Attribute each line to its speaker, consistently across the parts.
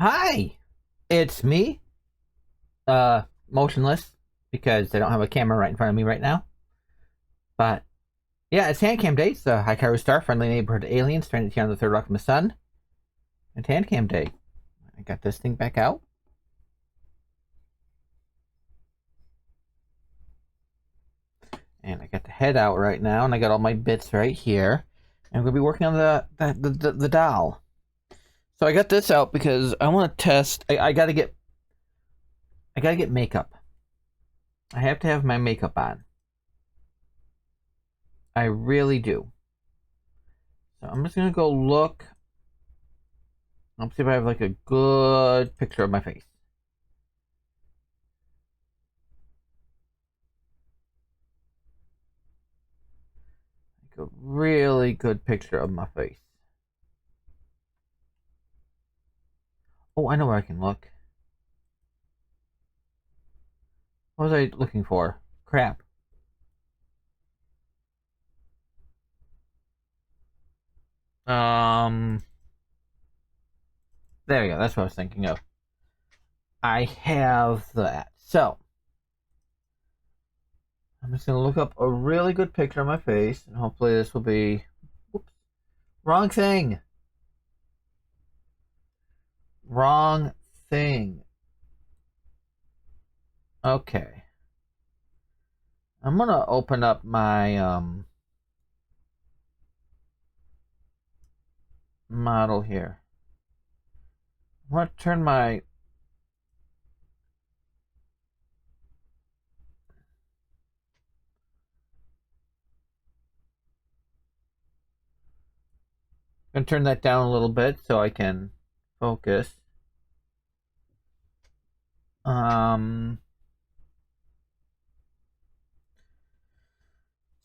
Speaker 1: Hi, it's me, motionless because I don't have a camera right in front of me right now. But yeah, it's Handcam Day. It's Hikaru Star, friendly neighborhood alien, stranded here on the third rock from the sun. It's Handcam Day. I got this thing back out. And I got the head out right now, and I got all my bits right here. And I'm going to be working on the doll. So I got this out because I want to test. I got to get makeup. I have to have my makeup on. I really do. So I'm just gonna go look. Let's see if I have like a good picture of my face. Like a really good picture of my face. Oh, I know where I can look. What was I looking for? Crap. Um, there you go. That's what I was thinking of. I have that. So I'm just gonna look up a really good picture of my face, and hopefully this will be. Whoops, wrong thing. Wrong thing. Okay. I'm gonna open up my model here. I want to turn my gonna turn that down a little bit so I can focus. Um,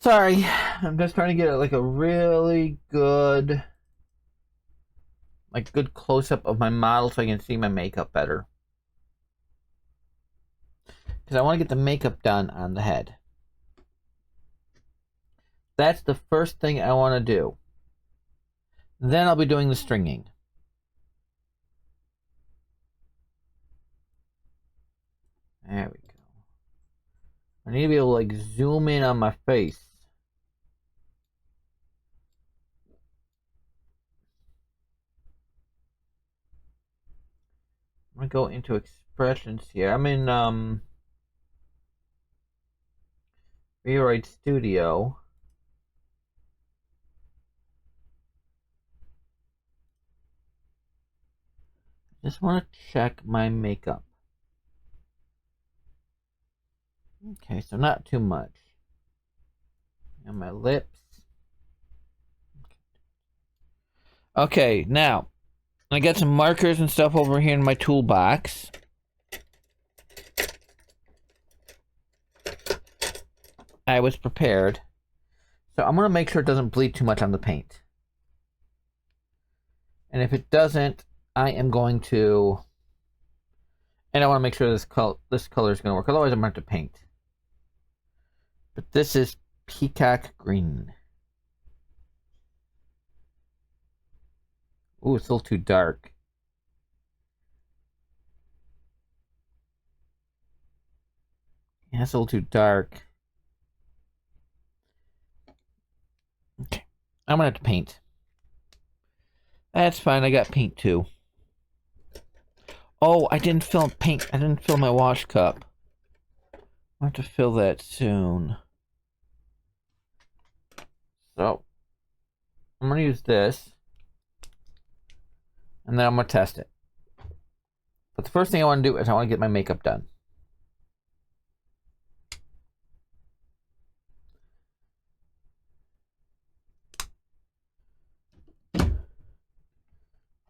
Speaker 1: sorry, I'm just trying to get like a really good, good close up of my model so I can see my makeup better. Because I want to get the makeup done on the head. That's the first thing I want to do. Then I'll be doing the stringing. There we go. I need to be able to like zoom in on my face. I'm gonna go into expressions here. I'm in Rewrite Studio. Just want to check my makeup. Okay, so not too much. And my lips. Okay, now I got some markers and stuff over here in my toolbox. I was prepared. So I'm gonna make sure it doesn't bleed too much on the paint. And if it doesn't, I am going to, and I want to make sure this color is gonna work. Otherwise, I'm gonna have to paint. But this is peacock green. Ooh, it's a little too dark. Yeah, it's a little too dark. Okay, I'm gonna have to paint. That's fine. I got paint too. Oh, I didn't fill paint. I didn't fill my wash cup. I'll have to fill that soon. So I'm gonna use this, and then I'm gonna test it. But the first thing I want to do is I want to get my makeup done.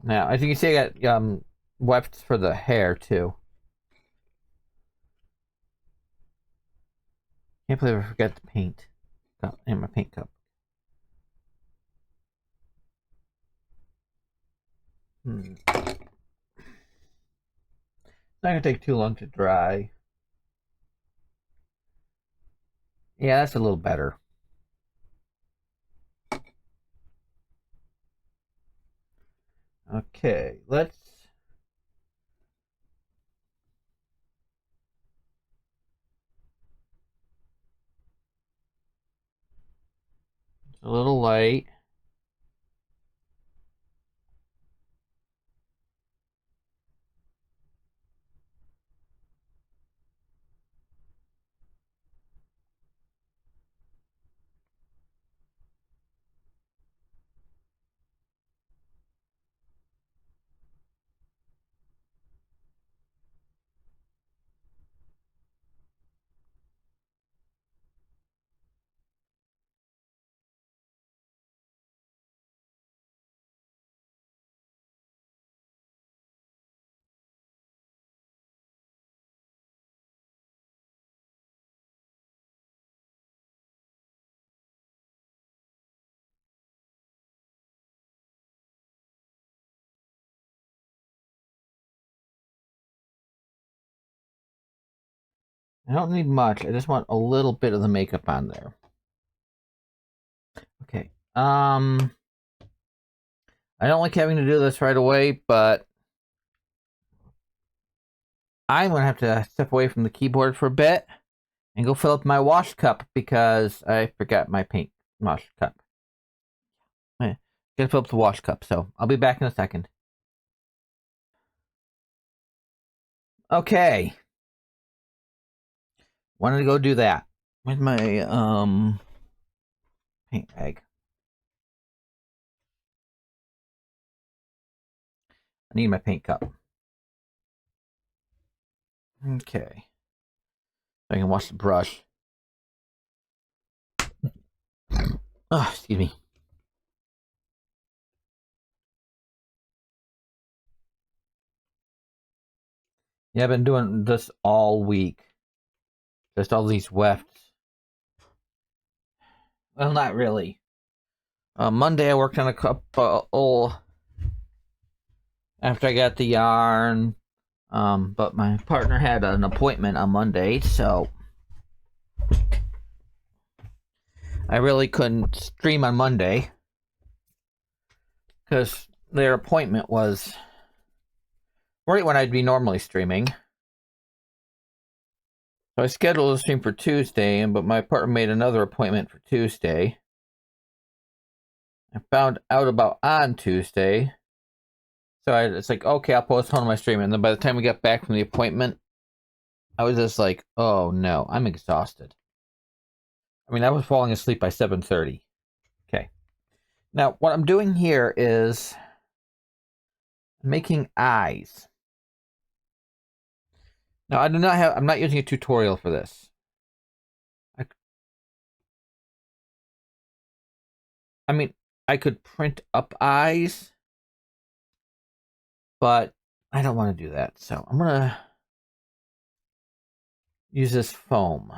Speaker 1: Now, as you can see, I got wefts for the hair too. Can't believe I forgot the paint in my paint cup. It's not gonna take too long to dry. Yeah, that's a little better. Okay, let's a little light. I don't need much. I just want a little bit of the makeup on there. Okay. I don't like having to do this right away, but I'm going to have to step away from the keyboard for a bit and go fill up my wash cup because I forgot my paint wash cup. Gotta fill up the wash cup, so I'll be back in a second. Okay. Wanted to go do that. Where's my paint bag? I need my paint cup. Okay. So I can wash the brush. Oh, excuse me. Yeah, I've been doing this all week. Just all these wefts. Well, not really. Monday I worked on a couple after I got the yarn. But my partner had an appointment on Monday, so I really couldn't stream on Monday because their appointment was right when I'd be normally streaming. So I scheduled a stream for Tuesday, but my partner made another appointment for Tuesday. I found out about on Tuesday. So it's like, okay, I'll postpone my stream. And then by the time we got back from the appointment, I was just like, oh no, I'm exhausted. I mean, I was falling asleep by 7:30. Okay. Now, what I'm doing here is making eyes. Now, I'm not using a tutorial for this. I mean, I could print up eyes, but I don't want to do that. So I'm going to use this foam.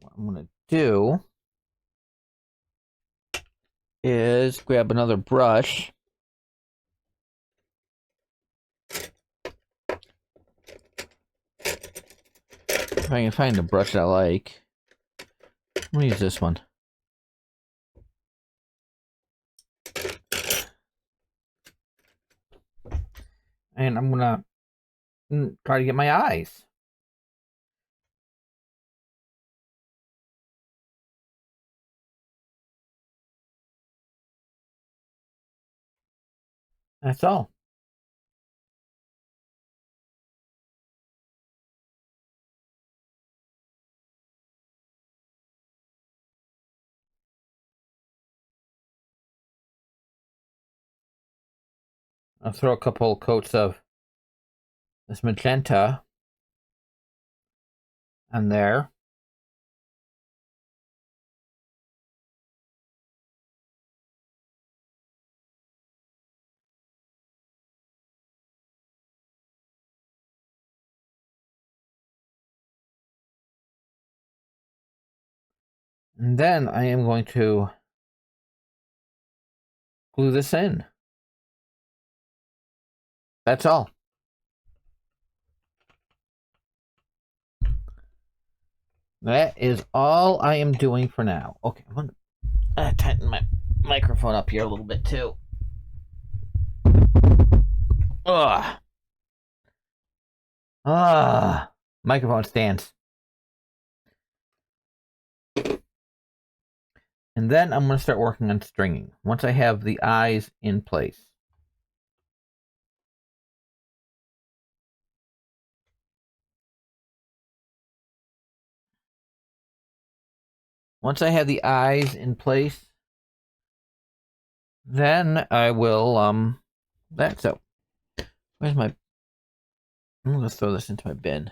Speaker 1: What I'm going to do is grab another brush. If I can find a brush I like. I'm going to use this one. And I'm going to try to get my eyes. That's all. I'll throw a couple coats of this magenta on there. And then I am going to glue this in. That's all. That is all I am doing for now. Okay, I'm going to tighten my microphone up here a little bit too. Ugh. Microphone stands. And then I'm going to start working on stringing once I have the eyes in place. Once I have the eyes in place, then I will, so. Where's my, I'm going to throw this into my bin.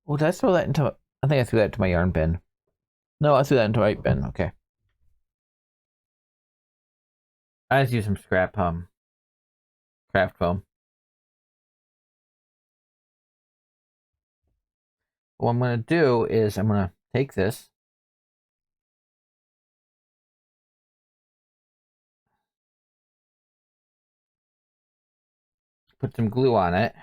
Speaker 1: Oh, did I throw that into, I think I threw that into my yarn bin. No, I threw that into my bin, okay. I just use some scrap, craft foam. What I'm going to do is I'm going to take this, put some glue on it,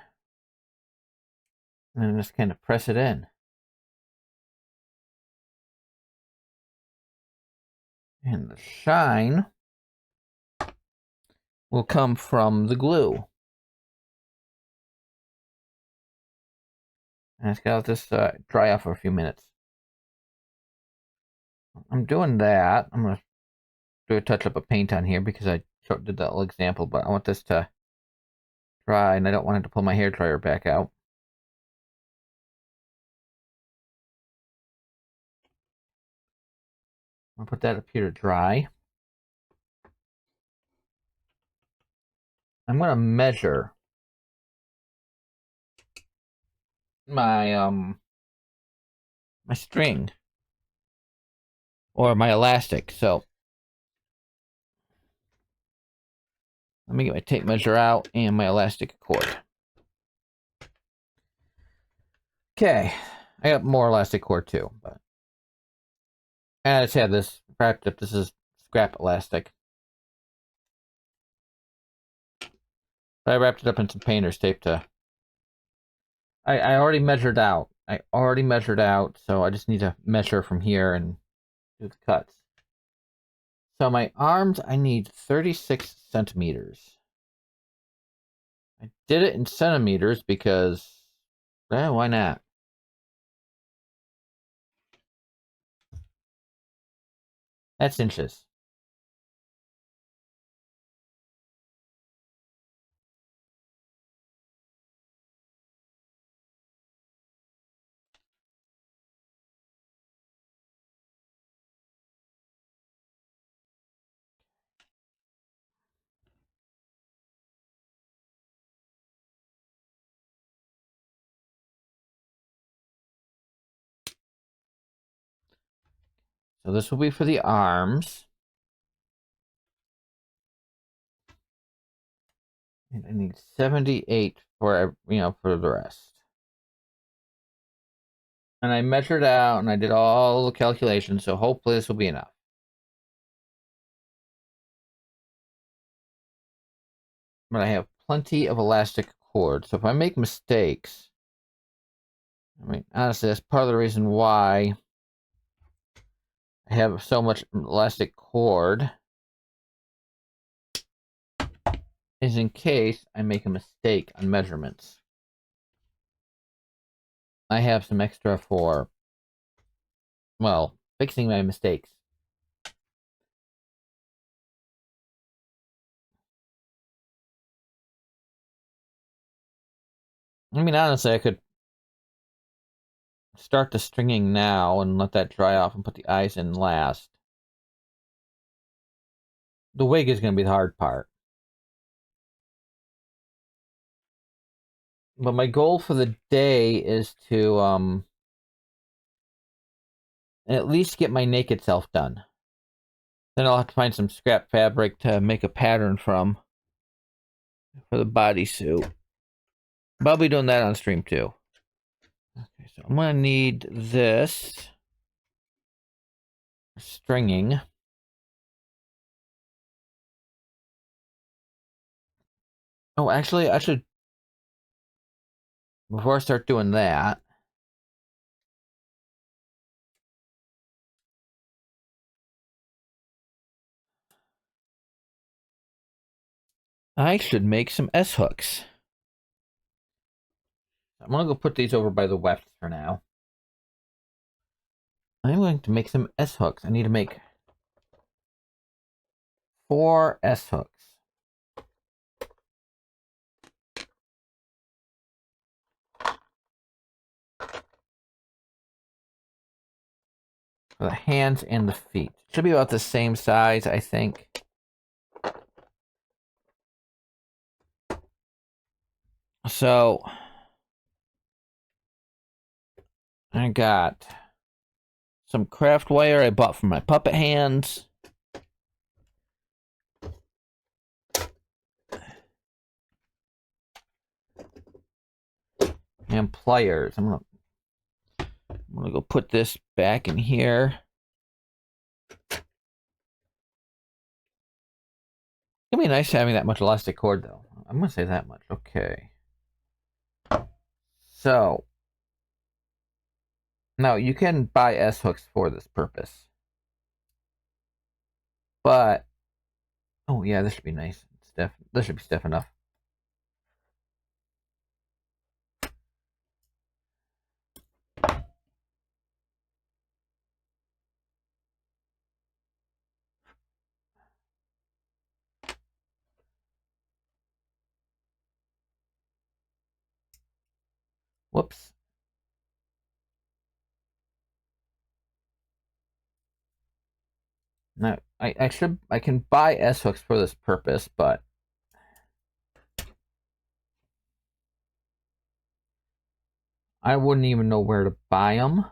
Speaker 1: and then just kind of press it in. And the shine will come from the glue. And it's got to let this dry off for a few minutes. I'm doing that. I'm going to do a touch up of paint on here because I did that little example, but I want this to dry and I don't want it to pull my hairdryer back out. I'll put that up here to dry. I'm going to measure my my string or my elastic. So let me get my tape measure out and my elastic cord. Okay, I got more elastic cord too, but I just have this wrapped up. This is scrap elastic. I wrapped it up in some painter's tape to. I already measured out. So I just need to measure from here and do the cuts. So my arms, I need 36 centimeters. I did it in centimeters because, well, why not? That's inches. So this will be for the arms. And I need 78 for, for the rest. And I measured out and I did all the calculations, so hopefully this will be enough. But I have plenty of elastic cord, so if I make mistakes, I mean, honestly, that's part of the reason why I have so much elastic cord, is in case I make a mistake on measurements. I have some extra for, well, fixing my mistakes. I mean, honestly, I could start the stringing now and let that dry off and put the eyes in last. The wig is going to be the hard part. But my goal for the day is to at least get my naked self done. Then I'll have to find some scrap fabric to make a pattern from for the bodysuit. But I'll be doing that on stream too. Okay, so I'm going to need this stringing. Oh, actually, I should, before I start doing that, I should make some S-hooks. I'm going to go put these over by the weft for now. I'm going to make some S hooks. I need to make 4 S hooks. For the hands and the feet. Should be about the same size, I think. So I got some craft wire I bought from my puppet hands. And pliers. I'm gonna go put this back in here. It'd be nice having that much elastic cord, though. I'm gonna say that much. Okay. So now you can buy S hooks for this purpose, but oh yeah, this should be nice. Stiff. This should be stiff enough. Whoops. Now I can buy S hooks for this purpose, but I wouldn't even know where to buy them.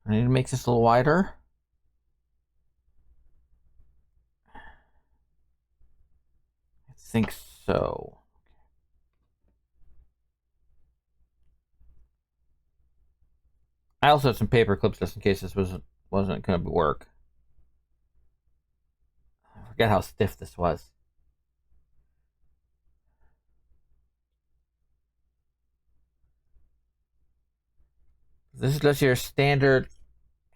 Speaker 1: I need to make this a little wider. I think so. I also have some paper clips just in case this wasn't going to work. I forget how stiff this was. This is just your standard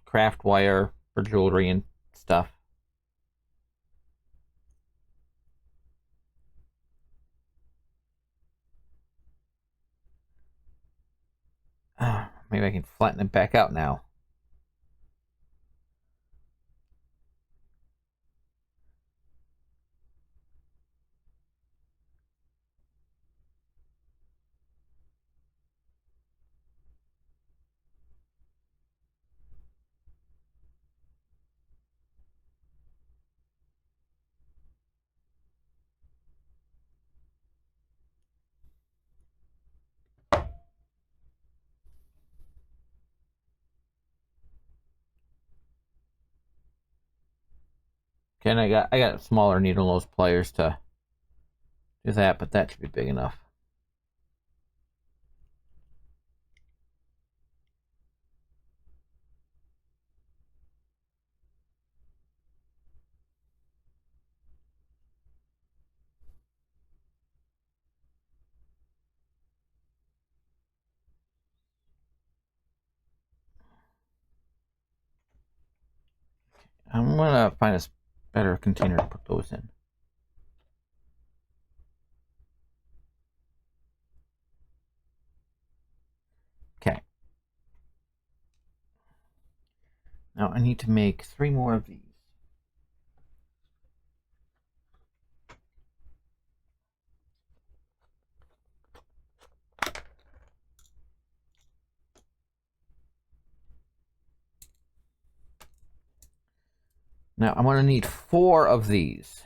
Speaker 1: craft wire for jewelry and stuff. Maybe I can flatten it back out now. Okay, and I got smaller needle nose pliers to do that, but that should be big enough. I'm gonna find a better container to put those in. Okay. Now I need to make 3 more of these. Now I'm gonna need 4 of these.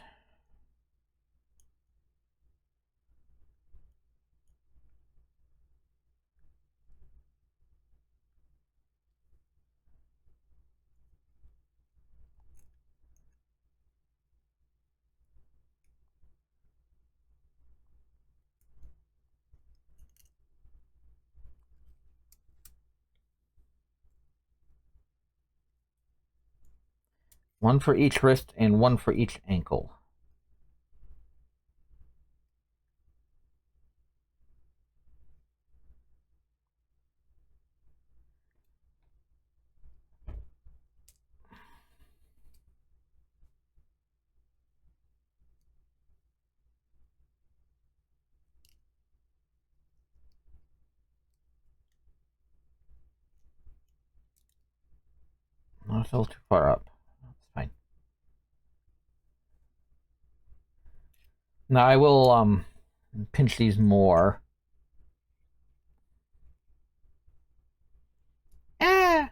Speaker 1: One for each wrist and one for each ankle. Not a little too far up. That's fine. Now I will pinch these more. Ah!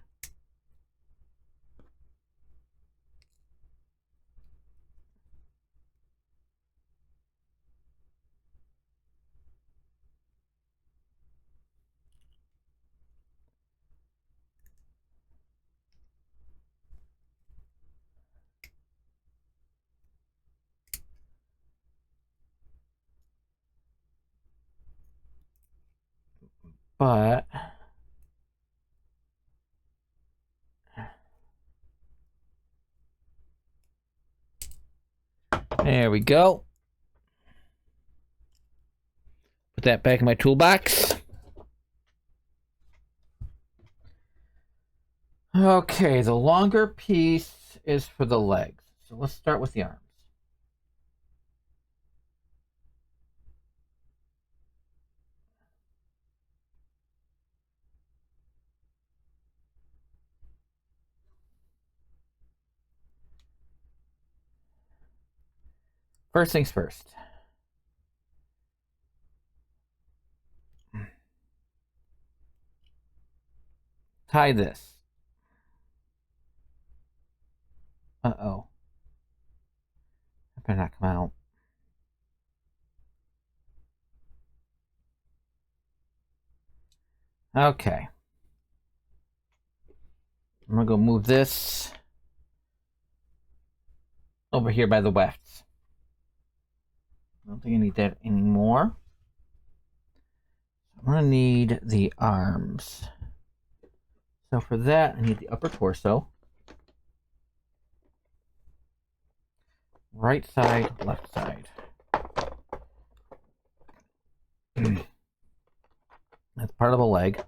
Speaker 1: But there we go. Put that back in my toolbox. Okay, the longer piece is for the legs. So let's start with the arms. First things first. Tie this. Uh-oh. That better not come out. Okay. I'm gonna go move this over here by the wefts. I don't think I need that anymore. I'm gonna need the arms. So for that, I need the upper torso. Right side, left side. That's part of the leg.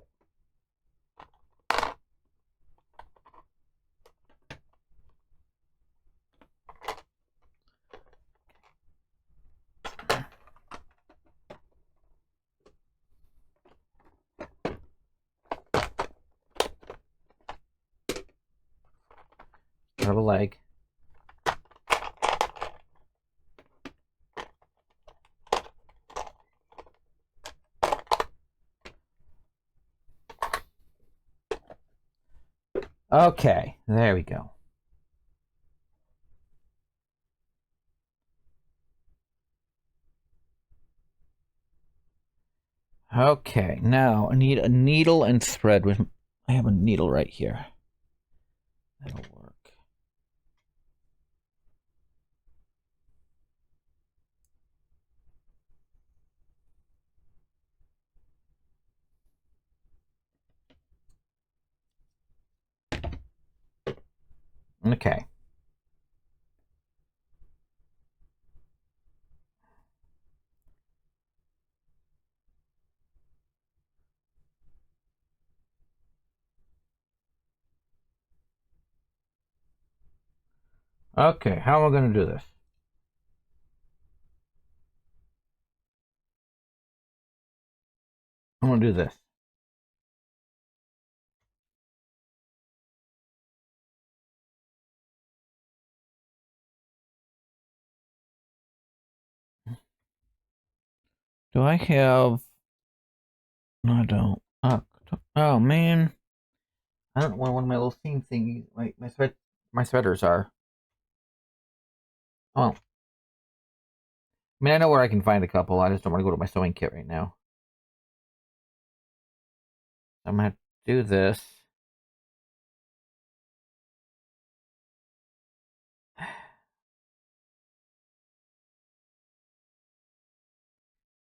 Speaker 1: Part of the leg. Okay, there we go. Okay, now I need a needle and thread. I have a needle right here. That'll work. Okay. Okay, how am I going to do this? I'm going to do this. Do I have... No, I don't. Oh man. I don't know where one of my little seam thingies, my sweaters are. Oh, I mean, I know where I can find a couple. I just don't want to go to my sewing kit right now. I'm gonna have to do this.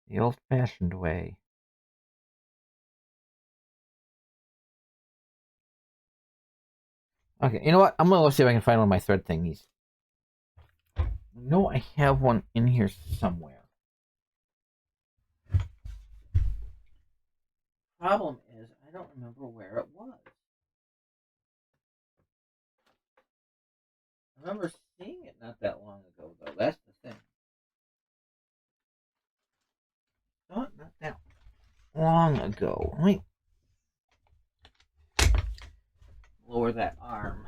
Speaker 1: The old-fashioned way. Okay, you know what? I'm gonna go see if I can find one of my thread thingies. No, I have one in here somewhere. Problem is, I don't remember where it was. I remember seeing it not that long ago, though. That's the thing. Not that long ago. Wait. Lower that arm.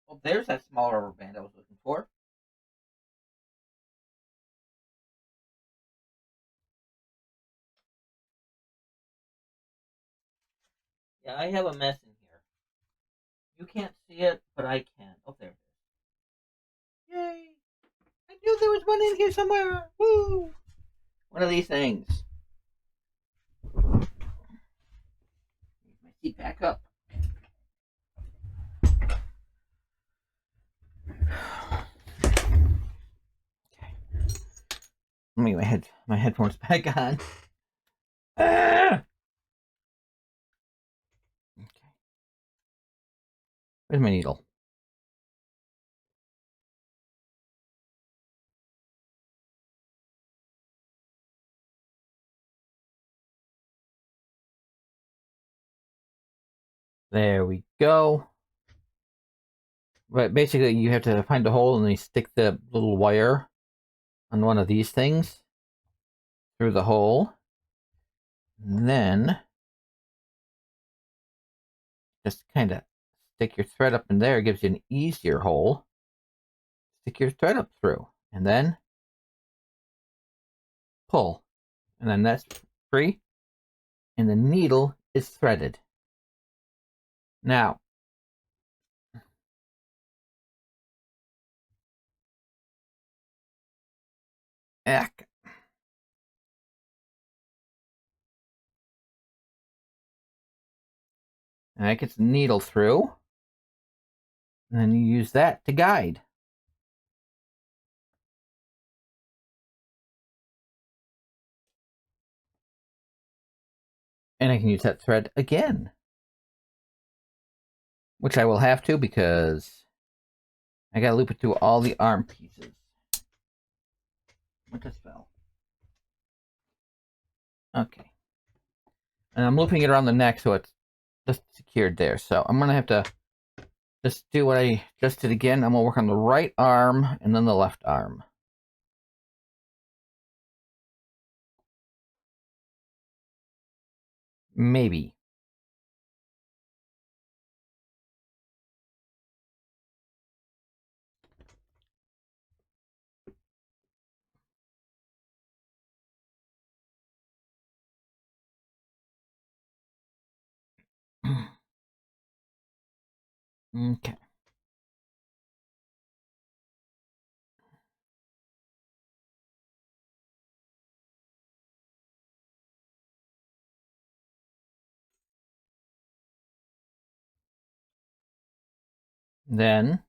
Speaker 1: Oh, there's that small rubber band I was looking for. Yeah, I have a mess in here. You can't see it, but I can. Oh, there it is. Yay! I knew there was one in here somewhere. Woo! One of these things. My seat back up. Okay. Let me get my headphones back on. Ah! Okay. Where's my needle? There we go. But basically, you have to find a hole and then you stick the little wire on one of these things through the hole. And then just kind of stick your thread up in there. It gives you an easier hole. Stick your thread up through. And then pull. And then that's free. And the needle is threaded. Now, eck. And that gets the needle through. And then you use that to guide. And I can use that thread again. Which I will have to because I gotta loop it through all the arm pieces. What just fell? Okay. And I'm looping it around the neck so it's just secured there. So I'm gonna have to just do what I just did again. I'm gonna work on the right arm and then the left arm. Maybe. Okay. Then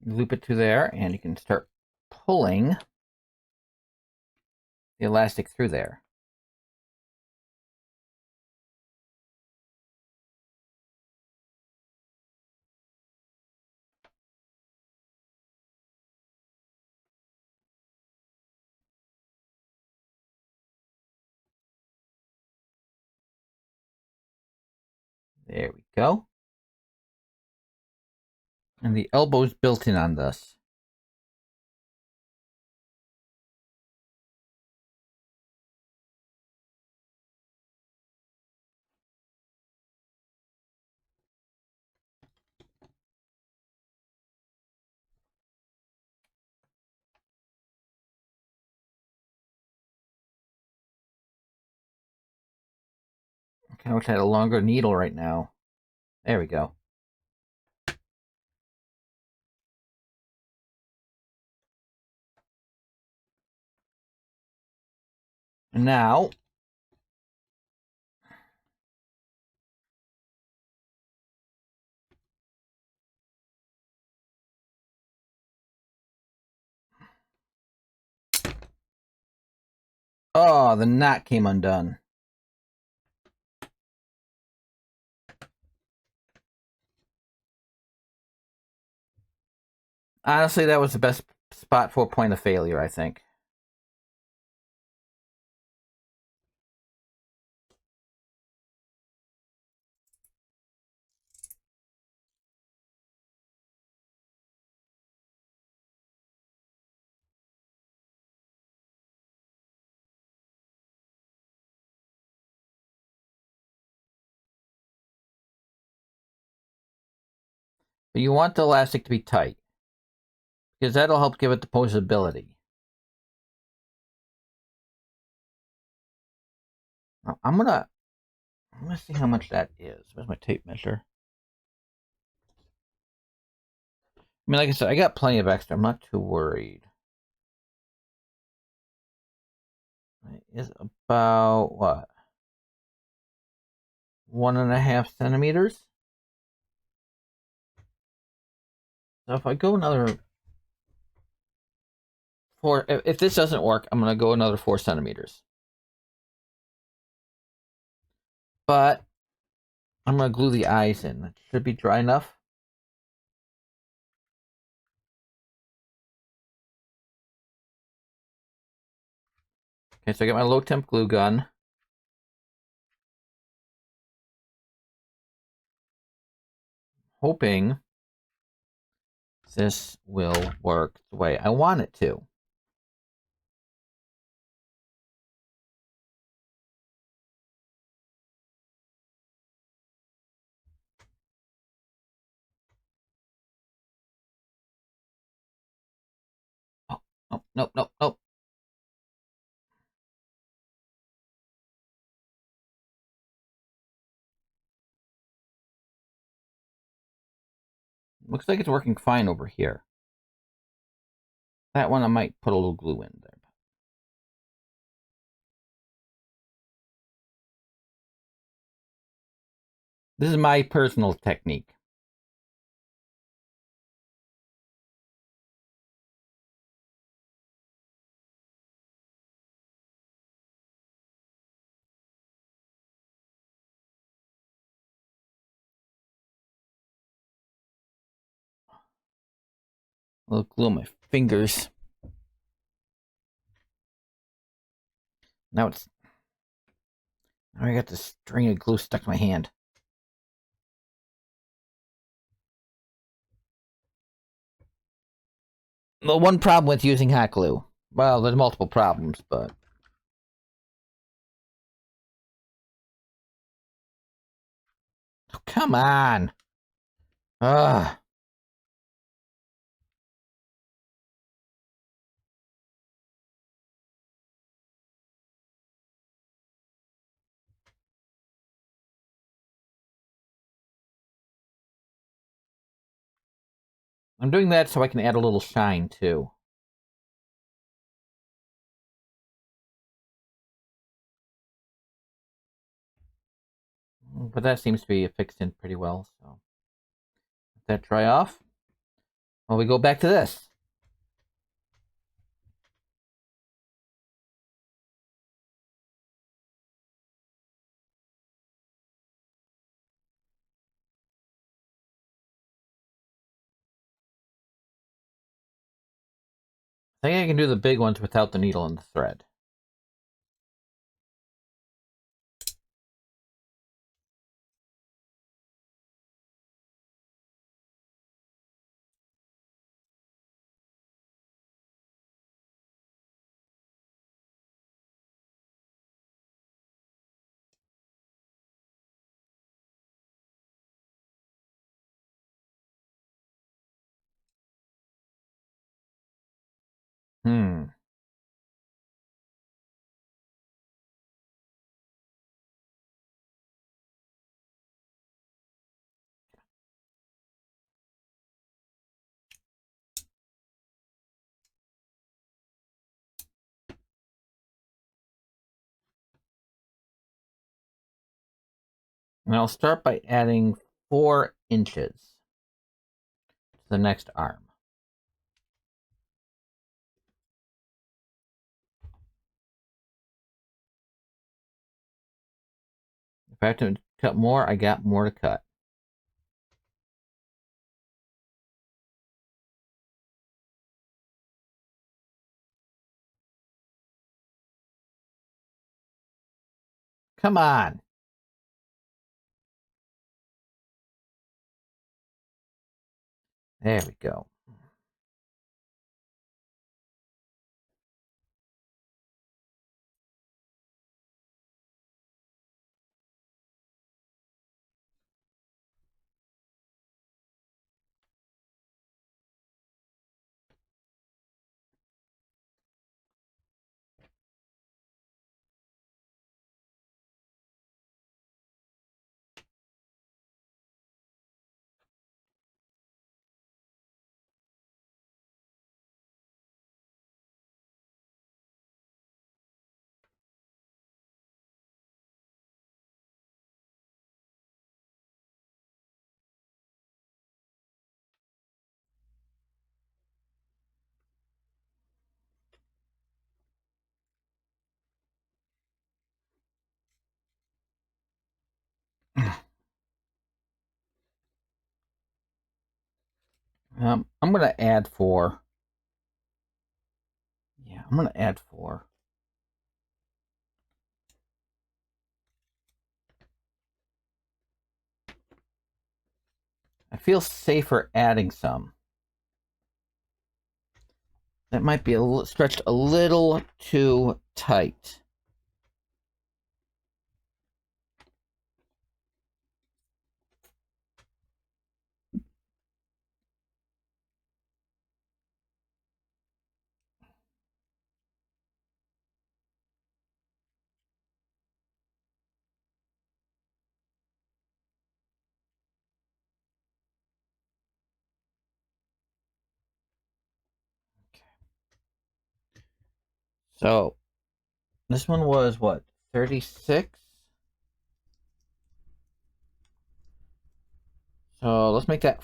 Speaker 1: loop it to there and you can start pulling the elastic through there. There we go. And the elbow's built in on this. Okay, I wish I had a longer needle right now. There we go. And now Oh, the knot came undone. Honestly, that was the best spot for a point of failure, I think. But you want the elastic to be tight, because that'll help give it the posability. I'm gonna see how much that is. Where's my tape measure? I mean, like I said, I got plenty of extra. I'm not too worried. It is about what? 1.5 centimeters. So if I go another four, if this doesn't work, I'm gonna go another 4 centimeters. But I'm gonna glue the eyes in. It should be dry enough. Okay, so I got my low temp glue gun. Hoping this will work the way I want it to. Oh, nope, nope, nope, nope. Looks like it's working fine over here. That one I might put a little glue in there. This is my personal technique. A little glue on my fingers. Now it's. Now I got this string of glue stuck in my hand. The one problem with using hot glue. Well, there's multiple problems, but. Oh, come on! Ugh. I'm doing that so I can add a little shine, too. But that seems to be fixed in pretty well, so. Let that dry off. Well, we go back to this. I think I can do the big ones without the needle and the thread. Hmm. And I'll start by adding 4 inches to the next arm. I have to cut more, I got more to cut. Come on. There we go. I'm gonna add 4. Yeah, I'm gonna add 4. I feel safer adding some. That might be a little, stretched a little too tight. So this one was what, 36? So let's make that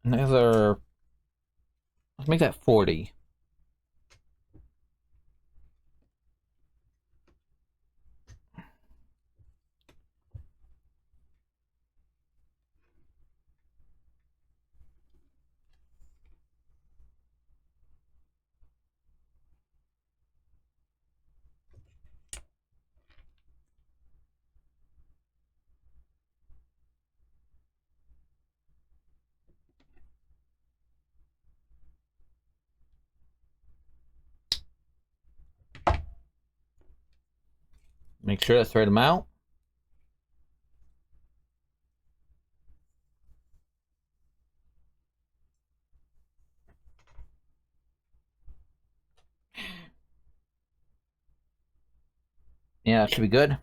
Speaker 1: another. Let's make that 40. Make sure that's the right amount. Yeah, it should be good.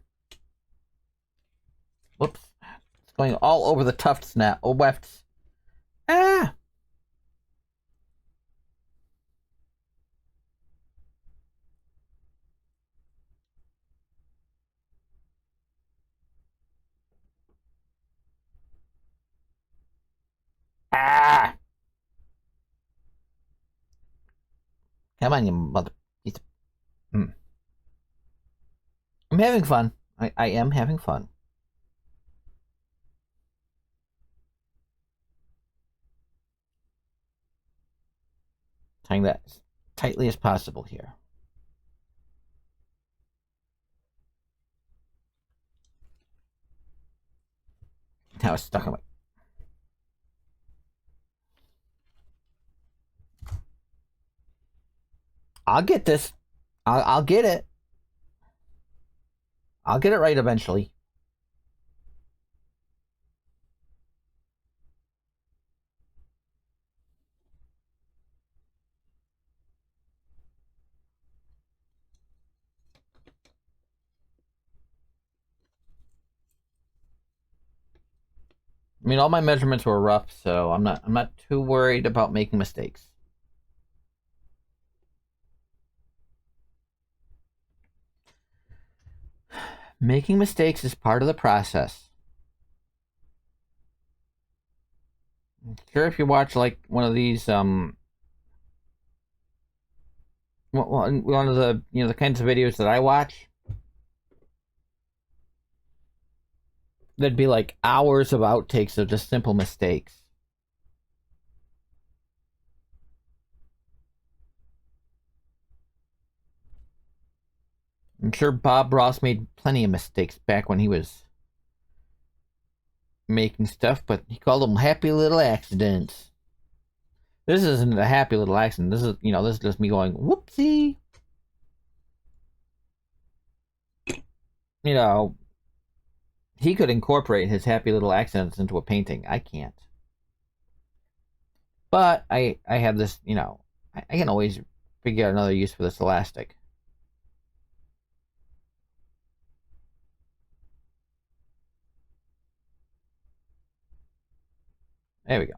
Speaker 1: Whoops. It's going all over the tufts now. Oh, wefts. Ah! Ah! Come on, you mother. Mm. I'm having fun. I am having fun. Tying that as tightly as possible here. Now it's stuck on my. I'll get this. I'll get it. I'll get it right eventually. I mean, all my measurements were rough, so I'm not too worried about making mistakes. Making mistakes is part of the process. I'm sure, if you watch like one of these one of the the kinds of videos that I watch, there'd be like hours of outtakes of just simple mistakes. I'm sure Bob Ross made plenty of mistakes back when he was making stuff, but he called them happy little accidents. This isn't a happy little accident. This is, this is just me going, whoopsie. You know, he could incorporate his happy little accidents into a painting. I can't. But I have this, I can always figure out another use for this elastic. There we go.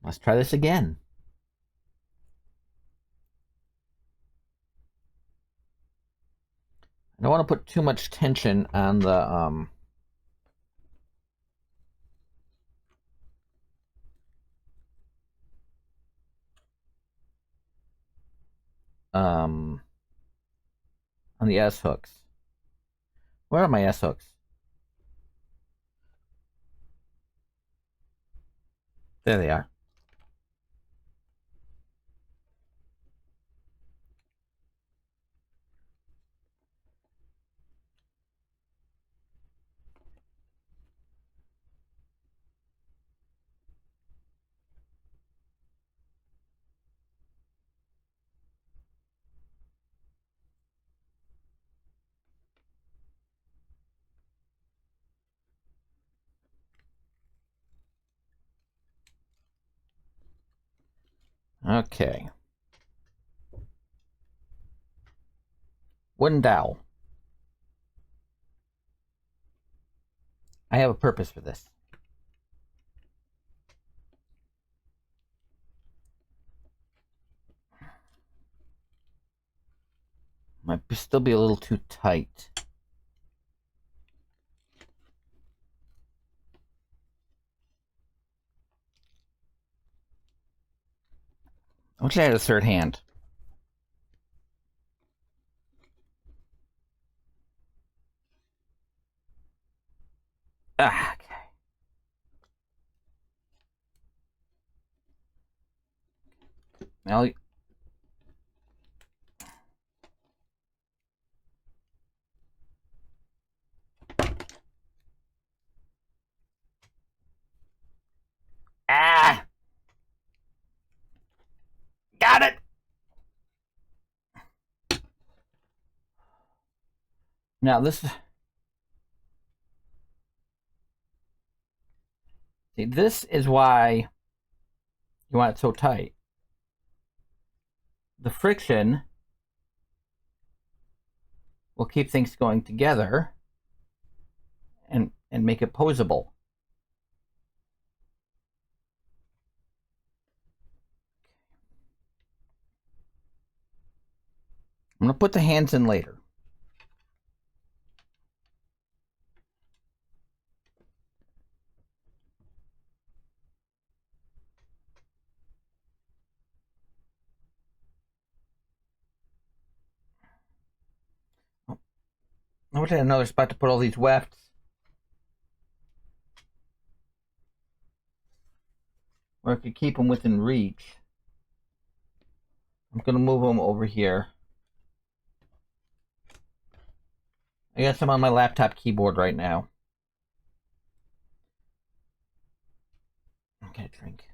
Speaker 1: Let's try this again. I don't want to put too much tension on the on the S hooks. Where are my S hooks? There they are. Okay. Wooden dowel. I have a purpose for this. Might still be a little too tight. I wish I had a third hand. Ah, okay. Now, ah, got it. Now this see, this is why you want it so tight. The friction will keep things going together and make it posable. I'm gonna put the hands in later. I wish I had another spot to put all these wefts. Where I could keep them within reach. I'm gonna move them over here. I got some on my laptop keyboard right now. Okay, drink.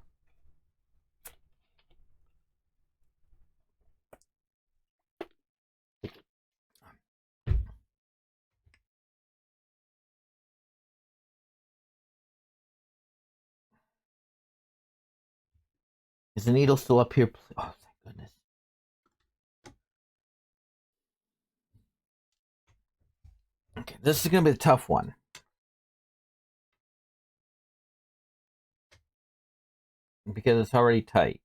Speaker 1: Is the needle still up here? Oh, thank goodness. Okay, this is gonna be a tough one. Because it's already tight.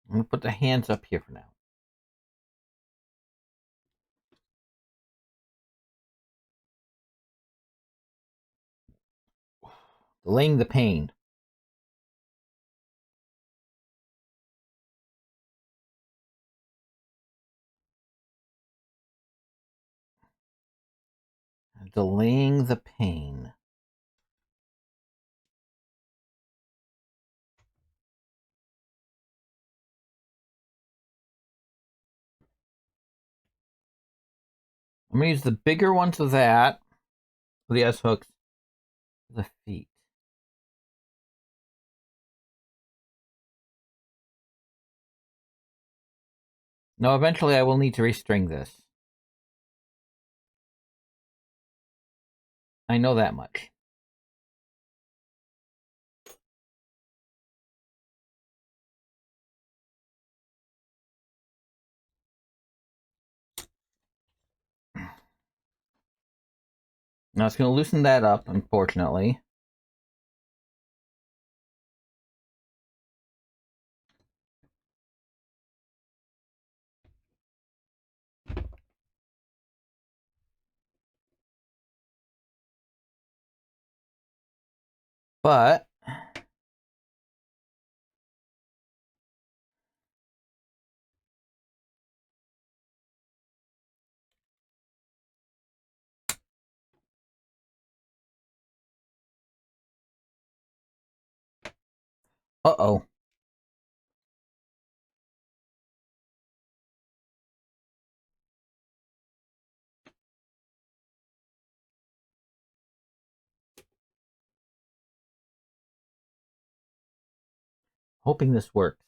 Speaker 1: I'm gonna put the hands up here for now. Delaying the pain. Delaying the pain. I'm going to use the bigger ones of that, for the S-hooks, the feet. Now, eventually I will need to restring this. I know that much. Now it's going to loosen that up, unfortunately. But uh-oh. Hoping this works.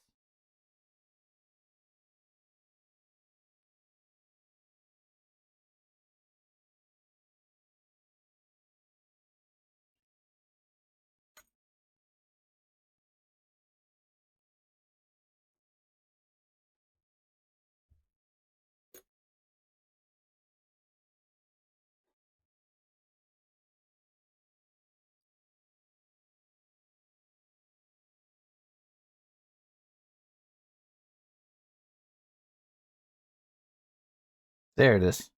Speaker 1: There it is.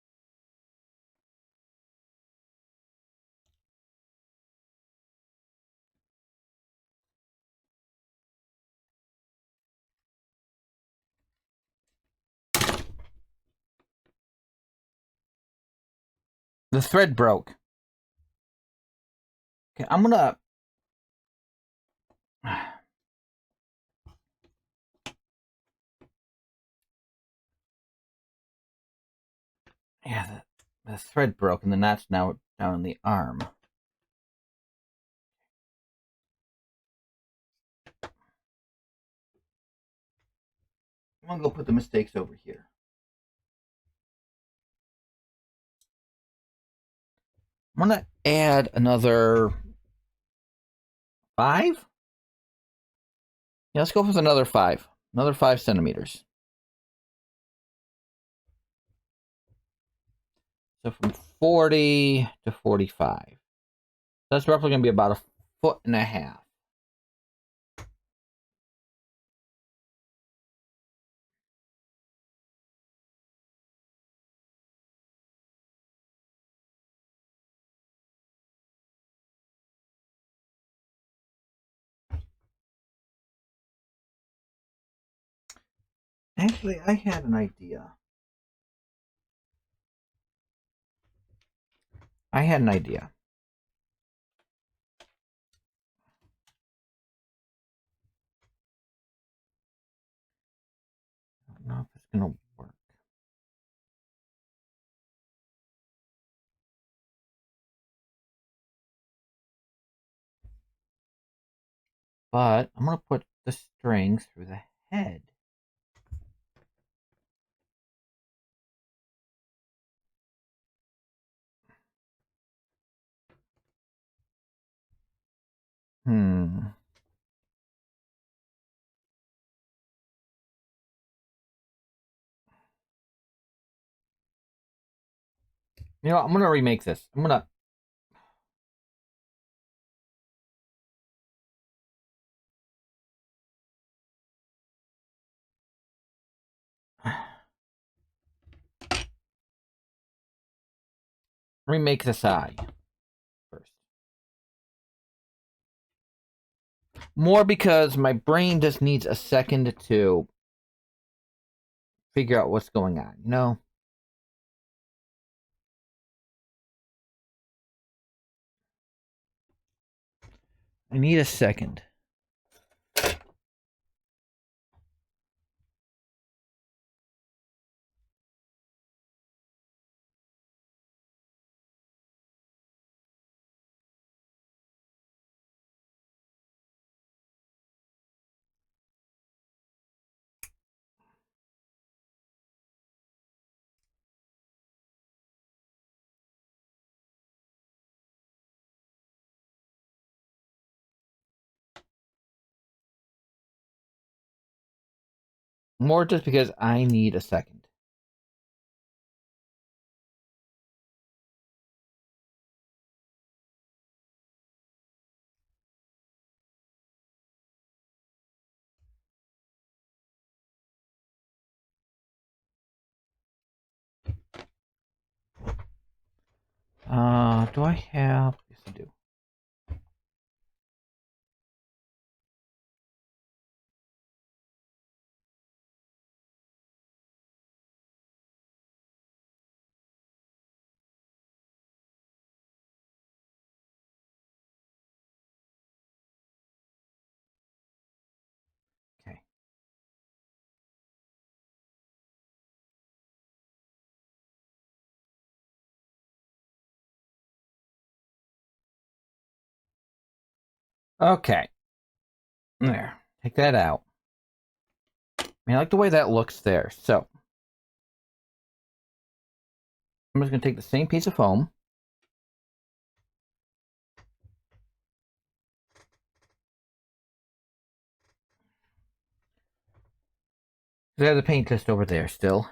Speaker 1: The thread broke. Okay, I'm gonna... Yeah, the thread broke, and the knot's now down in the arm. I'm gonna go put the mistakes over here. I'm gonna add another 5? Yeah, let's go with another 5. Another 5 centimeters. So from 40 to 45. That's roughly gonna be about 1.5 feet. Actually, I had an idea. I don't know if it's gonna work. But I'm gonna put the string through the head. Hmm. You know what? I'm gonna remake this. I'm gonna... remake this eye first. More because my brain just needs a second to figure out what's going on, you know? I need a second. More just because I need a second. Do I have... Yes, I do. Okay. Okay. There. Take that out. I mean, I like the way that looks there. So, I'm just going to take the same piece of foam. I have the paint just over there still.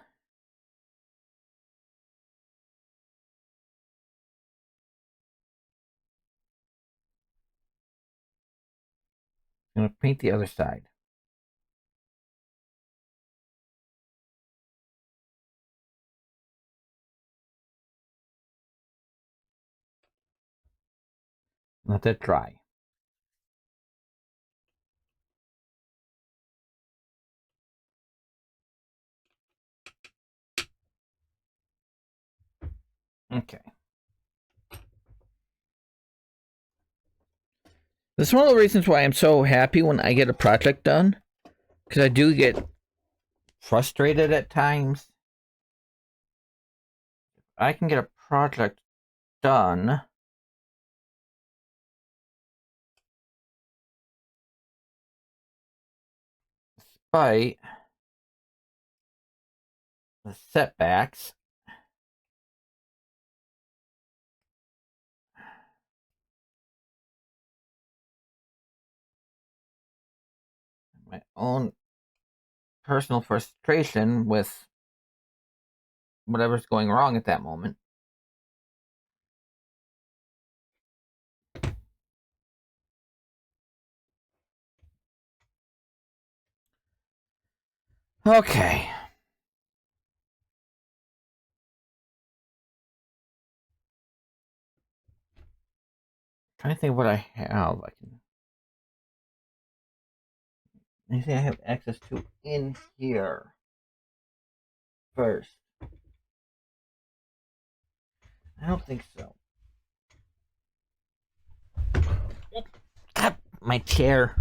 Speaker 1: I'm going to paint the other side. Let that dry. Okay. This is one of the reasons why I'm so happy when I get a project done. Because I do get frustrated at times. I can get a project done. Despite the setbacks. My own personal frustration with whatever's going wrong at that moment. Okay. Trying to think of what I have. I can. Anything I have access to in here first? I don't think so. Ah, my chair.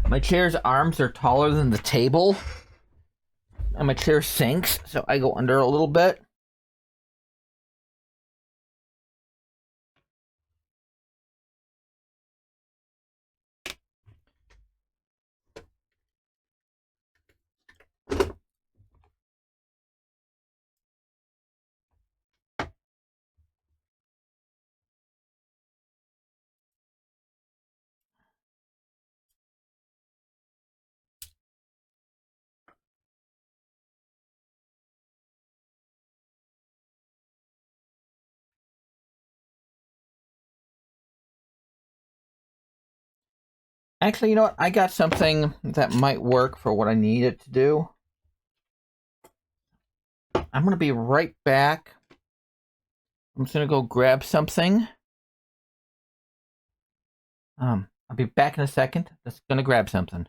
Speaker 1: My chair's arms are taller than the table. And my chair sinks, so I go under a little bit. Actually, you know what? I got something that might work for what I need it to do. I'm going to be right back. I'm just going to go grab something. I'll be back in a second. Just gonna grab something.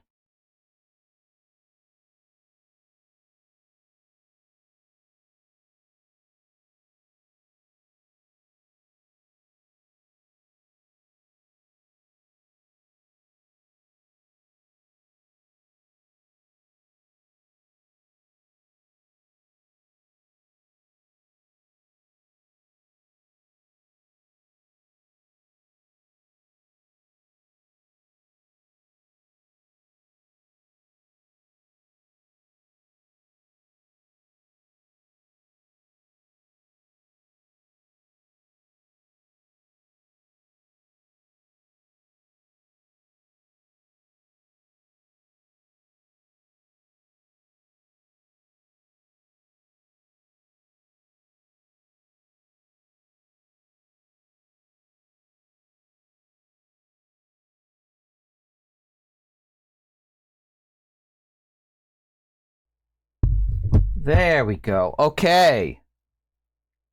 Speaker 1: There we go. Okay.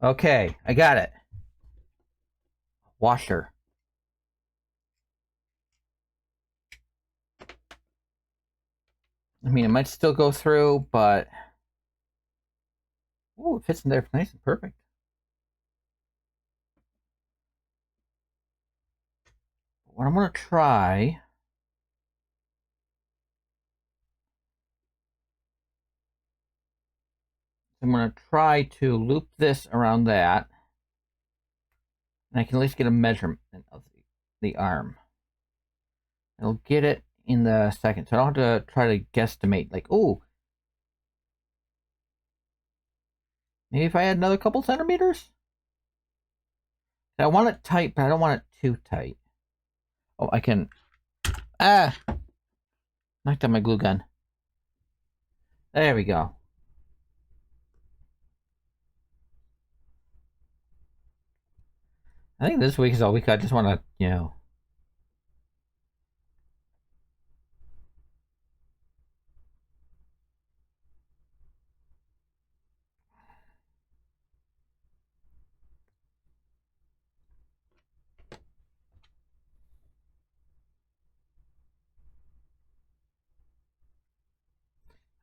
Speaker 1: Okay, I got it. Washer. I mean, it might still go through, but... Ooh, it fits in there nice and perfect. What I'm going to try... I'm going to try to loop this around that. And I can at least get a measurement of the arm. I'll get it in the second. So I don't have to try to guesstimate, like, ooh, maybe if I had another couple centimeters? I want it tight, but I don't want it too tight. Oh, I can... Ah! Knocked down my glue gun. There we go. I think this week is all week. I just want to, you know...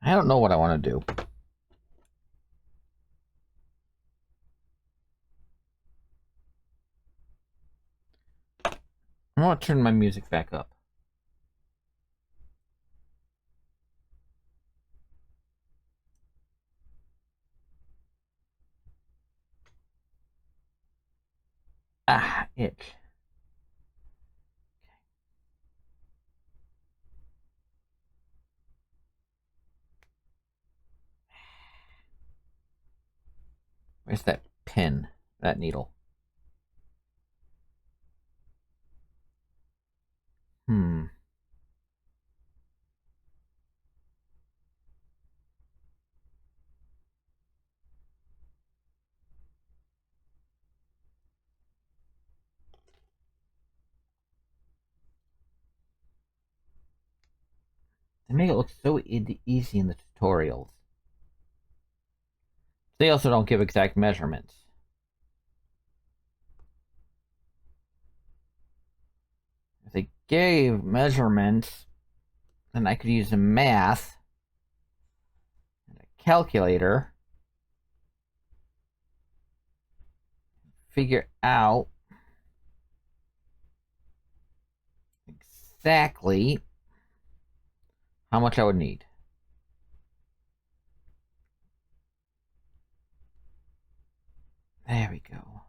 Speaker 1: I don't know what I want to do. I want to turn my music back up. Ah, itch. Where's that pin? That needle. Hmm. They make it look so easy in the tutorials. They also don't give exact measurements. If they gave measurements, then I could use the math and a calculator, figure out exactly how much I would need. There we go.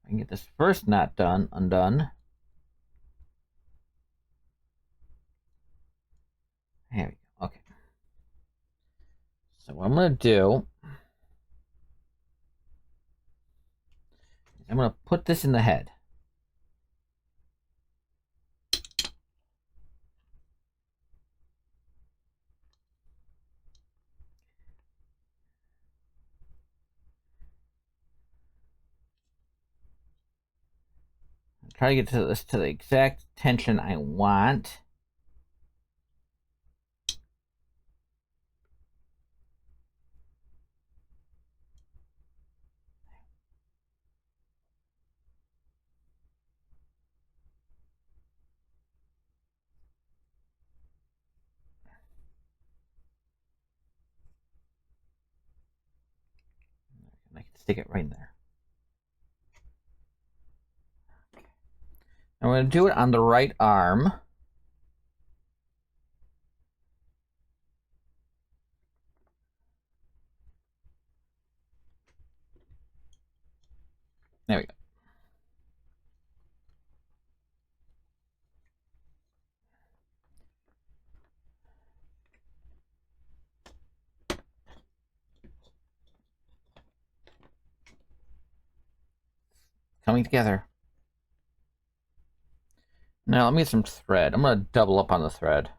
Speaker 1: I can get this first knot undone. There we go. Okay. So what I'm going to do, I'm going to put this in the head. Try to get to this to the exact tension I want. Stick it right in there. And we're going to do it on the right arm. There we go. Coming together. Now let me get some thread. I'm going to double up on the thread.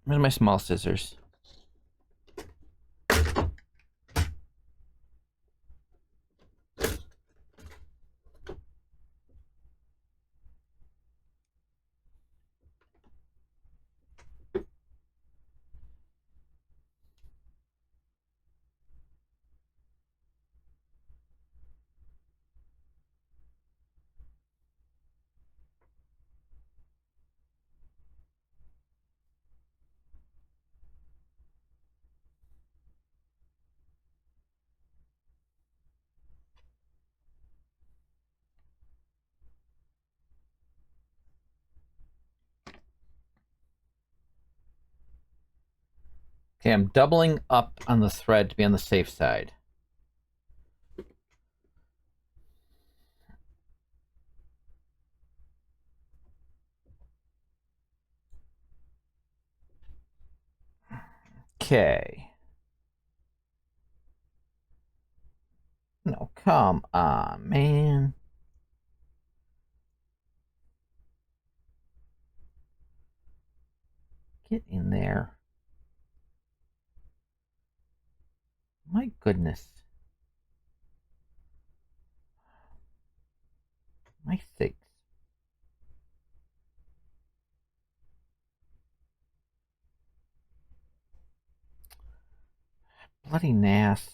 Speaker 1: Where's my small scissors? Okay, I'm doubling up on the thread to be on the safe side. Okay. No, come on, man. Get in there. My goodness. My sakes. Bloody nass.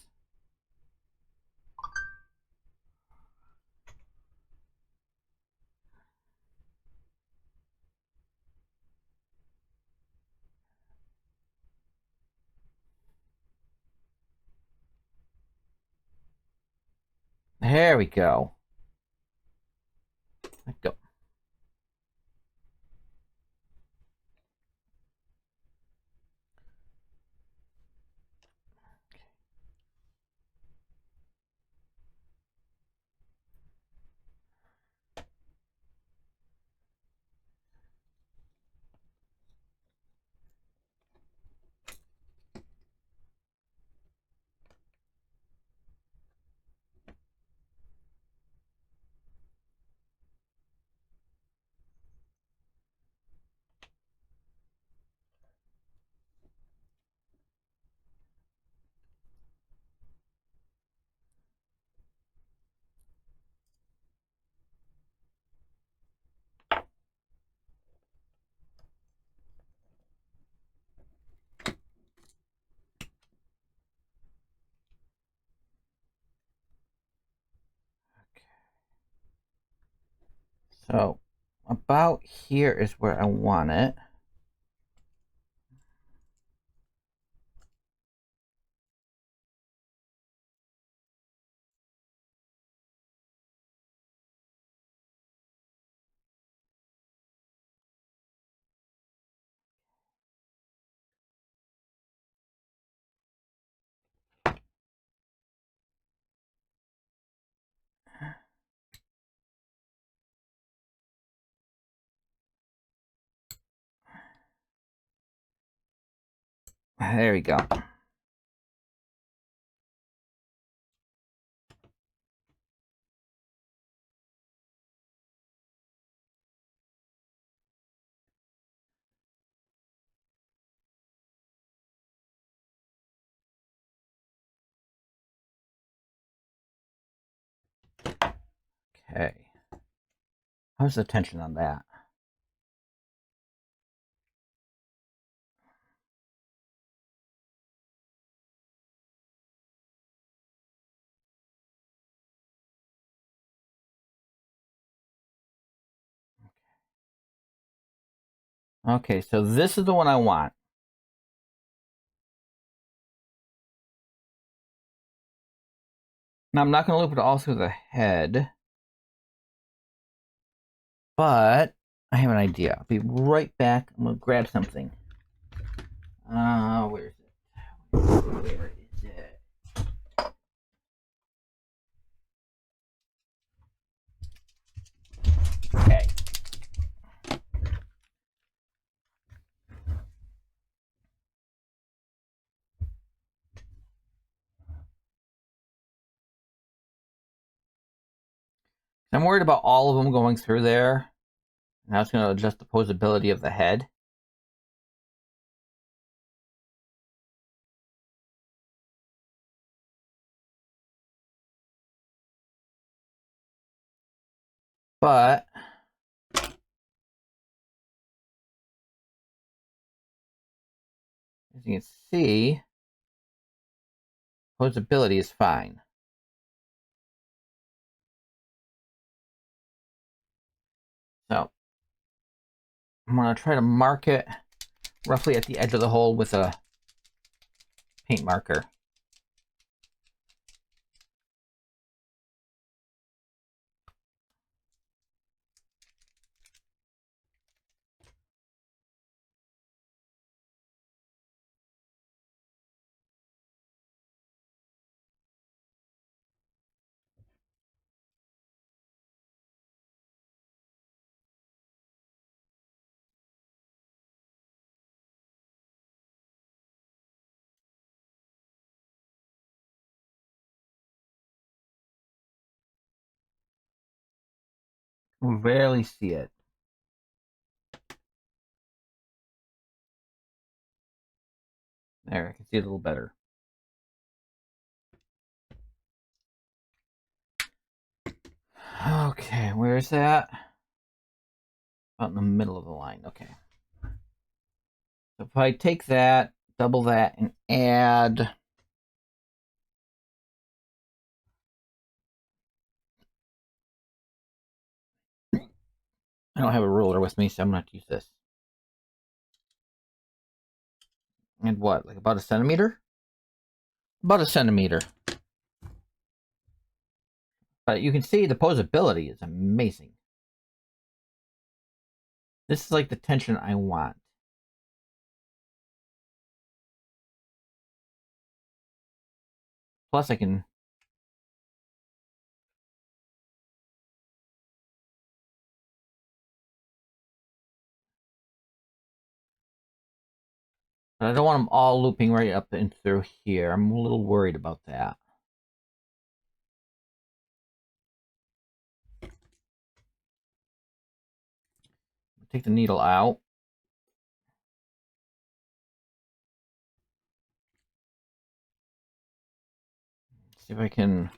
Speaker 1: There we go. Let go. So, about here is where I want it. There we go. Okay. How's the tension on that? Okay, so this is the one I want. Now I'm not going to loop it all through the head, but I have an idea. I'll be right back. I'm going to grab something. Where is it? Where is it? Okay. I'm worried about all of them going through there. Now it's going to adjust the posability of the head. But as you can see, posability is fine. So I'm going to try to mark it roughly at the edge of the hole with a paint marker. You can barely see it. There, I can see it a little better. Okay, where is that? About in the middle of the line. Okay. So if I take that, double that, and add I don't have a ruler with me, so I'm going to use this. And what, like about a centimeter? About a centimeter. But you can see the posability is amazing. This is like the tension I want. Plus I can... But I don't want them all looping right up and through here. I'm a little worried about that. Take the needle out. See if I can...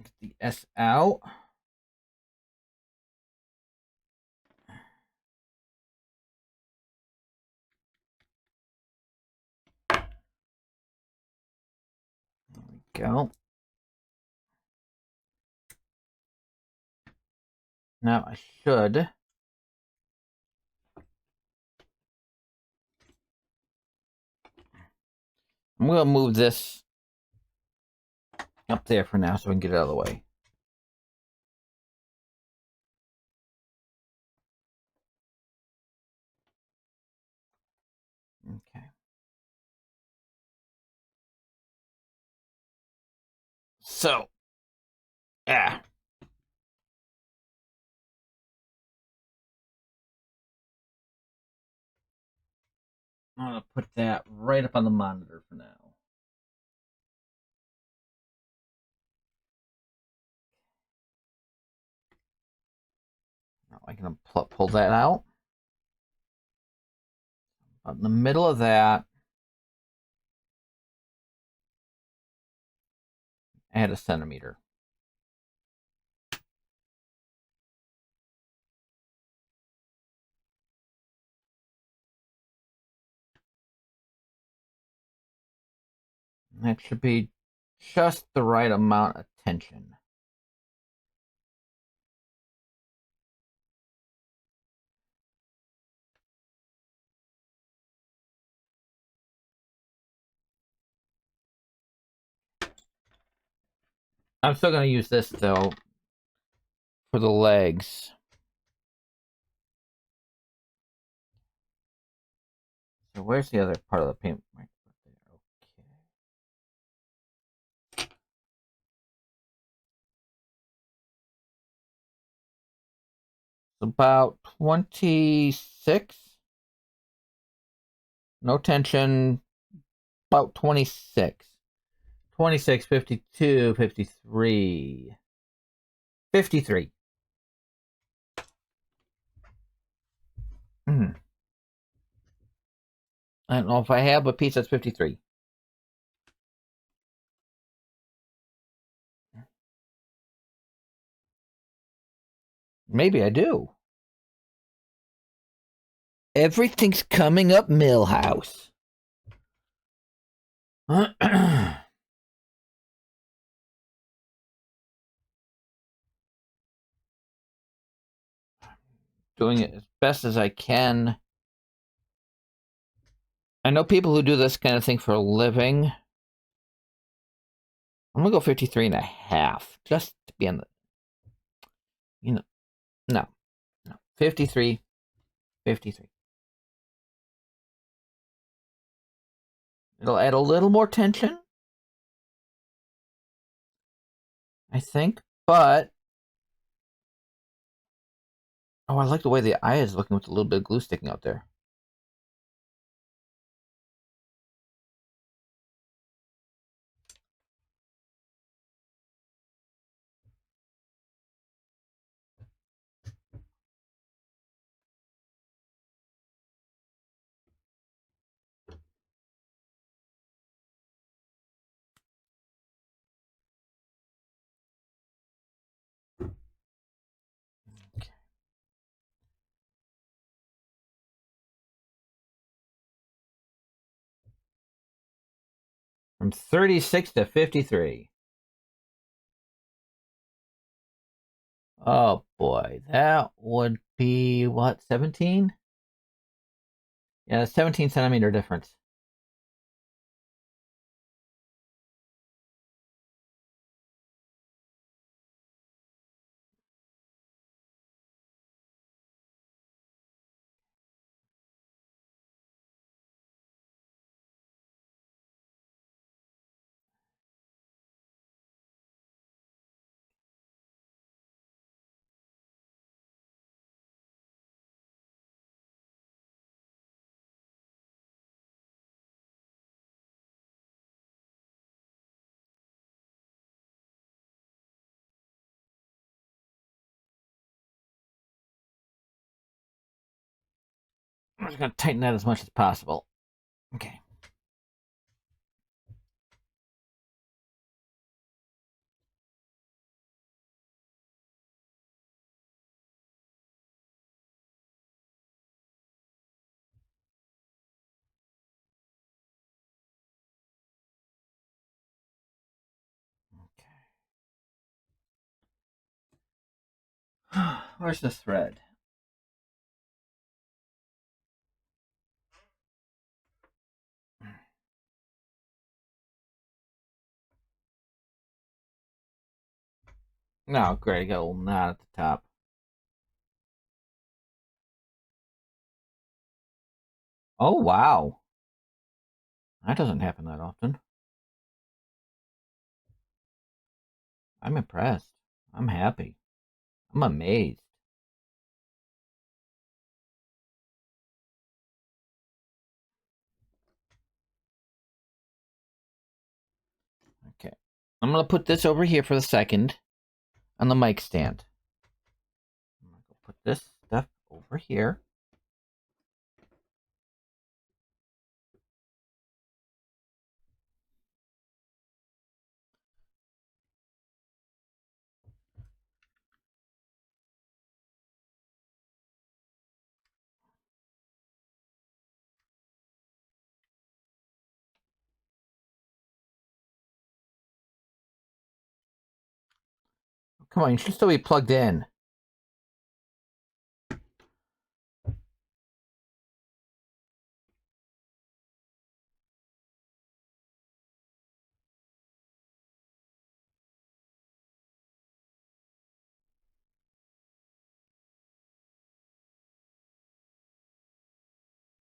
Speaker 1: get the S out. There we go. Now I should... I'm going to move this up there for now so we can get it out of the way. Okay. So, yeah. I'm going to put that right up on the monitor for now. Now I can pull that out. Up in the middle of that, add a centimeter. That should be just the right amount of tension. I'm still gonna use this though for the legs. So where's the other part of the paint? Okay. About 26. No tension. About 26. 26, 52, 53. 53. I don't know if I have a piece that's 53. Maybe I do. Everything's coming up Millhouse. Doing it as best as I can. I know people who do this kind of thing for a living. I'm gonna go 53 and a half, just to be on the, no, 53, 53. It'll add a little more tension, I think, but oh, I like the way the eye is looking with a little bit of glue sticking out there. Okay. From 36 to 53. Oh boy, that would be what, 17? Yeah, 17 centimeter difference. I'm just gonna tighten that as much as possible. Okay. Okay. Where's the thread? No, great. I got a little knot at the top. Oh, wow. That doesn't happen that often. I'm impressed. I'm happy. I'm amazed. Okay. I'm going to put this over here for the second on the mic stand. I'm going to put this stuff over here. Come on, you should still be plugged in.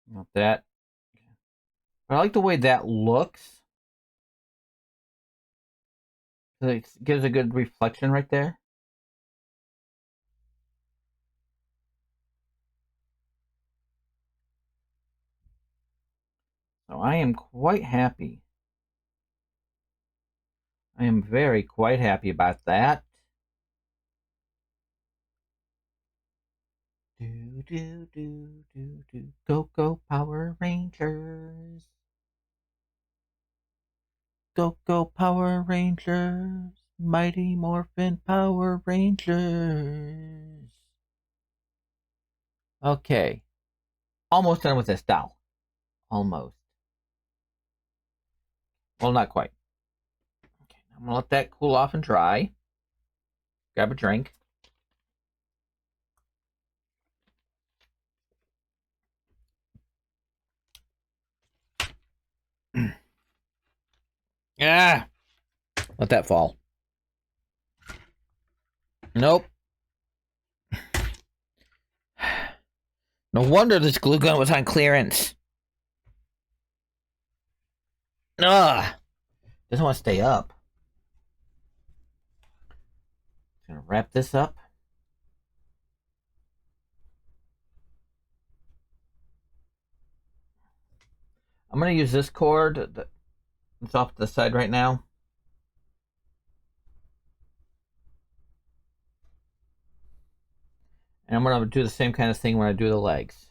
Speaker 1: Not that. I like the way that looks. It gives a good reflection right there. So I am quite happy. I am very quite happy about that. Do do do do do. Go go Power Rangers. Go go Power Rangers. Mighty Morphin Power Rangers. Okay. Almost done with this doll. Almost. Well, not quite. Okay, I'm gonna let that cool off and dry. Grab a drink. Ah! Let that fall. Nope. No wonder this glue gun was on clearance. Ugh. Doesn't want to stay up. Gonna wrap this up. I'm gonna use this cord that's off to the side right now. And I'm gonna do the same kind of thing when I do the legs.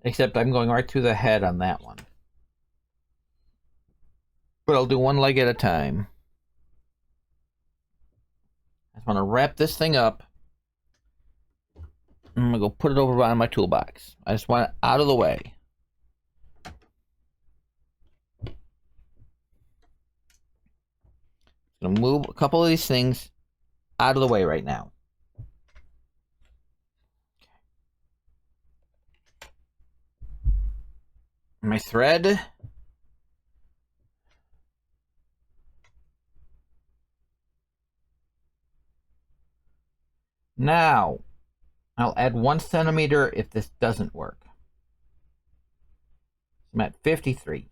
Speaker 1: Except I'm going right through the head on that one. But I'll do one leg at a time. I just want to wrap this thing up. I'm gonna go put it over on my toolbox. I just want it out of the way. I'm gonna move a couple of these things out of the way right now. My thread. Now, I'll add 1 centimeter if this doesn't work. I'm at 53.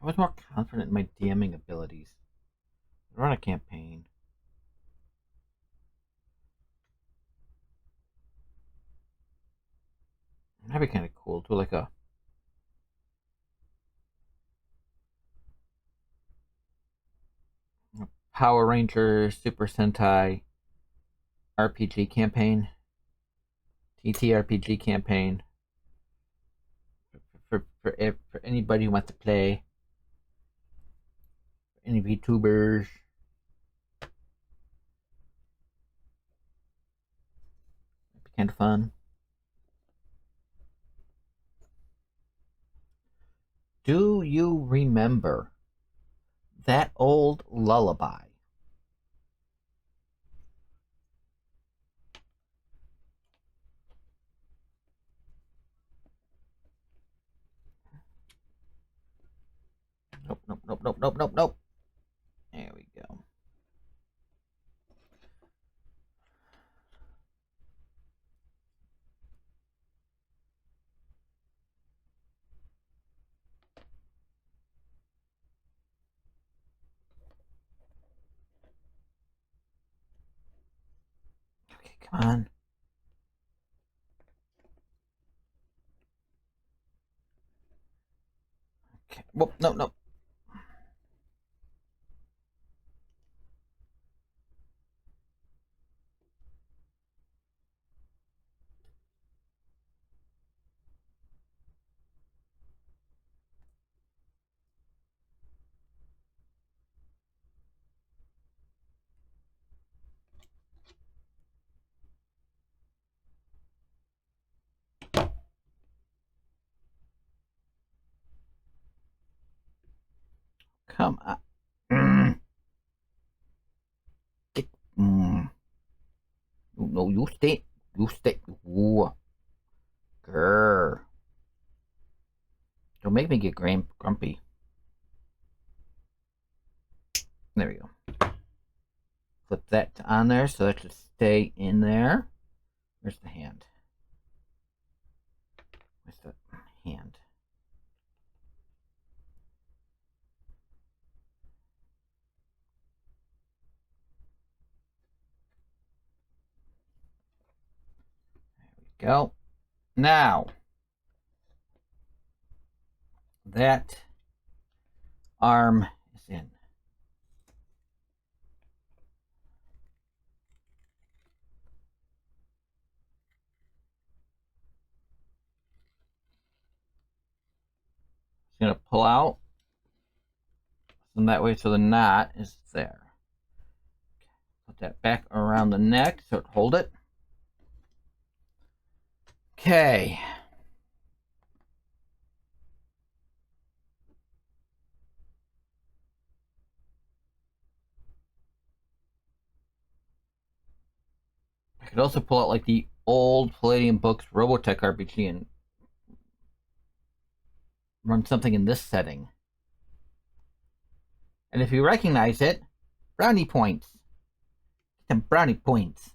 Speaker 1: I was more confident in my DMing abilities. Run a campaign. That'd be kind of cool. Do like a Power Rangers Super Sentai RPG campaign. TTRPG campaign. For anybody who wants to play. Any VTubers. It'd be kind of fun. Do you remember that old lullaby? Nope, nope, nope, nope, nope, nope, nope. There we go. Okay, come on. Okay. Whoop, no, no. Come on. Mm. Get, mm. No, you stay. You stay. Ooh. Grr. Don't make me get grumpy. There we go. Flip that on there so that should stay in there. Where's the hand? Where's the hand? There we go. Now, that arm is in. It's going to pull out. And that way so the knot is there. Put that back around the neck so it hold it. Okay. I could also pull out like the old Palladium Books Robotech RPG and run something in this setting. And if you recognize it, brownie points. Some brownie points.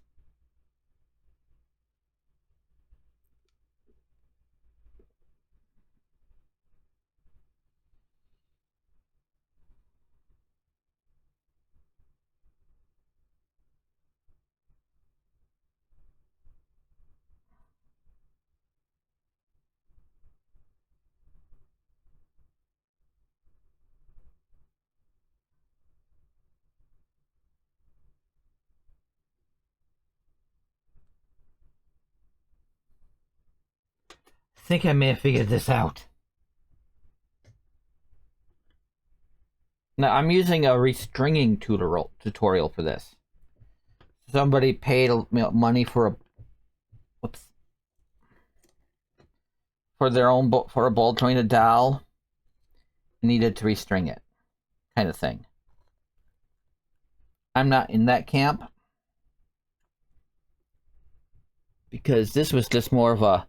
Speaker 1: I think I may have figured this out. Now I'm using a restringing tutorial for this. Somebody paid money for their own for a ball jointed doll, needed to restring it, kind of thing. I'm not in that camp because this was just more of a,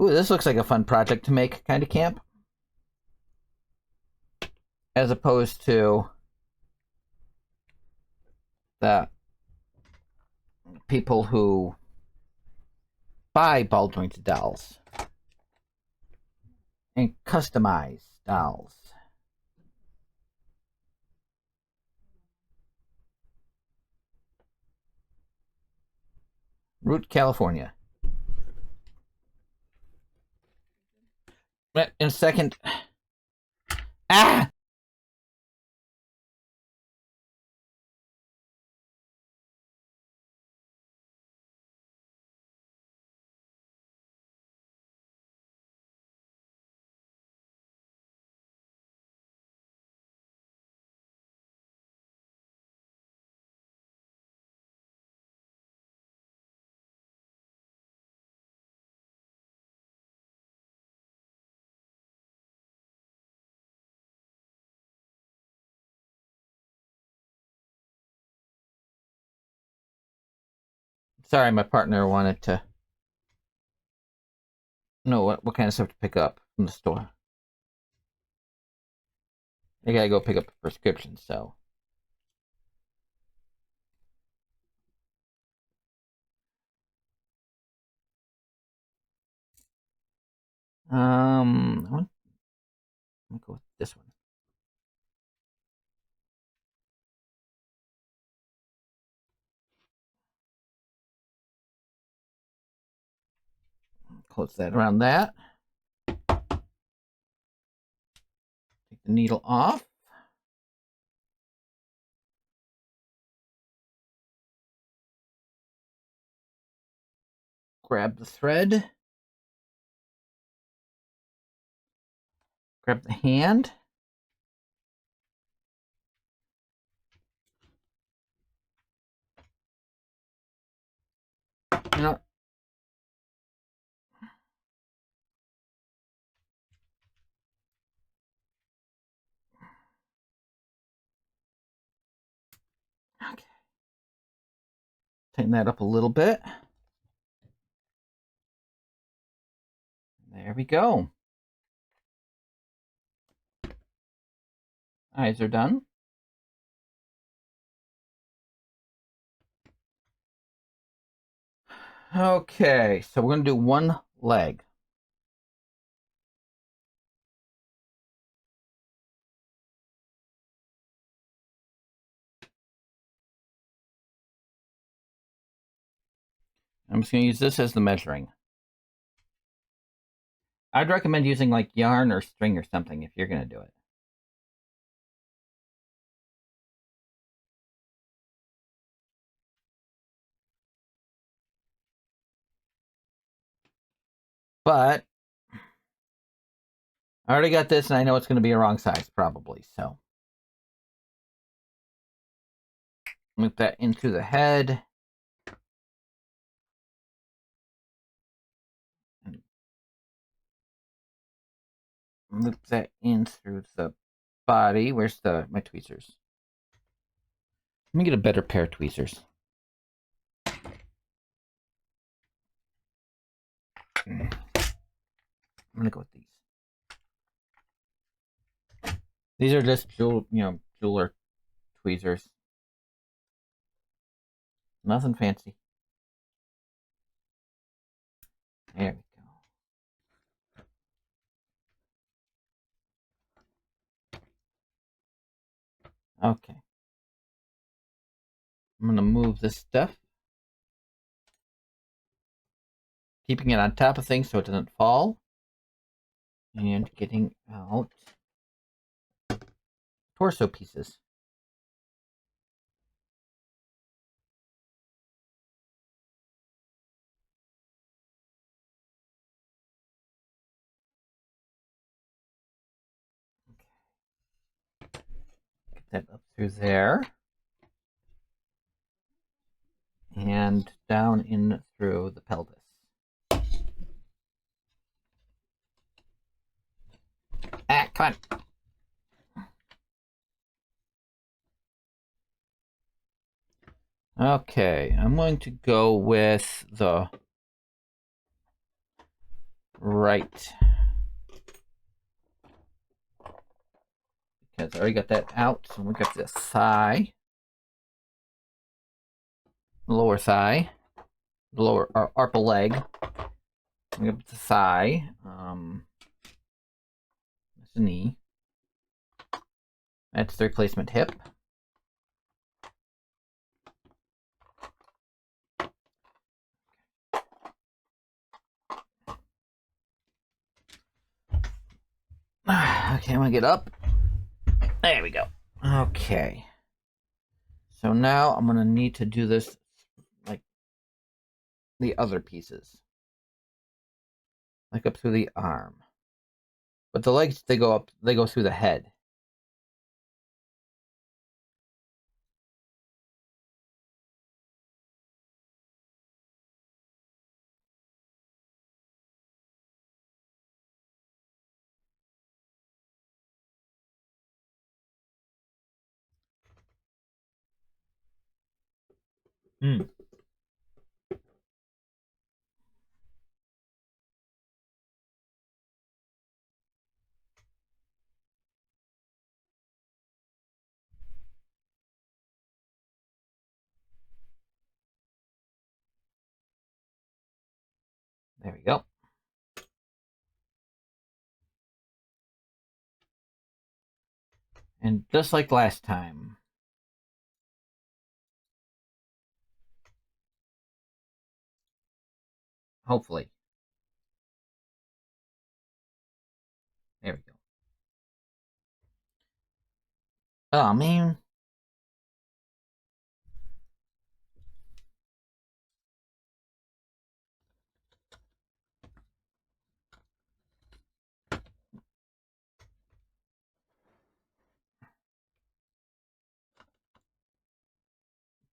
Speaker 1: ooh, this looks like a fun project to make kind of camp, as opposed to the people who buy ball jointed dolls and customize dolls. Root, California. In a second. Ah! Sorry, my partner wanted to know what kind of stuff to pick up from the store. I gotta go pick up a prescription, so. I'm gonna go with this one. Close that around that. Take the needle off. Grab the thread. Grab the hand. Now, tighten that up a little bit. There we go. Eyes are done. Okay, so we're going to do one leg. I'm just going to use this as the measuring. I'd recommend using like yarn or string or something if you're going to do it. But I already got this and I know it's going to be a wrong size probably, so. Loop that into the head. And loop that in through the body. Where's my tweezers? Let me get a better pair of tweezers. I'm gonna go with these. These are just jeweler tweezers. Nothing fancy. There we go. Okay. I'm gonna move this stuff. Keeping it on top of things so it doesn't fall. And getting out torso pieces. Get that up through there. And down in through the pelvis. Ah, come on. Okay, I'm going to go with the right. Because I already got that out. So we got the thigh. Lower thigh. Lower upper leg. We got the thigh. That's the knee. That's the replacement hip. Okay, I'm gonna get up. There we go. Okay. So now I'm gonna need to do this like the other pieces. Like up through the arm. But the legs, they go through the head. Mm. There we go. And just like last time. Hopefully. There we go. Oh, man.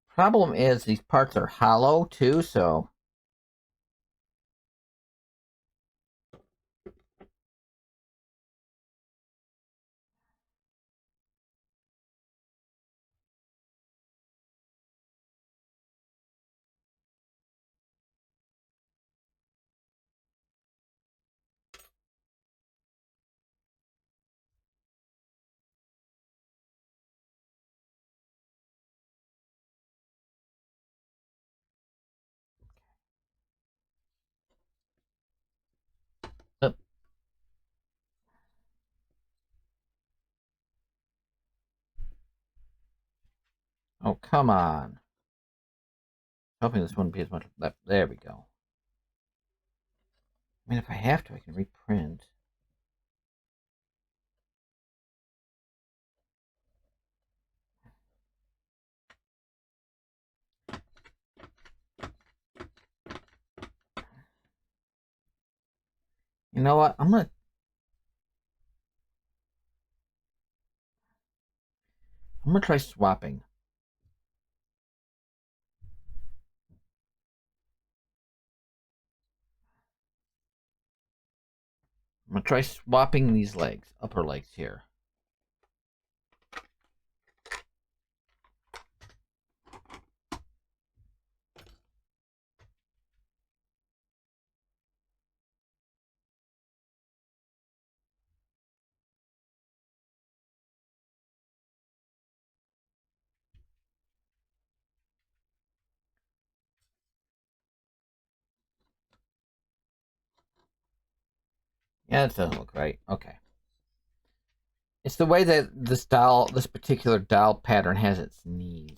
Speaker 1: Problem is these parts are hollow too, so come on. Hoping this wouldn't be as much left. There we go. I mean, if I have to, I can reprint. You know what? I'm gonna try swapping. I'm gonna try swapping these legs, upper legs here. Yeah, that doesn't look right. Okay. It's the way that this particular dowel pattern has its knees.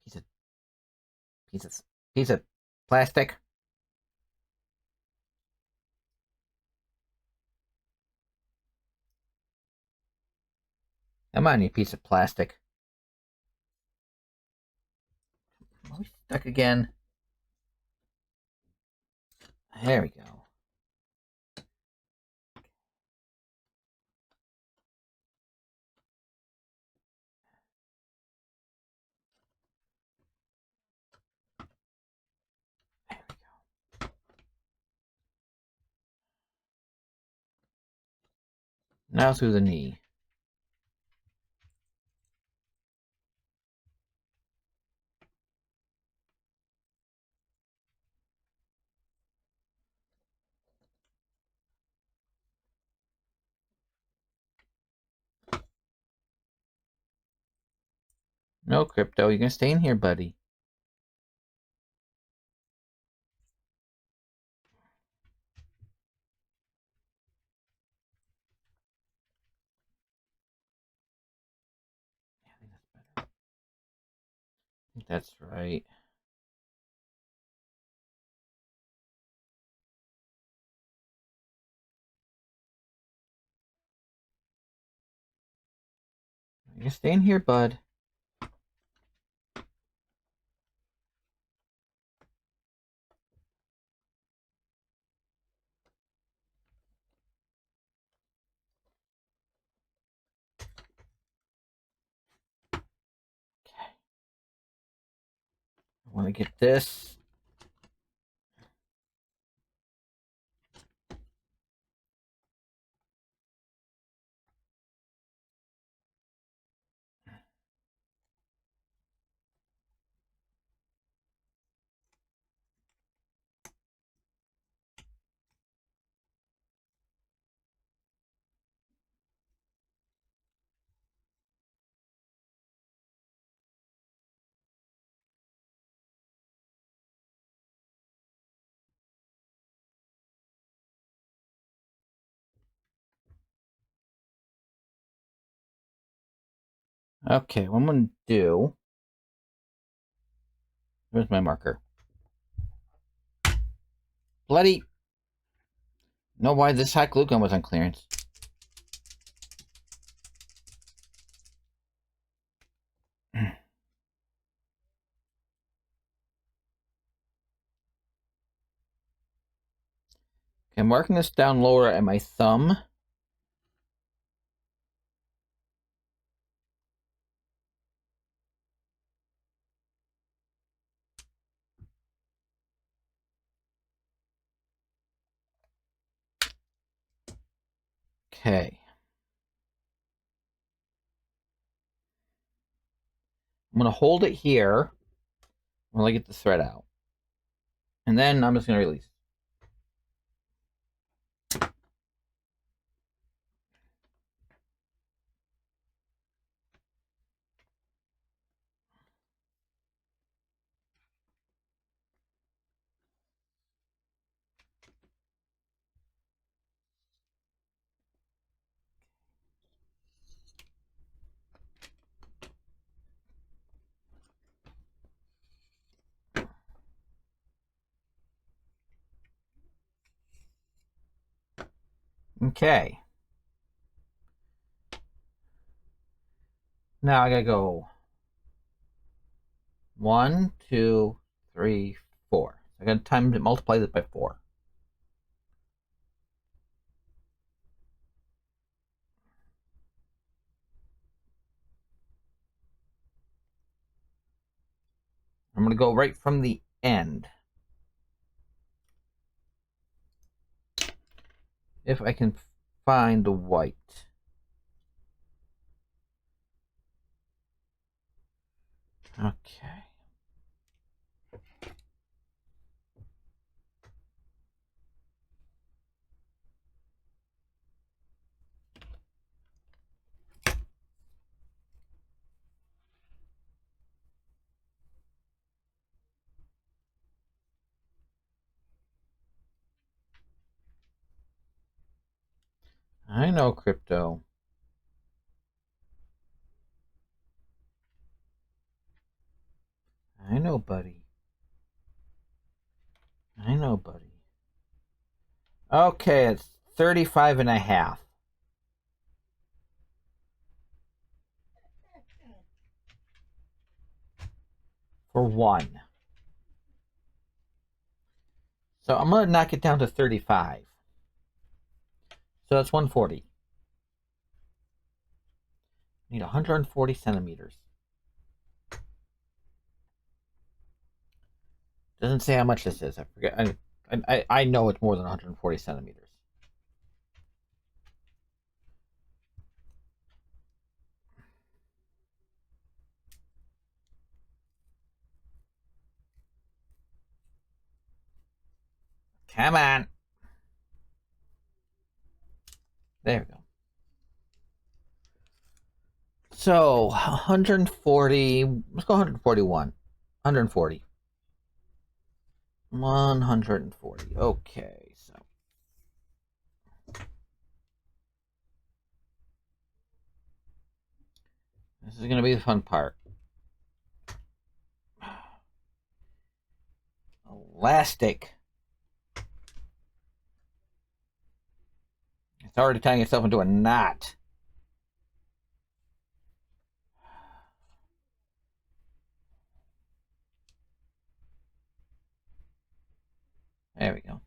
Speaker 1: Piece of, piece of, piece of plastic. Come on, you piece of plastic. Are we stuck again? There we go. There we go. Now through the knee. No, Crypto, you're gonna stay in here, buddy. Yeah, I think that's better. I think that's right. You can stay in here, bud. Okay. I want to get this. Okay, what I'm gonna do. Where's my marker? Bloody. Know why this hot glue gun was on clearance? Okay, I'm marking this down lower at my thumb. Okay. I'm gonna hold it here while I get the thread out. And then I'm just gonna release. Okay. Now I gotta go 1, 2, 3, 4. I gotta time to multiply this by 4. I'm gonna go right from the end. If I can find the white. Okay. I know, crypto. I know, buddy. I know, buddy. Okay, it's 35 and a half. For 1. So I'm gonna knock it down to 35. So that's 140. Need 140 centimeters. Doesn't say how much this is. I forget. I know it's more than 140 centimeters. Come on. There we go. So 140. Let's go 141. 140. 140. Okay, so this is gonna be the fun part. Elastic. It's already tying itself into a knot. There we go.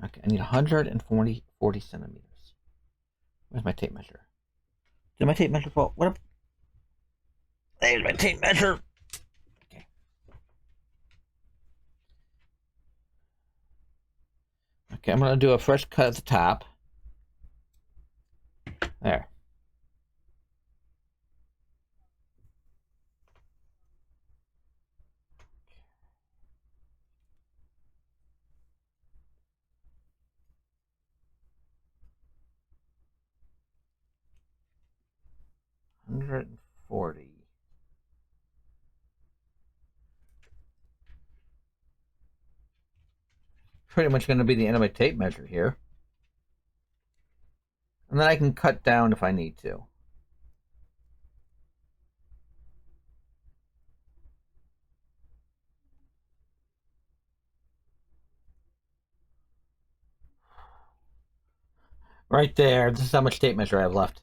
Speaker 1: Okay, I need 140 centimeters. Where's my tape measure? Did my tape measure fall? What up? There's my tape measure. Okay. Okay, I'm gonna do a fresh cut at the top. There. $140. Pretty much going to be the end of my tape measure here. And then I can cut down if I need to. Right there. This is how much tape measure I have left.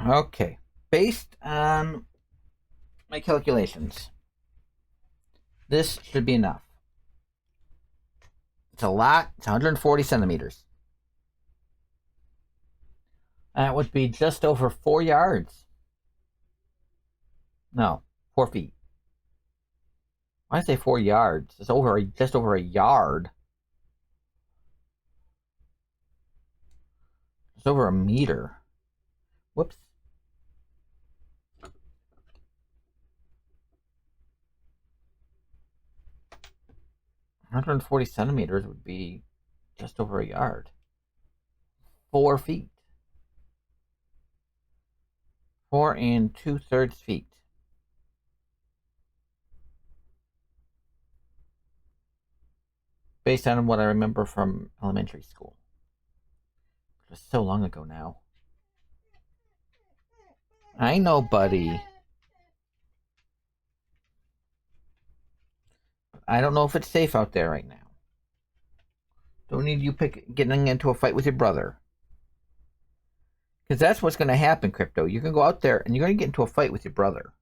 Speaker 1: Okay. Based on my calculations, this should be enough. It's a lot. It's 140 centimeters. That would be just over 4 yards. No, 4 feet. Why did I say 4 yards? It's just over a yard. It's over a meter. Whoops. One 140 centimeters would be just over a yard. 4 feet. 4 2/3 feet. Based on what I remember from elementary school. It was so long ago now. I know, buddy. I don't know if it's safe out there right now. Don't need you getting into a fight with your brother. Because that's what's going to happen, Crypto. You're going to go out there and you're going to get into a fight with your brother.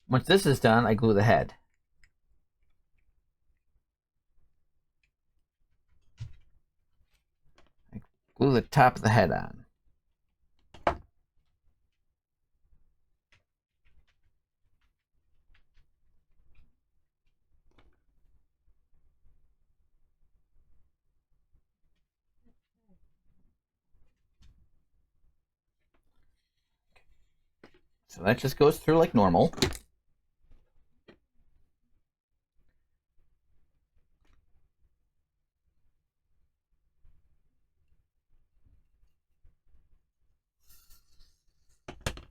Speaker 1: Once this is done, I glue the head. I glue the top of the head on. So that just goes through like normal.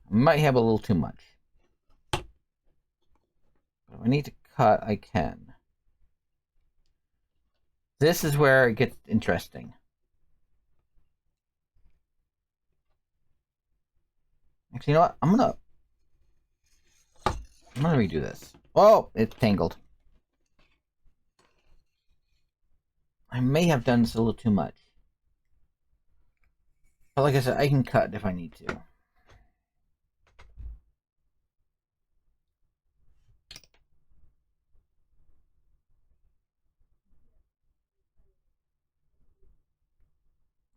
Speaker 1: Might have a little too much. But if I need to cut, I can. This is where it gets interesting. Actually, you know what? I'm gonna redo this. Oh, it's tangled. I may have done this a little too much. But like I said, I can cut if I need to.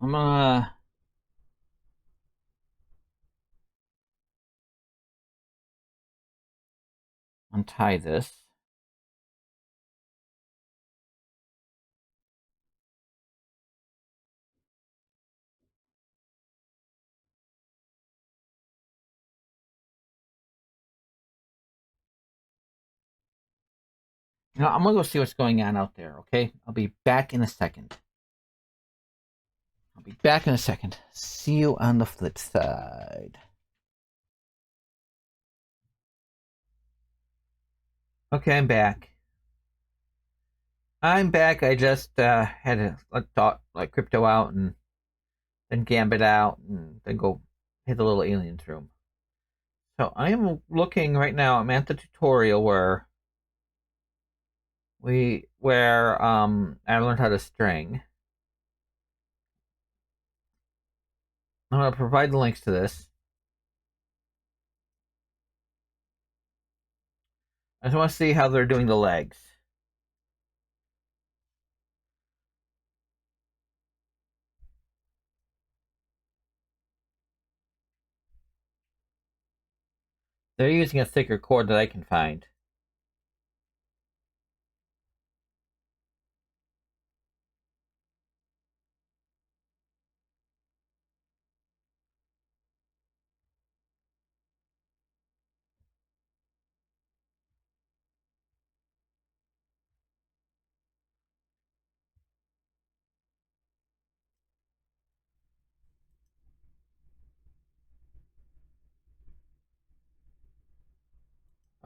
Speaker 1: I'm gonna untie this. You know, I'm gonna go see what's going on out there, okay? I'll be back in a second. See you on the flip side. Okay, I'm back. I just had to let Crypto out and then Gambit out and then go hit the little aliens room. So I am looking right now. I'm at the tutorial where I learned how to string. I'm gonna provide the links to this. I just want to see how they're doing the legs. They're using a thicker cord that I can find.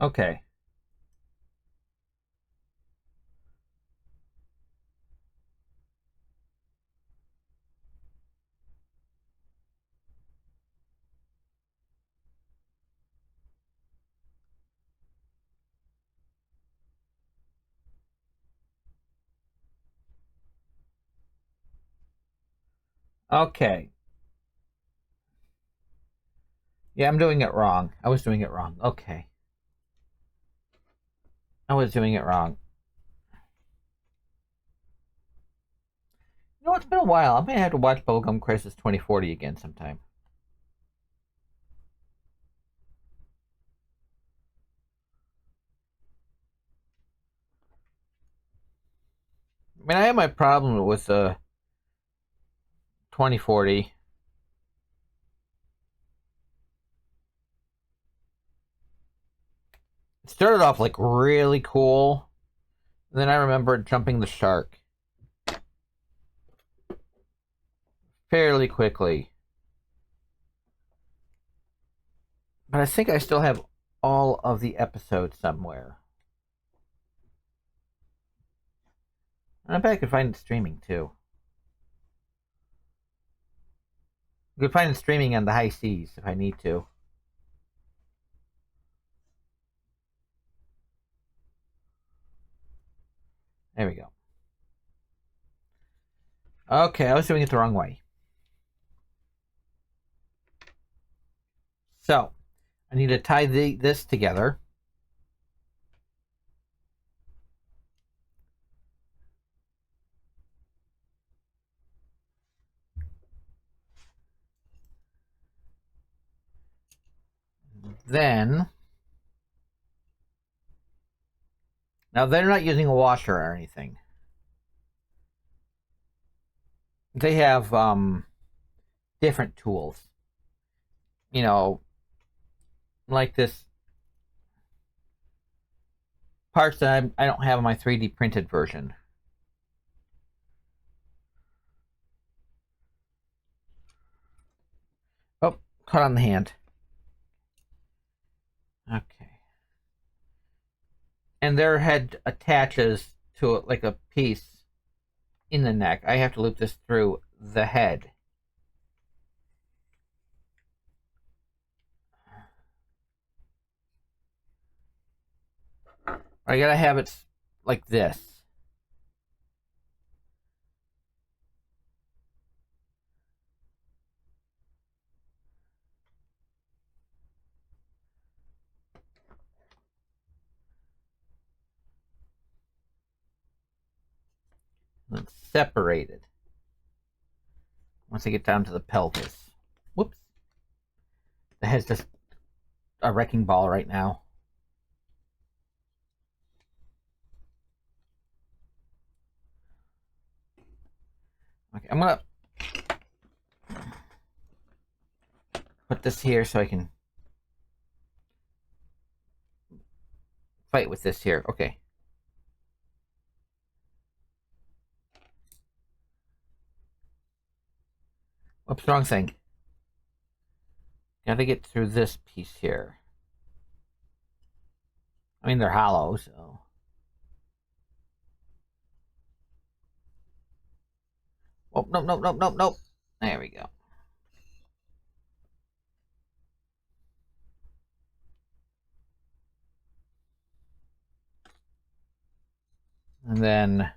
Speaker 1: Okay. Okay. Yeah, I'm doing it wrong. I was doing it wrong. Okay. I was doing it wrong. You know, it's been a while. I may have to watch Bubblegum Crisis 2040 again sometime. I mean, I have my problem with 2040. It started off like really cool. And then I remember jumping the shark fairly quickly. But I think I still have all of the episodes somewhere. And I bet I could find it streaming too. You could find it streaming on the high seas if I need to. There we go. Okay, I was doing it the wrong way. So, I need to tie this together. Then, now they're not using a washer or anything. They have different tools. You know, like this parts that I don't have on my 3D printed version. Oh, caught on the hand. Okay. And their head attaches to it like a piece in the neck. I have to loop this through the head. I gotta have it like this. It's separated. Once I get down to the pelvis. Whoops. The head's just a wrecking ball right now. Okay, I'm gonna put this here so I can fight with this here. Okay. Whoops, wrong thing. Gotta get through this piece here. I mean, they're hollow, so. Oh, nope, nope, nope, nope, nope. There we go. And then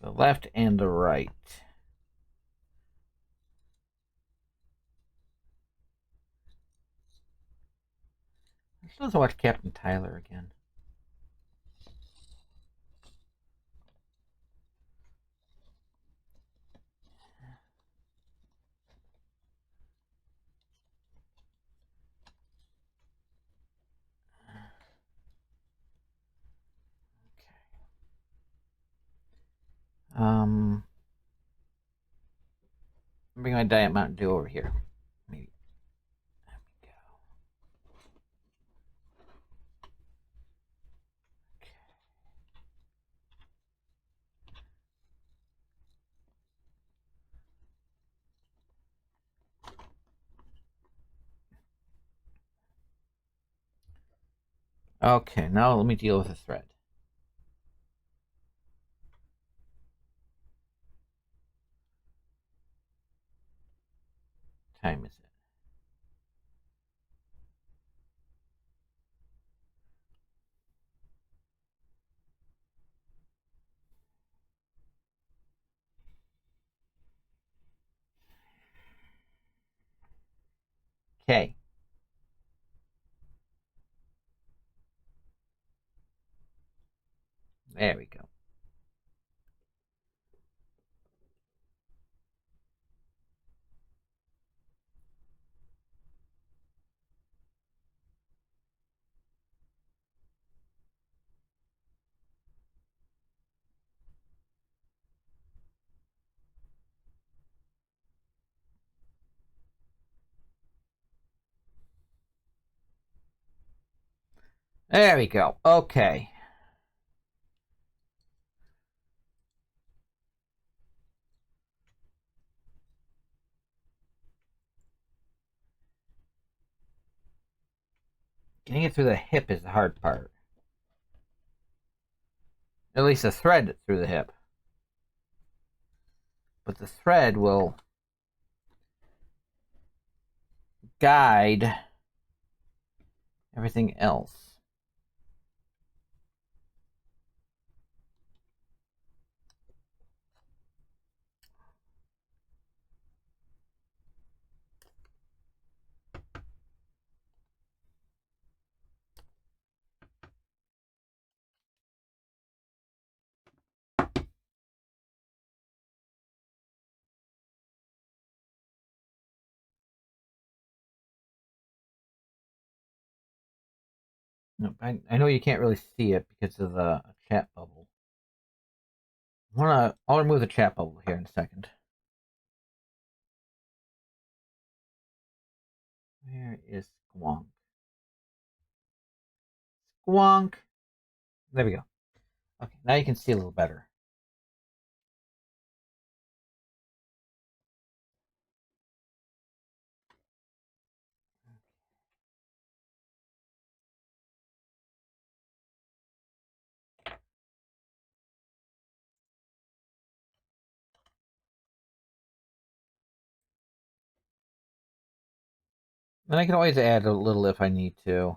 Speaker 1: the left and the right. I'm supposed to watch Captain Tyler again. Bring my Diet Mountain Dew over here. Maybe. There we go. Okay, now let me deal with the thread. What time is it? Okay. There we go. There we go. Okay. Getting it through the hip is the hard part. At least the thread through the hip. But the thread will guide everything else. No, I know you can't really see it because of the chat bubble. I'll remove the chat bubble here in a second. Where is Squonk? Squonk! There we go. Okay, now you can see a little better. And I can always add a little if I need to.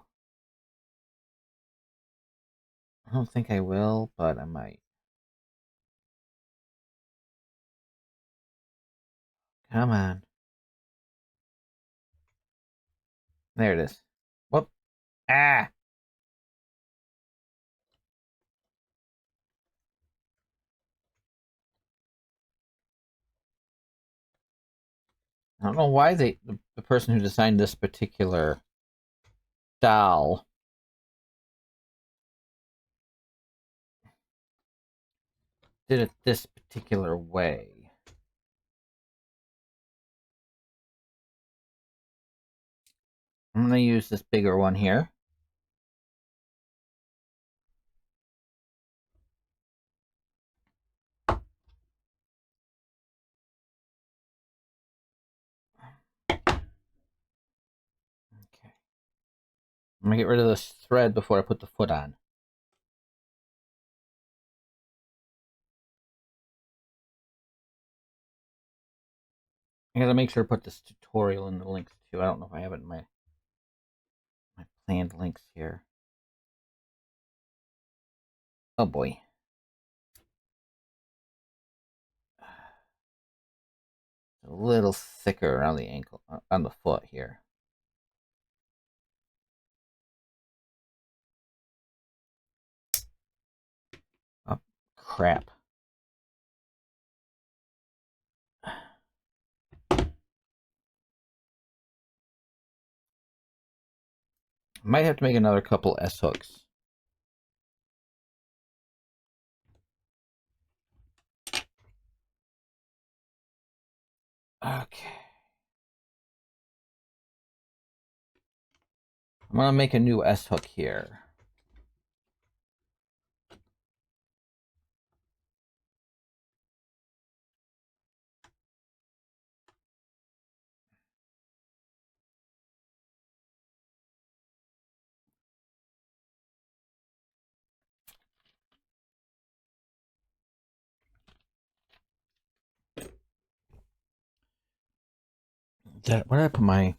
Speaker 1: I don't think I will, but I might. Come on. There it is. Whoop. Ah! I don't know why the person who designed this particular doll did it this particular way. I'm going to use this bigger one here. Okay. I'm going to get rid of this thread before I put the foot on. I gotta make sure to put this tutorial in the links too. I don't know if I have it in my planned links here. Oh boy. A little thicker around the ankle, on the foot here. Oh, crap. Might have to make another couple S hooks. Okay. I'm gonna make a new S hook here. Where did I put my...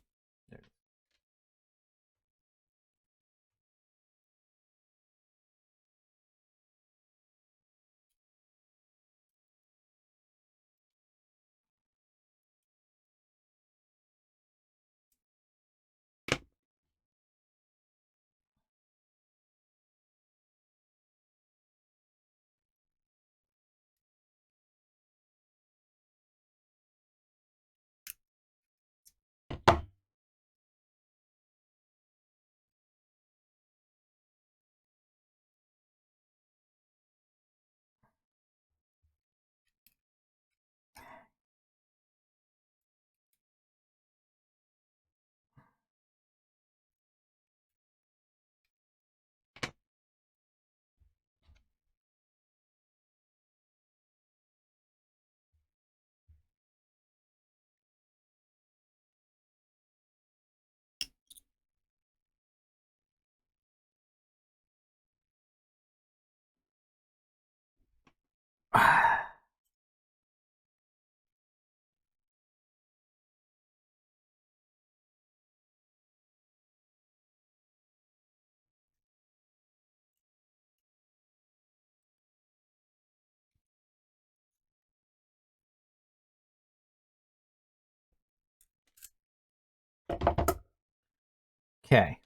Speaker 1: Okay.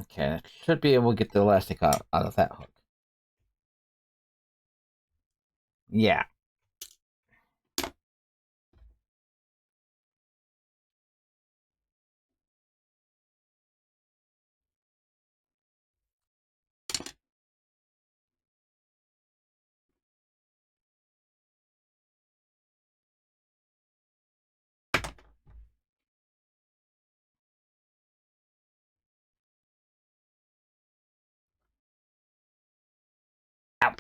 Speaker 1: Okay, I should be able to get the elastic out of that hook. Yeah. Ow.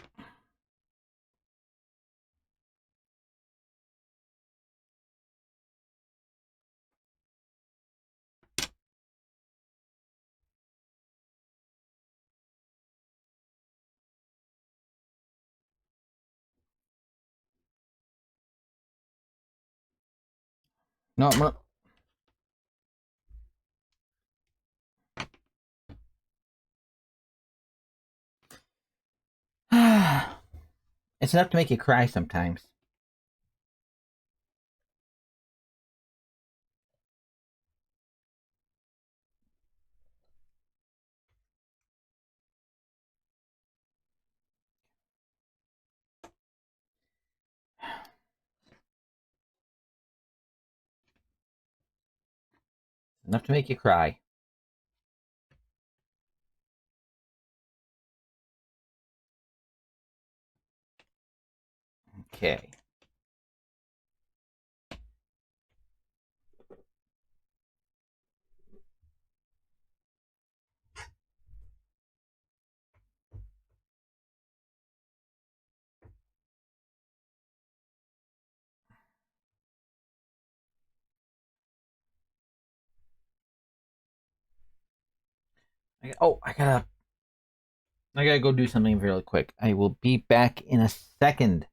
Speaker 1: No, I'm gonna... It's enough to make you cry sometimes. Enough to make you cry. Okay. I gotta go do something really quick. I will be back in a second.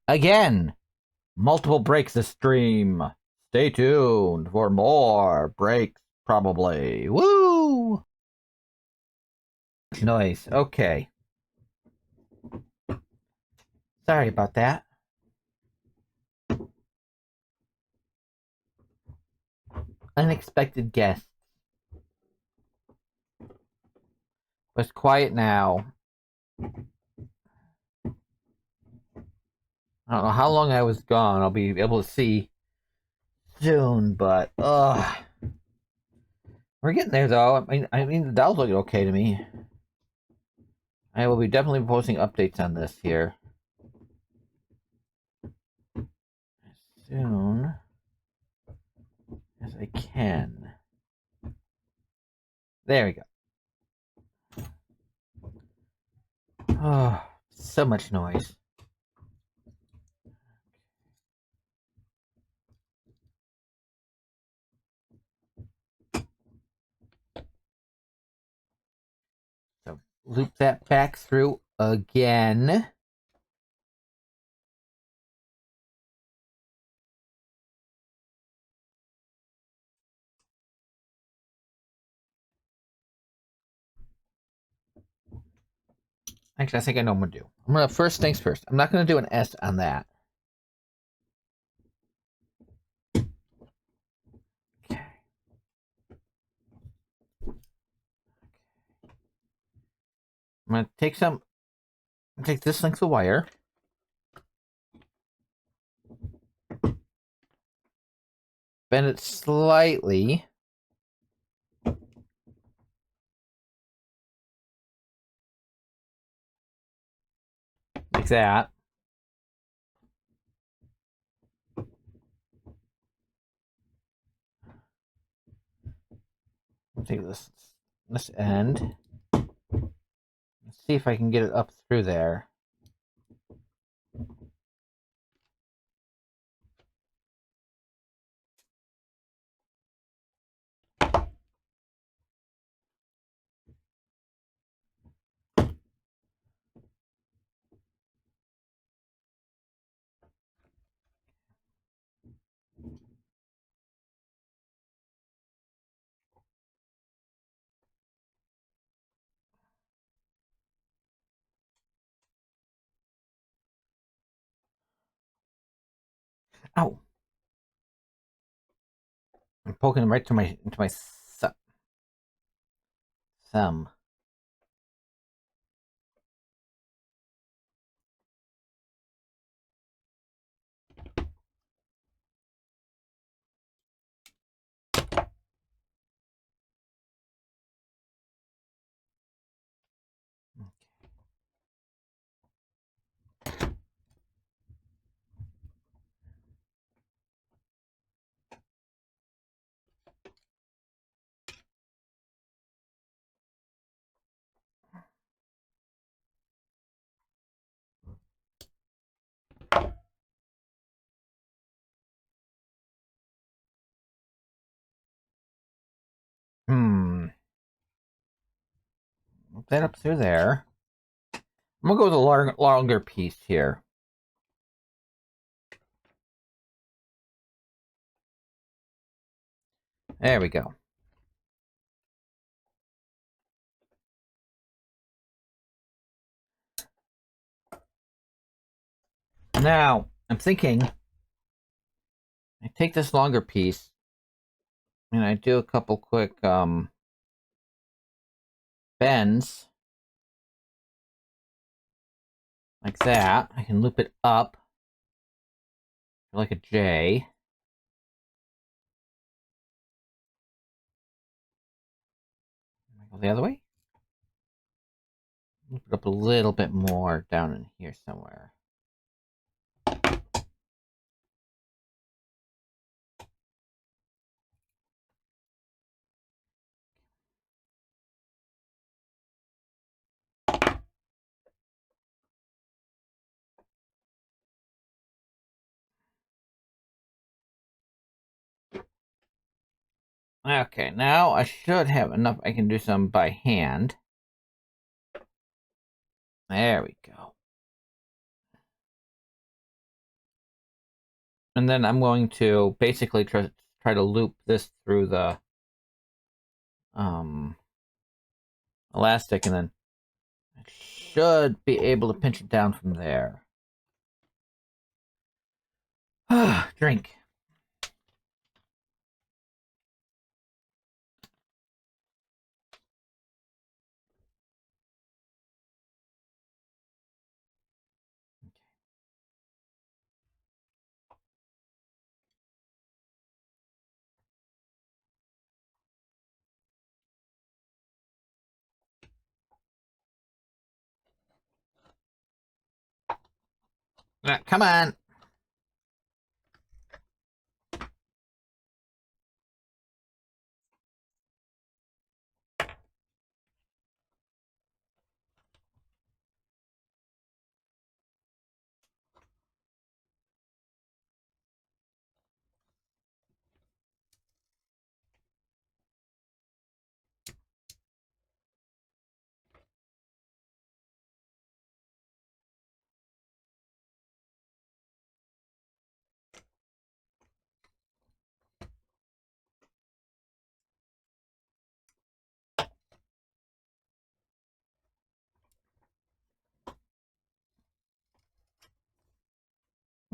Speaker 1: Again! Multiple breaks this stream. Stay tuned for more breaks, probably. Woo! Noise. Okay. Sorry about that. Unexpected guest. But it's quiet now. I don't know how long I was gone. I'll be able to see soon, but we're getting there though. I mean the doll's looking okay to me. I will be definitely posting updates on this here as soon as I can. There we go. Oh, so much noise. So loop that back through again. Actually, I think I know what I'm gonna do. I'm gonna first things first. I'm not gonna do an S on that. Okay. I'm gonna take this length of wire, bend it slightly, like that. I'll take this end. Let's see if I can get it up through there. Ow! I'm poking right into my thumb. Move that up through there. I'm gonna go with a longer piece here. There we go. Now, I'm thinking I take this longer piece and I do a couple quick bends like that. I can loop it up like a J. Go the other way. Loop it up a little bit more down in here somewhere. Okay, now I should have enough. I can do some by hand. There we go. And then I'm going to basically try to loop this through the elastic, and then I should be able to pinch it down from there. Drink. Come on.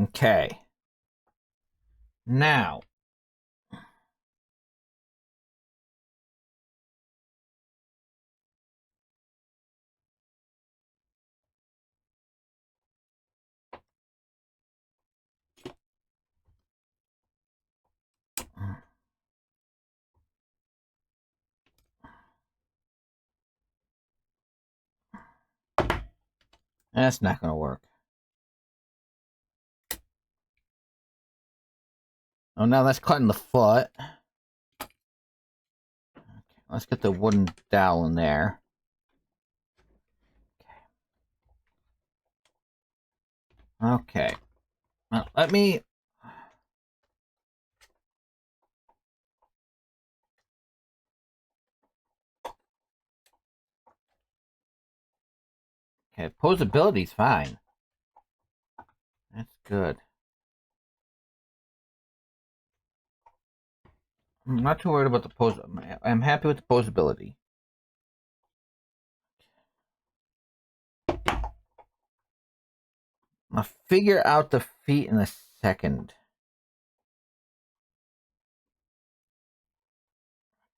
Speaker 1: Okay. Now. That's not going to work. Oh, now that's cutting the foot. Okay, let's get the wooden dowel in there. Okay. Now, let me... Okay, posability's fine. That's good. I'm not too worried about the pose. I'm happy with the posability. I'll figure out the feet in a second.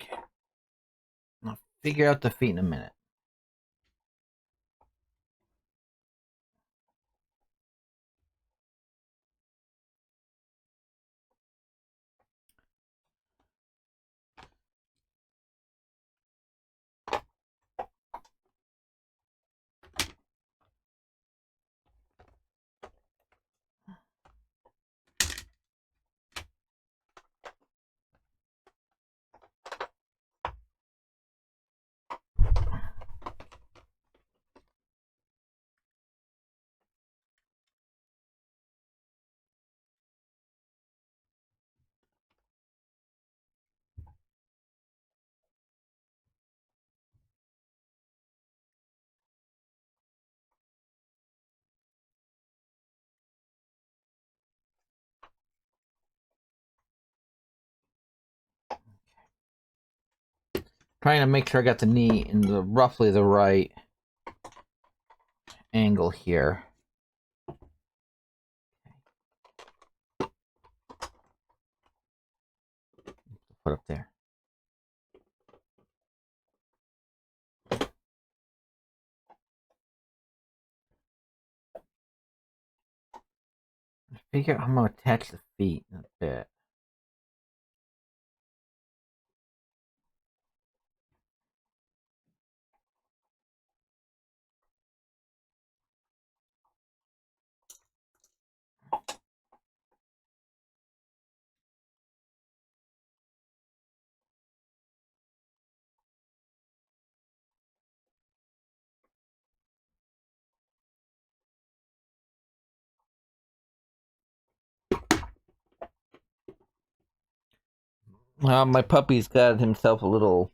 Speaker 1: Okay. I'll figure out the feet in a minute. Trying to make sure I got the knee in the roughly the right angle here. Put up there. Figure out how I'm gonna attach the feet in a bit. My puppy's got himself a little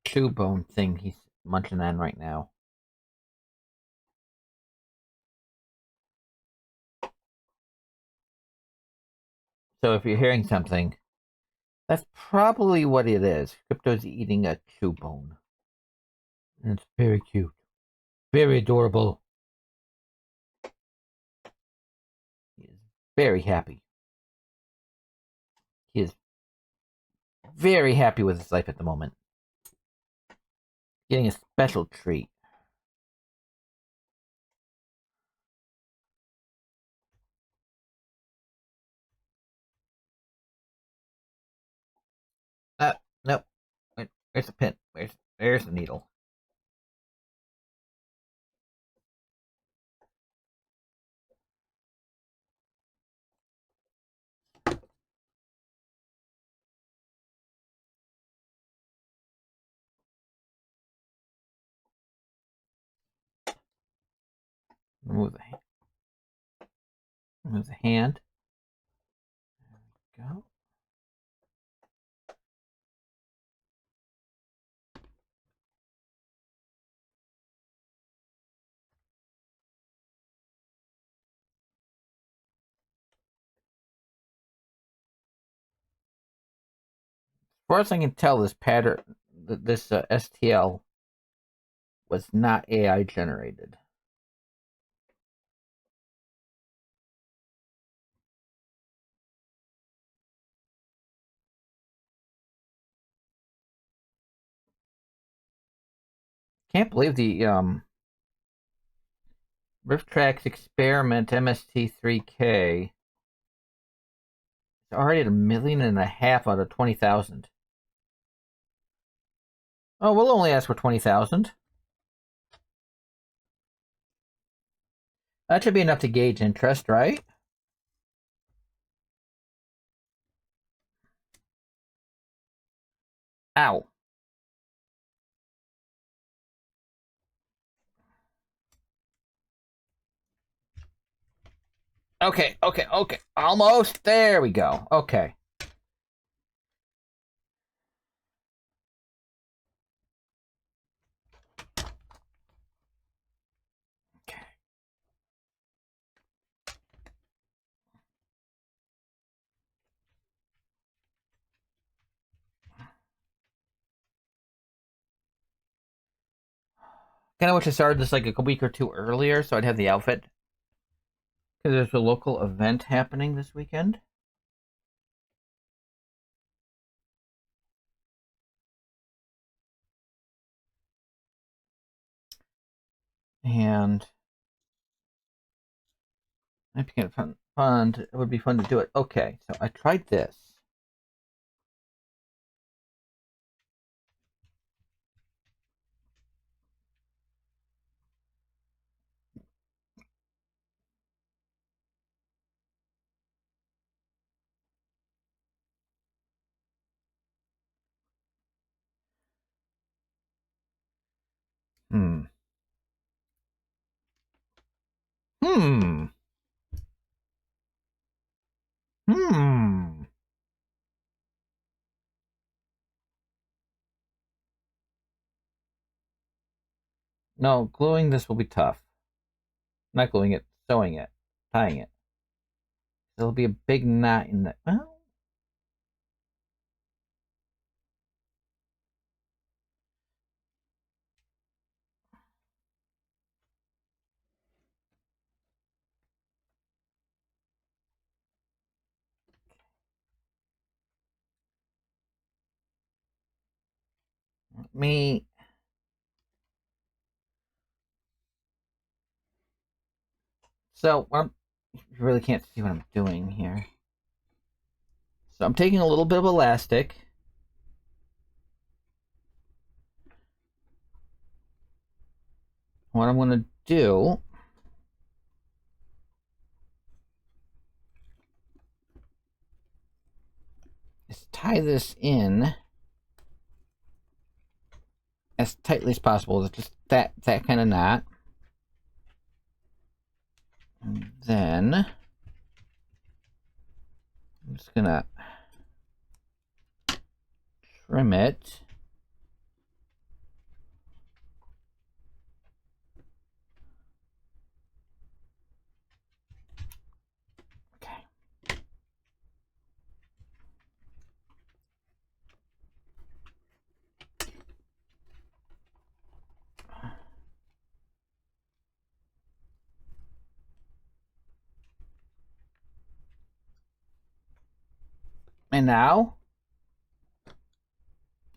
Speaker 1: chew bone thing he's munching on right now. So if you're hearing something, that's probably what it is. Crypto's eating a chew bone. And it's very cute. Very adorable. He is very happy. He is very happy with his life at the moment. Getting a special treat. Nope. Where's the pin? There's the needle. Remove the hand. Remove the hand. There we go. As far as I can tell, this pattern, this STL, was not AI generated. Can't believe the RiffTrax Experiment MST3K is already at 1.5 million out of 20,000. Oh, we'll only ask for 20,000. That should be enough to gauge interest, right? Ow. Okay. Almost. There we go. Okay. Kind of wish I started this like a week or two earlier so I'd have the outfit. Because there's a local event happening this weekend. And I became fun. It would be fun to do it. Okay, so I tried this. Hmm. Hmm. Hmm. No, gluing this will be tough. Not gluing it, sewing it, tying it. There'll be a big knot in the. Well, me. So, you really can't see what I'm doing here. So I'm taking a little bit of elastic. What I'm going to do is tie this in as tightly as possible. Just that kind of knot. And then I'm just going to trim it. Okay. And now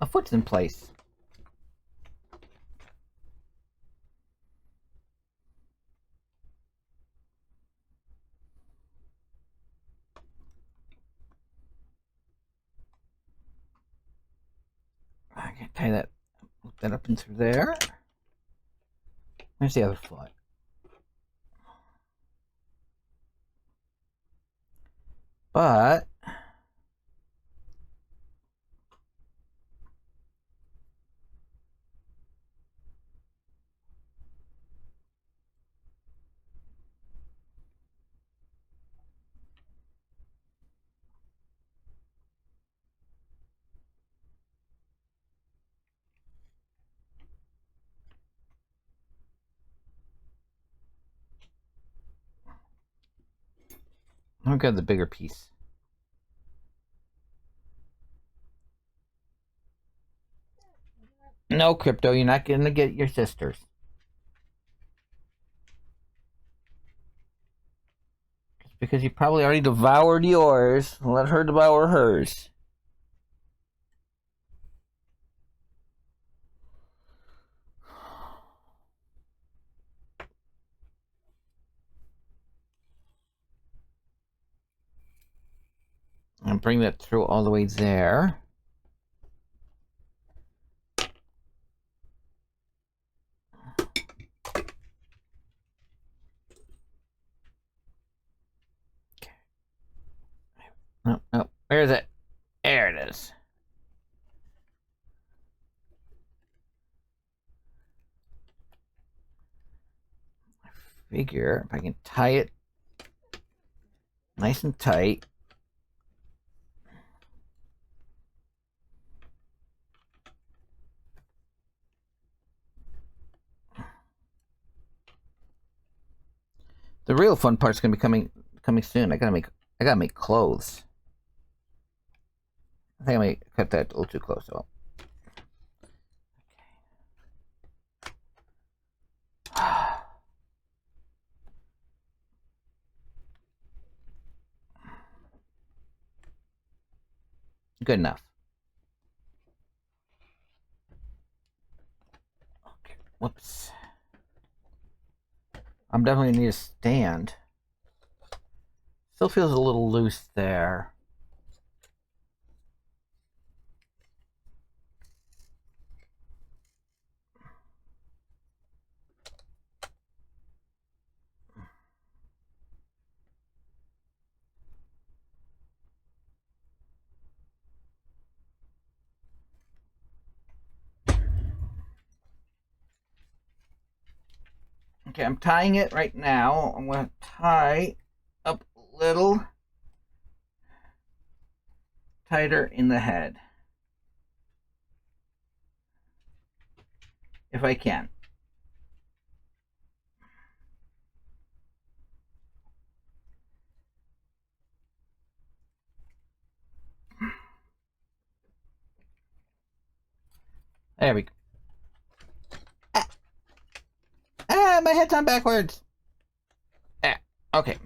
Speaker 1: a foot's in place. I can tie that, hook that up into there. Where's the other foot? But I'll grab the bigger piece. No, Crypto, you're not going to get your sisters. Just because you probably already devoured yours, let her devour hers. And bring that through all the way there. No, no. Where is it? There it is. I figure if I can tie it nice and tight. The real fun part's gonna be coming soon. I gotta make clothes. I think I may cut that a little too close. So. Good enough. Okay. Whoops. I'm definitely gonna need a stand. Still feels a little loose there. Okay, I'm tying it right now. I'm going to tie up a little tighter in the head. If I can. There we go. My head's on backwards. Okay.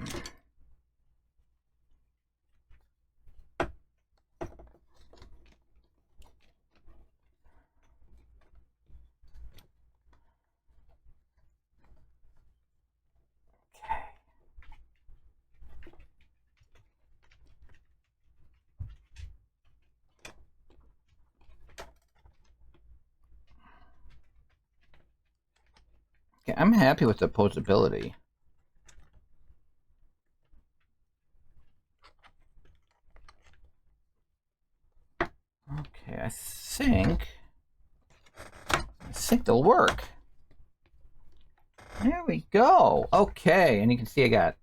Speaker 1: Okay, I'm happy with the posability. Okay, I think they'll work. There we go. Okay, and you can see I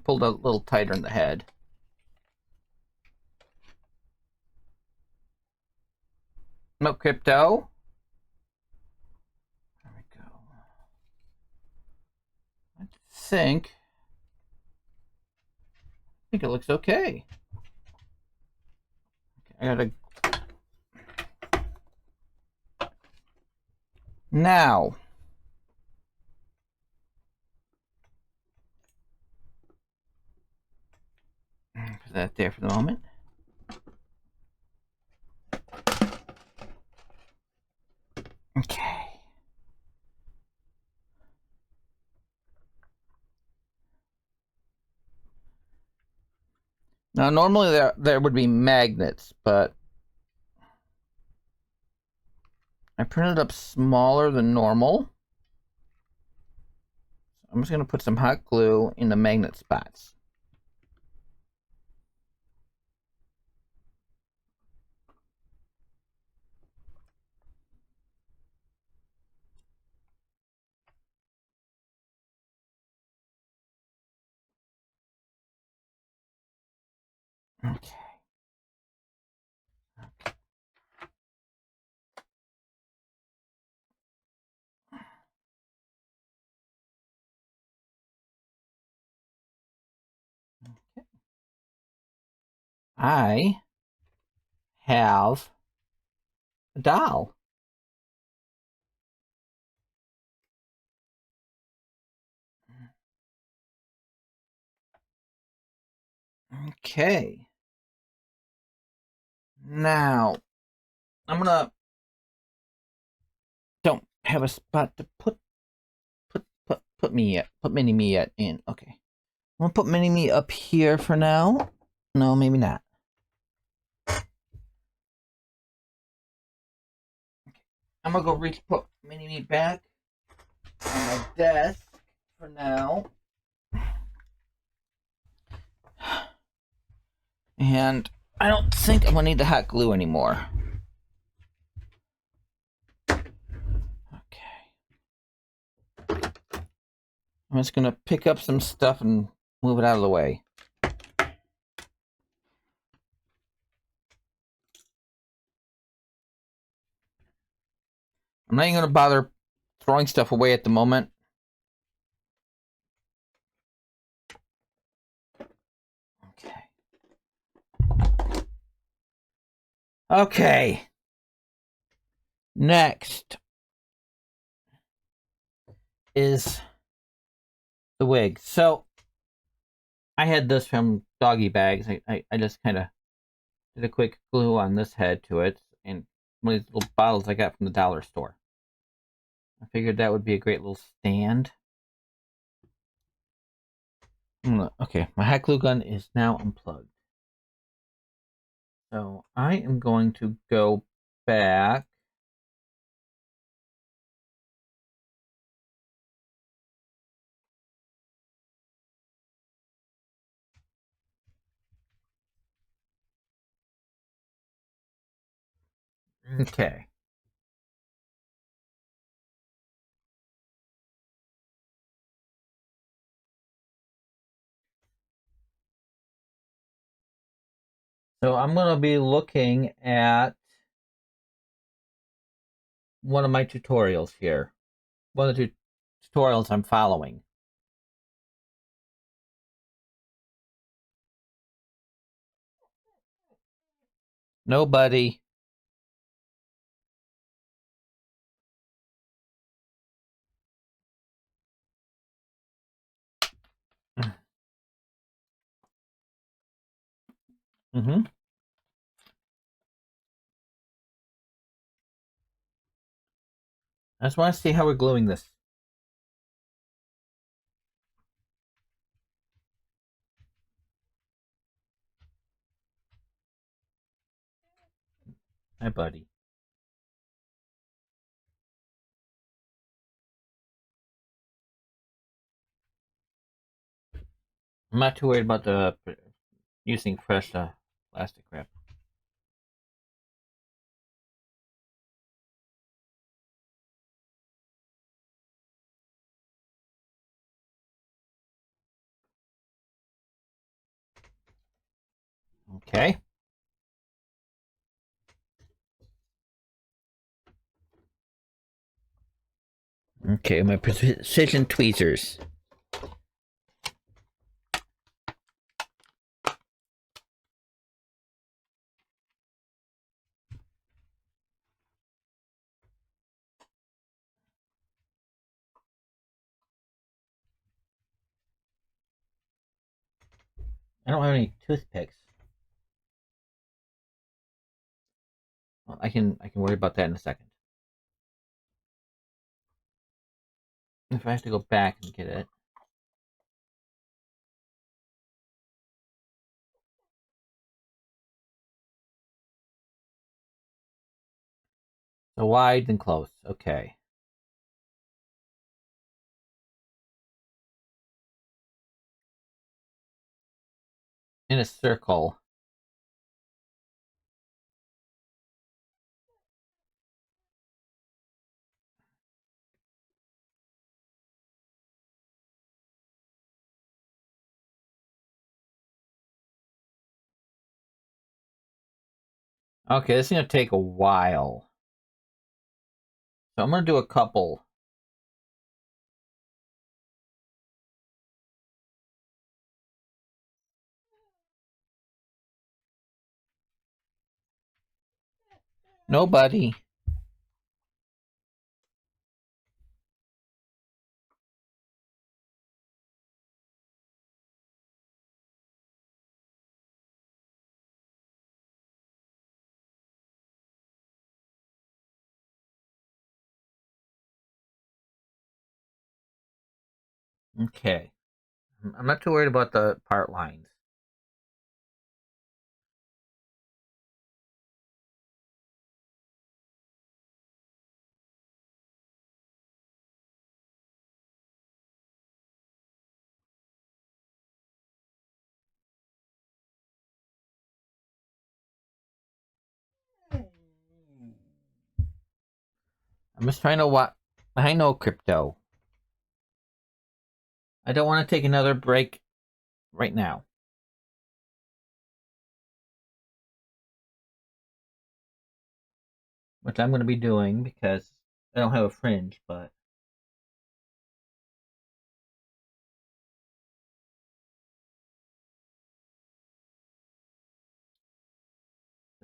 Speaker 1: pulled a little tighter in the head. No crypto. There we go. I think it looks okay. I gotta. Now, put that there for the moment. Okay. Now, normally there would be magnets, but I printed up smaller than normal. I'm just going to put some hot glue in the magnet spots. Okay. I have a doll. Okay. Now, I'm gonna don't have a spot to put mini me yet in. Okay. I'm gonna put mini me up here for now. No, maybe not. I'm gonna go put mini me back on my desk for now. And I don't think I'm gonna need the hot glue anymore. Okay. I'm just gonna pick up some stuff and move it out of the way. I'm not even gonna bother throwing stuff away at the moment. Okay. Okay. Next is the wig. So I had this from Doggy Bags. I just kind of did a quick glue on this head to it, and one of these little bottles I got from the dollar store. I figured that would be a great little stand. Okay, my hot glue gun is now unplugged. So I am going to go back. Okay. So I'm going to be looking at one of my tutorials here. One of the tutorials I'm following. Nobody. Mm-hmm. I just want to see how we're gluing this. Hi, buddy. I'm not too worried about the using fresh plastic wrap. Okay. Okay, my precision tweezers. I don't have any toothpicks. Well, I can worry about that in a second. If I have to go back and get it. So wide and close. Okay. In a circle. Okay, this is gonna take a while. So I'm gonna do a couple. Nobody. Okay. I'm not too worried about the part lines. I'm just trying to what I know crypto. I don't want to take another break right now. Which I'm gonna be doing because I don't have a fringe, but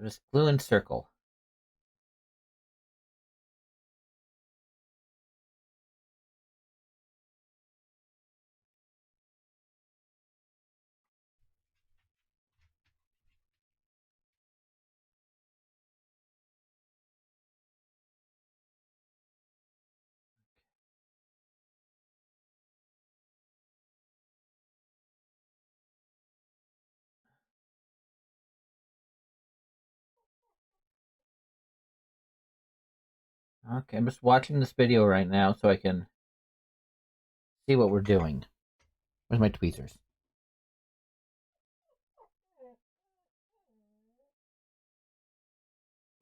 Speaker 1: just glue and circle. Okay, I'm just watching this video right now so I can see what we're doing. Where's my tweezers?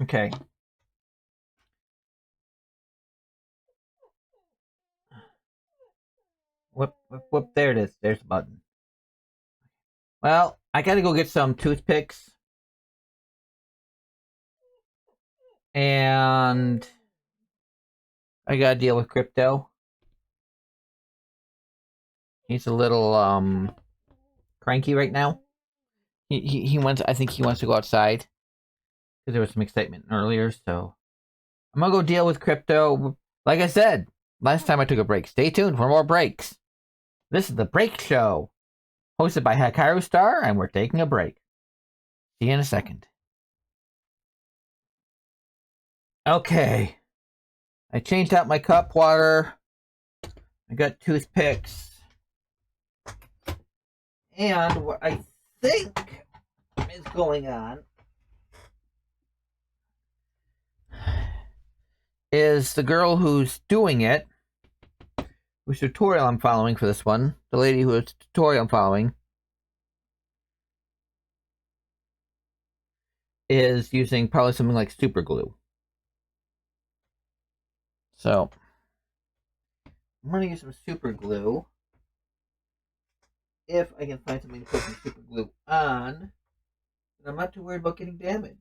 Speaker 1: Okay. Whoop, whoop, whoop. There it is. There's the button. Well, I gotta go get some toothpicks. And I gotta deal with Crypto. He's a little cranky right now. He wants. I think he wants to go outside because there was some excitement earlier. So I'm gonna go deal with Crypto. Like I said last time, I took a break. Stay tuned for more breaks. This is the Break Show, hosted by Hikaru Star, and we're taking a break. See you in a second. Okay, I changed out my cup water. I got toothpicks. And what I think is going on is the girl who's doing it, whose tutorial I'm following for this one, the lady whose tutorial I'm following, is using probably something like super glue. So I'm going to use some super glue. If I can find something to put some super glue on, and I'm not too worried about getting damaged.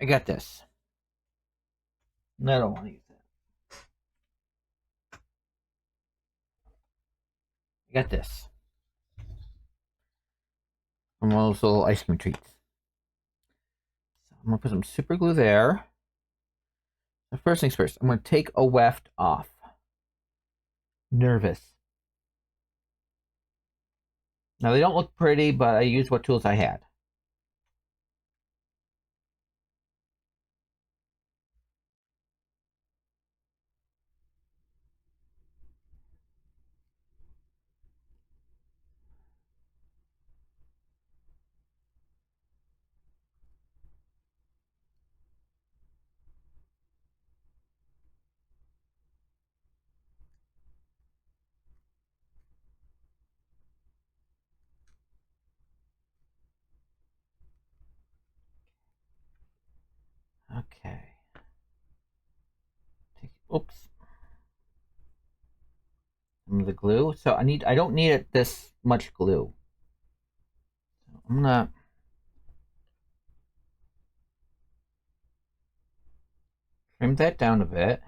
Speaker 1: I got this. No, I don't want to use that. I got this. From one of those little ice cream treats. So I'm going to put some super glue there. The first things first, I'm going to take a weft off. Nervous. Now, they don't look pretty, but I used what tools I had. Okay. Oops. Some of the glue. So I don't need it this much glue. I'm gonna trim that down a bit.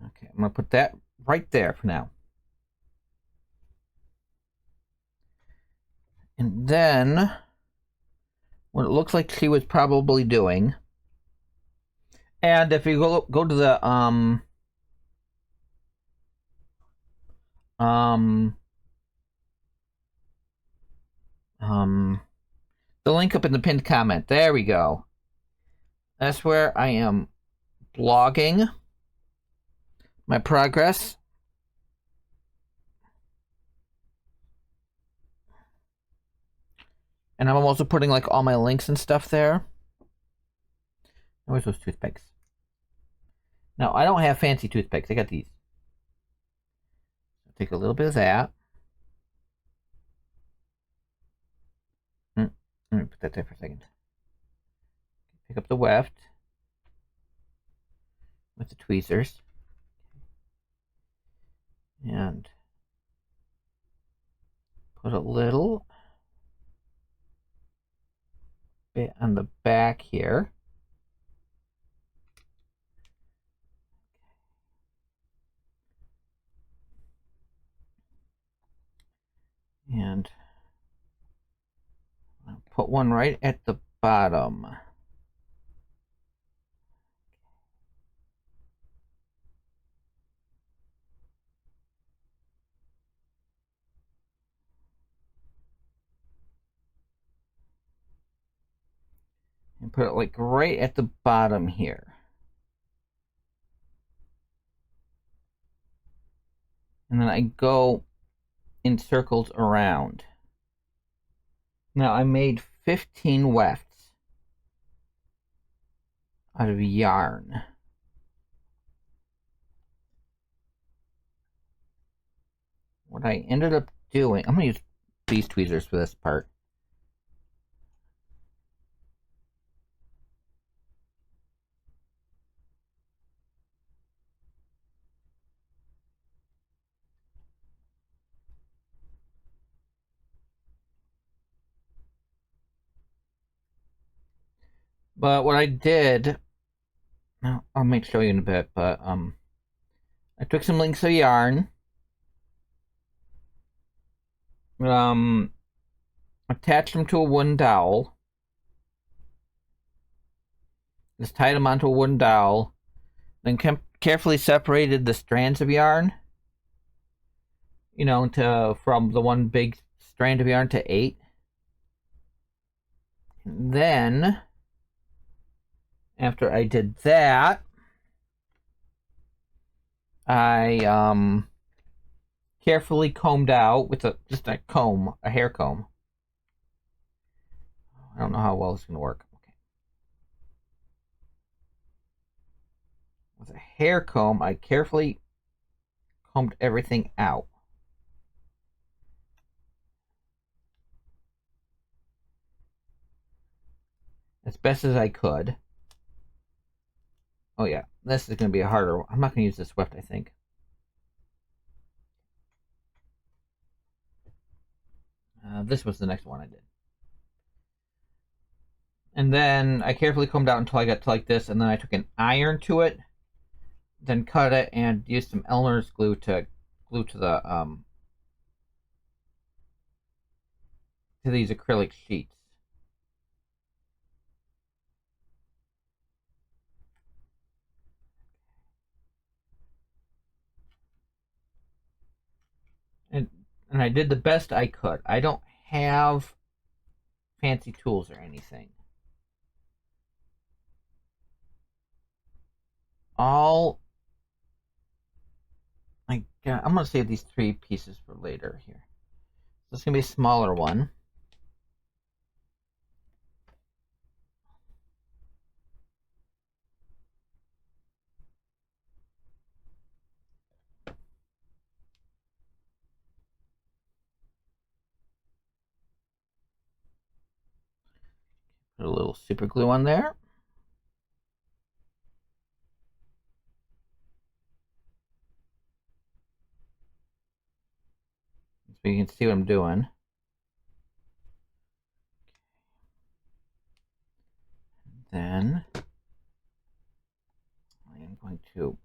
Speaker 1: Okay, I'm gonna put that right there for now. And then what it looks like she was probably doing. And if you go to the um the link up in the pinned comment. There we go. That's where I am blogging my progress. And I'm also putting like all my links and stuff there. Where's those toothpicks? No, I don't have fancy toothpicks. I got these. Take a little bit of that. Let me put that there for a second. Pick up the weft with the tweezers. And put a little bit on the back here. And I'll put one right at the bottom. And put it like right at the bottom here. And then I go in circles around. Now I made 15 wefts out of yarn. What I ended up doing, I'm going to use these tweezers for this part. But what I did, I'll show you in a bit, but I took some lengths of yarn, attached them to a wooden dowel, just tied them onto a wooden dowel, then carefully separated the strands of yarn, from the one big strand of yarn to 8. And then, after I did that, I carefully combed out with just a comb, a hair comb. I don't know how well it's going to work. Okay. With a hair comb, I carefully combed everything out. As best as I could. Oh yeah, this is going to be a harder. I'm not going to use this weft, I think. This was the next one I did. And then I carefully combed out until I got to like this, and then I took an iron to it, then cut it, and used some Elmer's glue to glue to the to these acrylic sheets. And I did the best I could. I don't have fancy tools or anything. I'm gonna save these 3 pieces for later here. This is gonna be a smaller one. Put a little super glue on there. So you can see what I'm doing. Then I am going to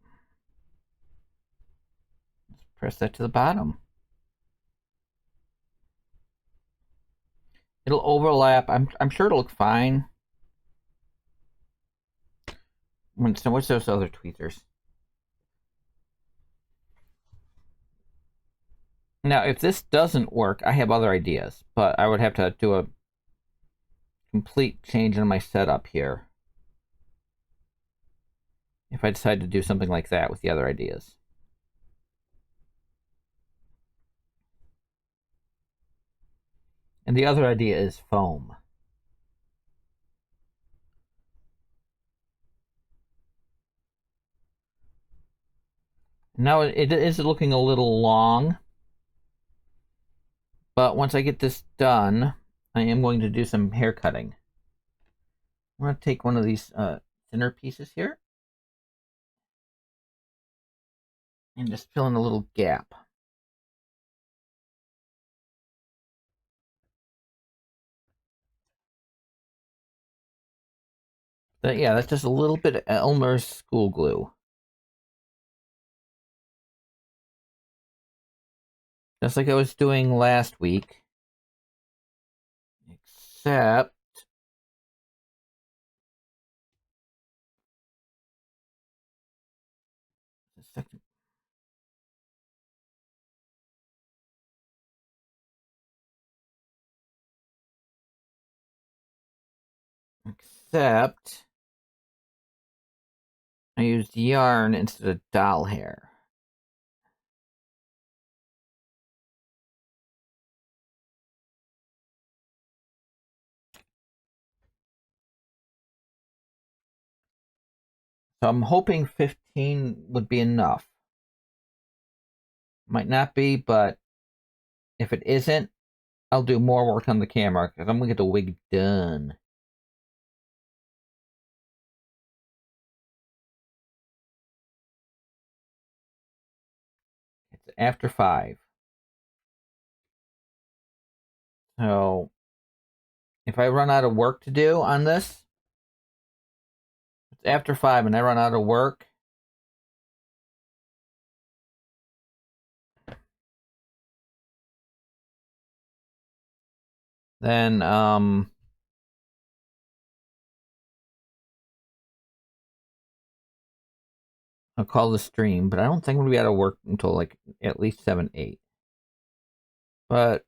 Speaker 1: press that to the bottom. It'll overlap. I'm sure it'll look fine. So what's those other tweezers? Now, if this doesn't work, I have other ideas, but I would have to do a complete change in my setup here if I decide to do something like that with the other ideas. And the other idea is foam. Now it is looking a little long, but once I get this done, I am going to do some hair cutting. I'm going to take one of these thinner pieces here and just fill in a little gap. But yeah, that's just a little bit of Elmer's school glue. Just like I was doing last week. Except except I used yarn instead of doll hair. So I'm hoping 15 would be enough. Might not be, but if it isn't, I'll do more work on the camera because I'm gonna get the wig done. It's after 5. So if I run out of work to do on this, it's after 5 and I run out of work, then I'll call the stream, but I don't think we'll be out of work until like at least 7, 8. But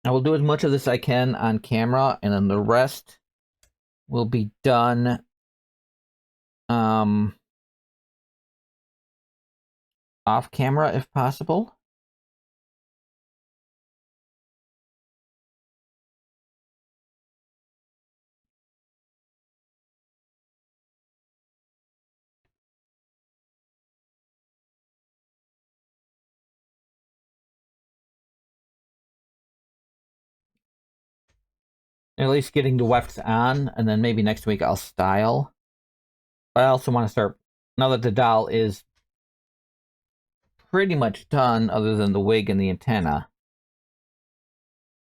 Speaker 1: I will do as much of this I can on camera, and then the rest will be done um off camera if possible. At least getting the wefts on, and then maybe next week I'll style. But I also want to start, now that the doll is pretty much done, other than the wig and the antenna,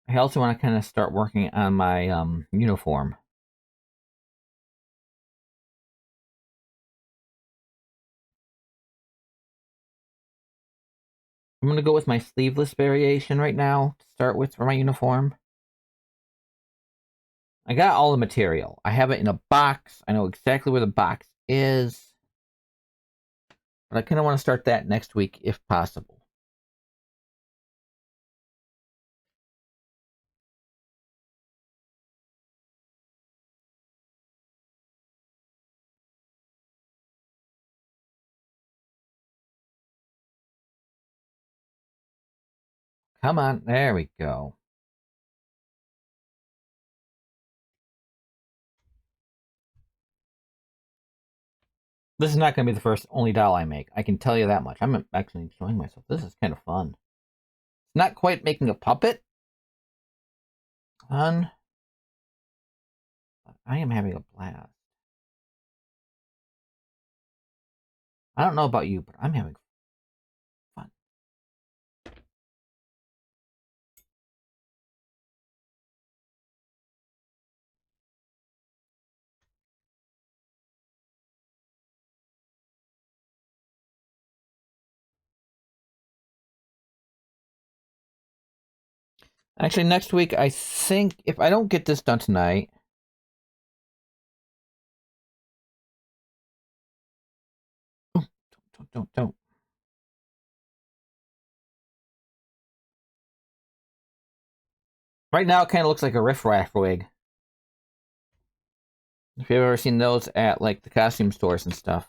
Speaker 1: I also want to kind of start working on my uniform. I'm going to go with my sleeveless variation right now to start with for my uniform. I got all the material. I have it in a box. I know exactly where the box is. But I kind of want to start that next week if possible. Come on, there we go. This is not going to be the first only doll I make. I can tell you that much. I'm actually enjoying myself. This is kind of fun. It's not quite making a puppet. Fun. But I am having a blast. I don't know about you, but I'm having fun. Actually, next week, I think if I don't get this done tonight, don't. Right now, it kind of looks like a riffraff wig. If you've ever seen those at like the costume stores and stuff.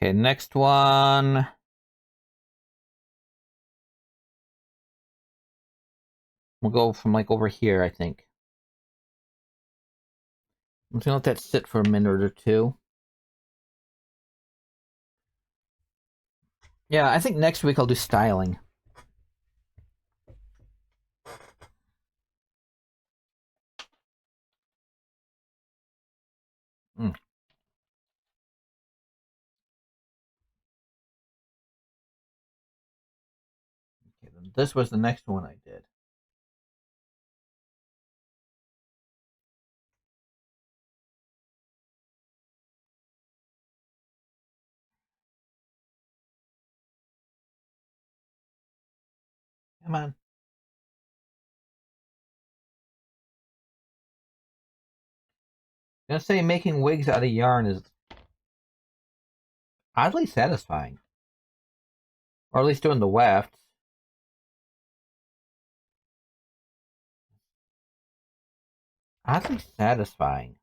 Speaker 1: Okay, next one. We'll go from like over here, I think. I'm just gonna let that sit for a minute or two. Yeah, I think next week I'll do styling. Mm. Okay, then this was the next one I did. Come on. I'm gonna say making wigs out of yarn is oddly satisfying. Or at least doing the wefts. Oddly satisfying.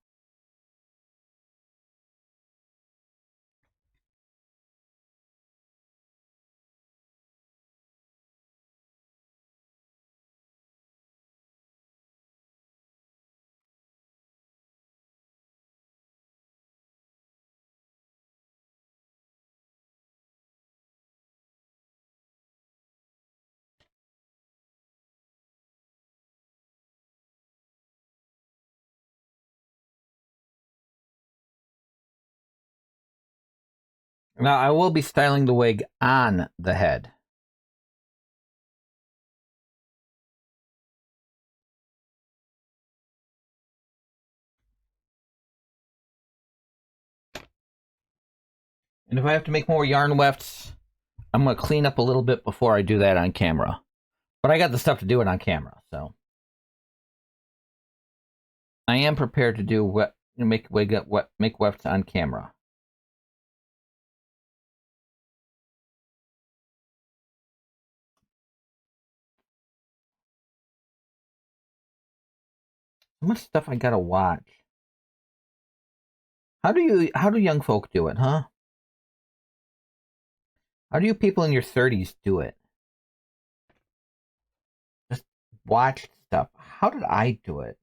Speaker 1: Now, I will be styling the wig on the head. And if I have to make more yarn wefts, I'm going to clean up a little bit before I do that on camera. But I got the stuff to do it on camera, so. I am prepared to do make wefts on camera. So much stuff I gotta watch. How do young folk do it, huh? How do you people in your 30s do it? Just watch stuff. How did I do it?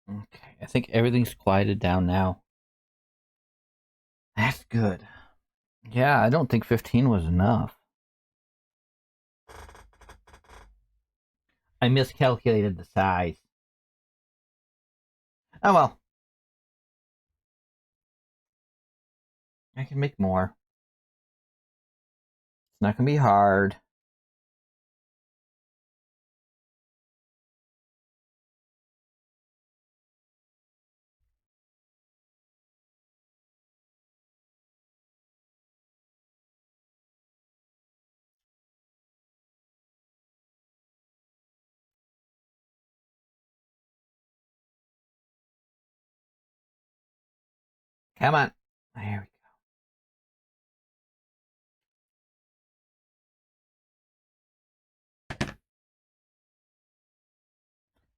Speaker 1: Okay, I think everything's quieted down now. That's good. Yeah, I don't think 15 was enough. I miscalculated the size. Oh well. I can make more. It's not gonna be hard. Come on. There we go.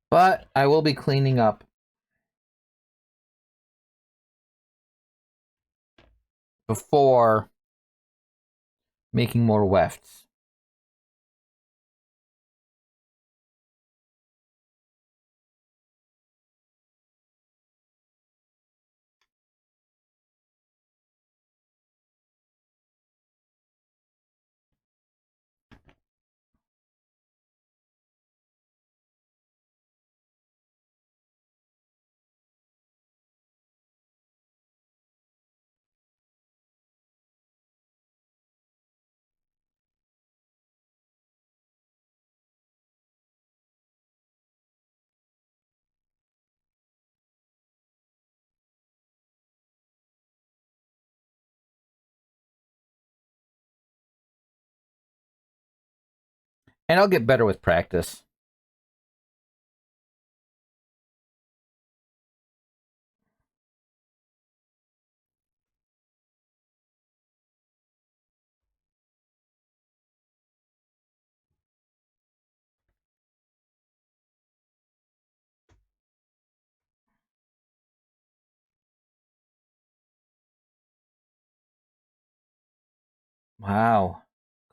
Speaker 1: But I will be cleaning up before making more wefts. And I'll get better with practice. Wow.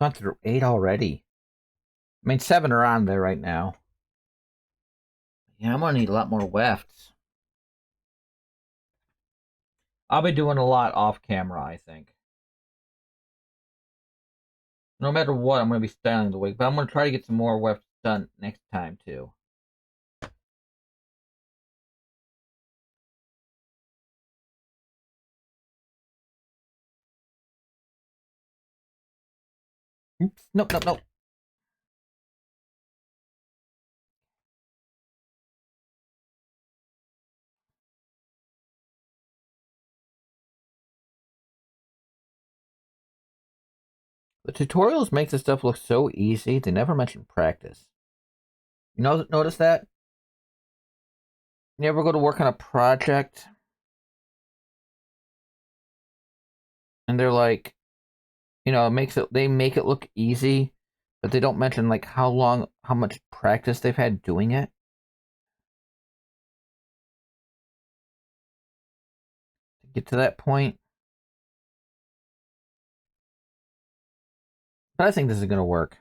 Speaker 1: Gone through 8 already. I mean, 7 are on there right now. Yeah, I'm gonna need a lot more wefts. I'll be doing a lot off camera, I think. No matter what, I'm gonna be styling the wig, but I'm gonna try to get some more wefts done next time too. Oops. Nope, nope, nope. The tutorials make this stuff look so easy. They never mention practice. You know, notice that? You ever go to work on a project and they're like, they make it look easy, but they don't mention like how much practice they've had doing it. To get to that point. But I think this is gonna work.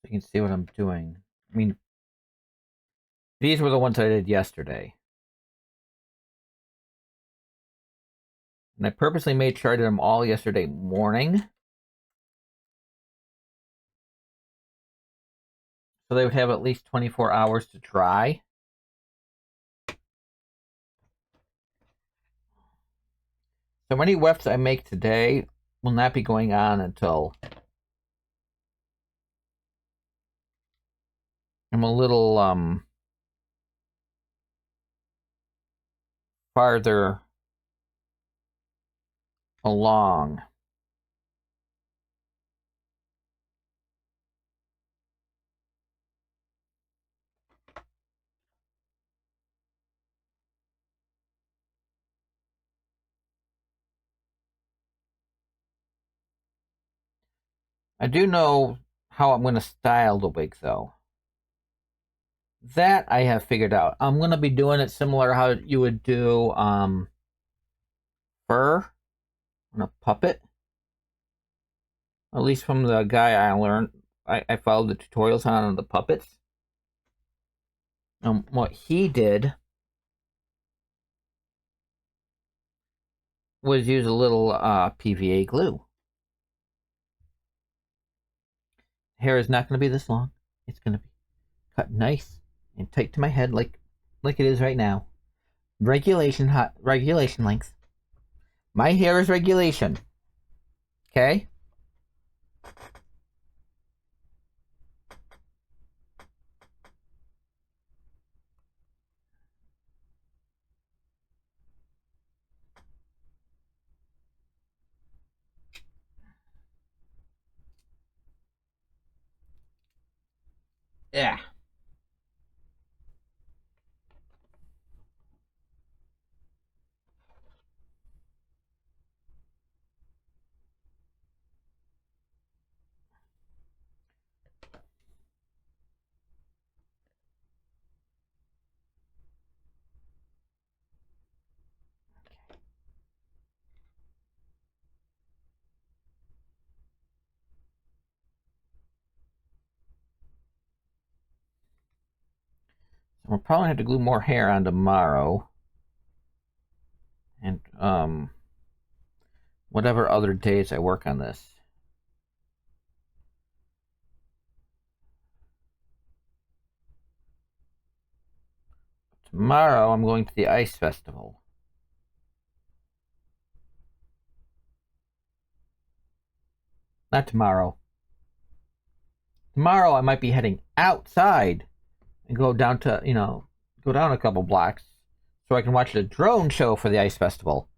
Speaker 1: You can see what I'm doing. I mean, these were the ones I did yesterday. And I purposely made sure I did them all yesterday morning. So they would have at least 24 hours to dry. So any wefts I make today will not be going on until I'm a little farther along. I do know how I'm going to style the wig, though. That I have figured out. I'm going to be doing it similar how you would do fur on a puppet. At least from the guy I learned, I followed the tutorials on the puppets. What he did was use a little PVA glue. Hair is not going to be this long. It's going to be cut nice and tight to my head, like it is right now. Regulation length. My hair is regulation. Okay. Yeah. So we'll probably have to glue more hair on tomorrow. And whatever other days I work on this. Tomorrow I'm going to the ice festival. Not tomorrow. Tomorrow I might be heading outside and go down to, go down a couple blocks so I can watch the drone show for the ice festival.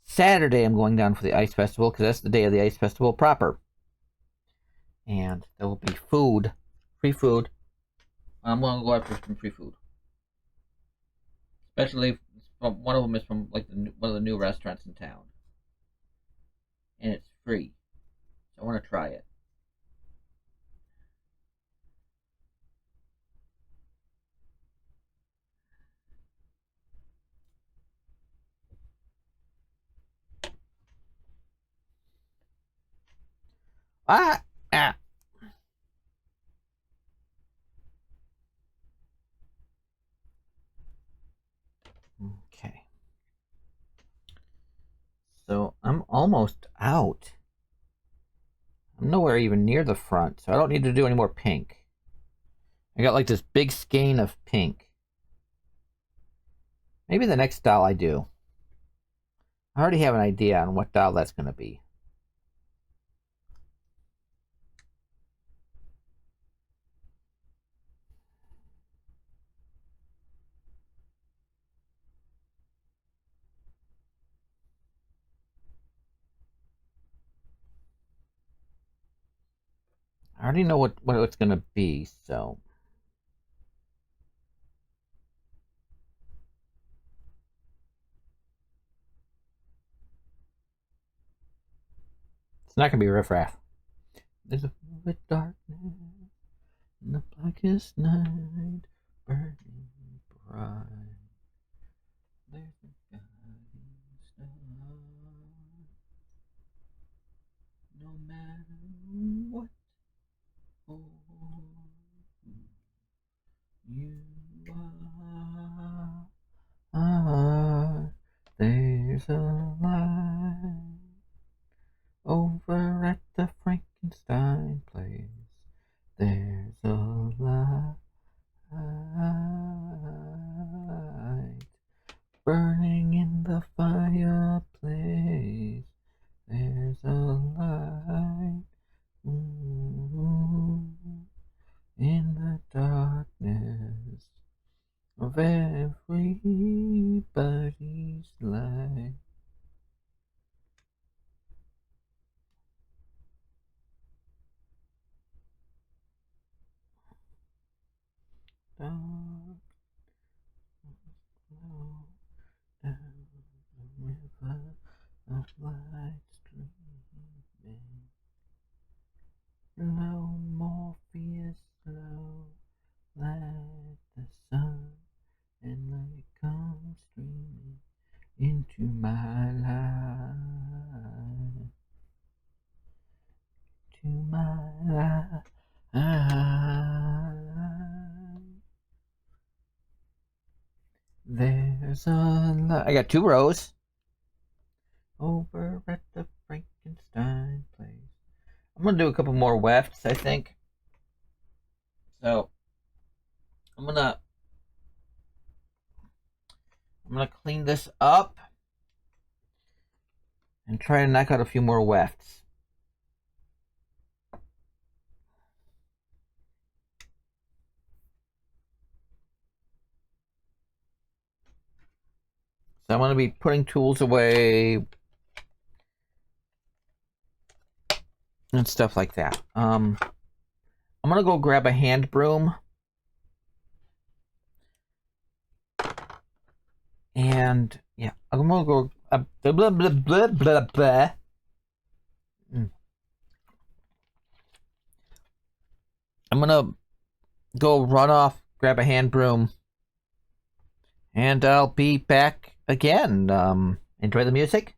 Speaker 1: Saturday I'm going down for the ice festival because that's the day of the ice festival proper. And there will be food, free food. I'm going to go after some free food. Especially from one of them is from like one of the new restaurants in town. And it's free. So I want to try it. Ah! Ah! Okay. So I'm almost out. I'm nowhere even near the front, so I don't need to do any more pink. I got like this big skein of pink. Maybe the next doll I do. I already have an idea on what doll that's going to be. I already know what it's gonna be, so. It's not gonna be riffraff. There's a bit darkness in the blackest night, burning bright. There's a guiding star. No matter what for you are, there's a light over at the Frankenstein place. There's a light burning in the fireplace. There's a light in the darkness of everybody's life. Dark flow down the river of light streaming. Slow, Morpheus, slow, let the sun and light come streaming into my life, to my life. There's a light. I got 2 rows over at the Frankenstein place. I'm gonna do a couple more wefts, I think. So I'm gonna clean this up and try to knock out a few more wefts. So I'm gonna be putting tools away and stuff like that. I'm gonna go grab a hand broom and yeah, I'm gonna go blah blah blah blah blah blah. I'm gonna go run off, grab a hand broom, and I'll be back again. Enjoy the music.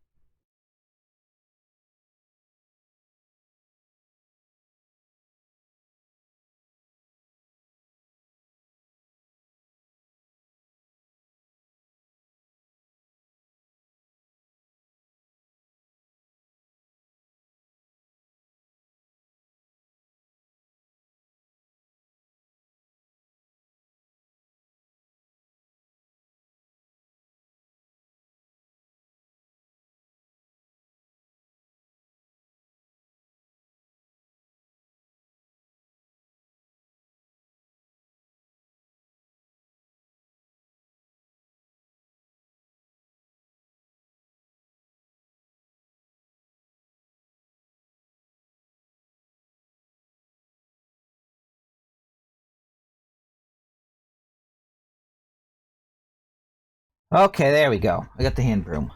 Speaker 1: Okay, there we go. I got the hand broom.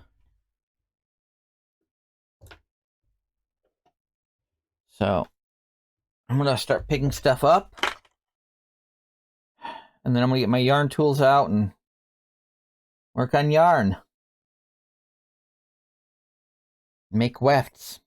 Speaker 1: So I'm gonna start picking stuff up, and then I'm gonna get my yarn tools out and work on yarn. Make wefts.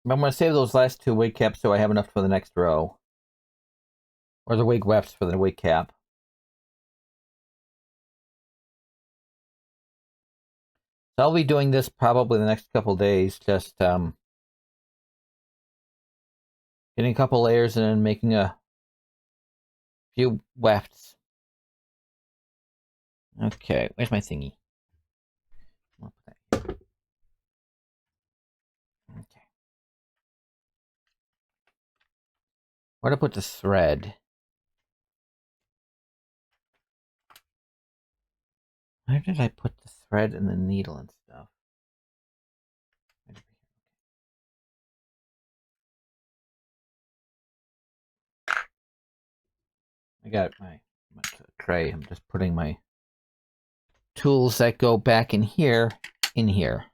Speaker 1: I'm gonna save those last 2 wig caps so I have enough for the next row. Or the wig wefts for the wig cap. So I'll be doing this probably the next couple days, just getting a couple layers and then making a few wefts. Okay, where's my thingy? Okay. Where to put the thread? Where did I put the thread and the needle and stuff? I got my tray. I'm just putting my tools that go back in here in here.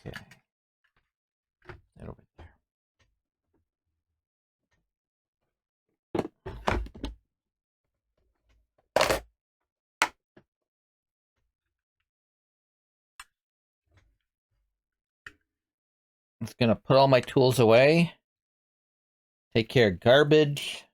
Speaker 1: Okay. That over there. I'm just gonna put all my tools away. Take care of garbage.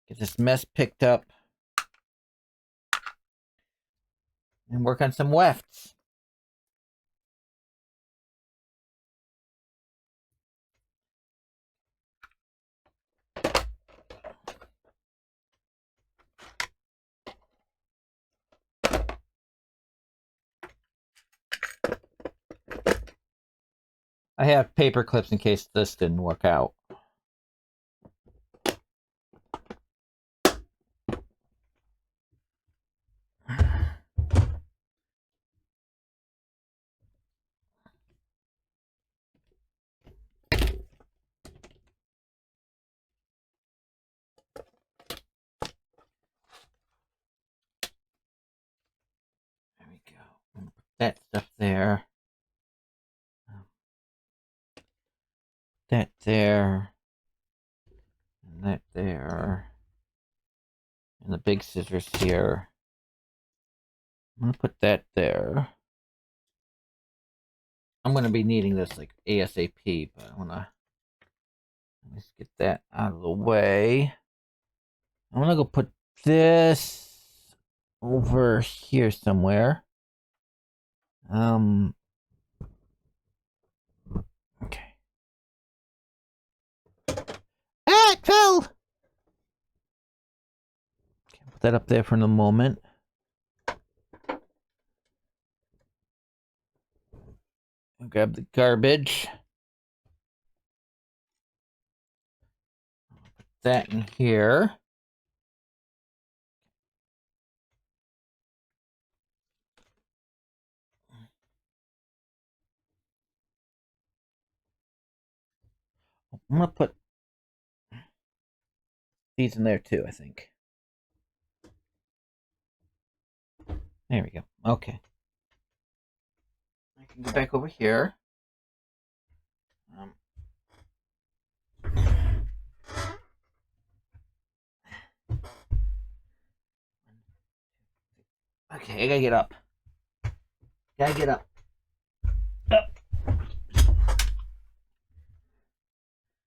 Speaker 1: Get this mess picked up. And work on some wefts. I have paper clips in case this didn't work out. There we go. I'm gonna put that stuff there. That there. And that there. And the big scissors here. I'm gonna put that there. I'm gonna be needing this like ASAP, but I wanna let's get that out of the way. I'm gonna go put this over here somewhere. Okay. Ah, it fell! Okay, put that up there for the moment. I'll grab the garbage. Put that in here. I'm gonna put these in there too, I think. There we go. Okay. I can go back over here. Okay, I gotta get up. Gotta get up. Up.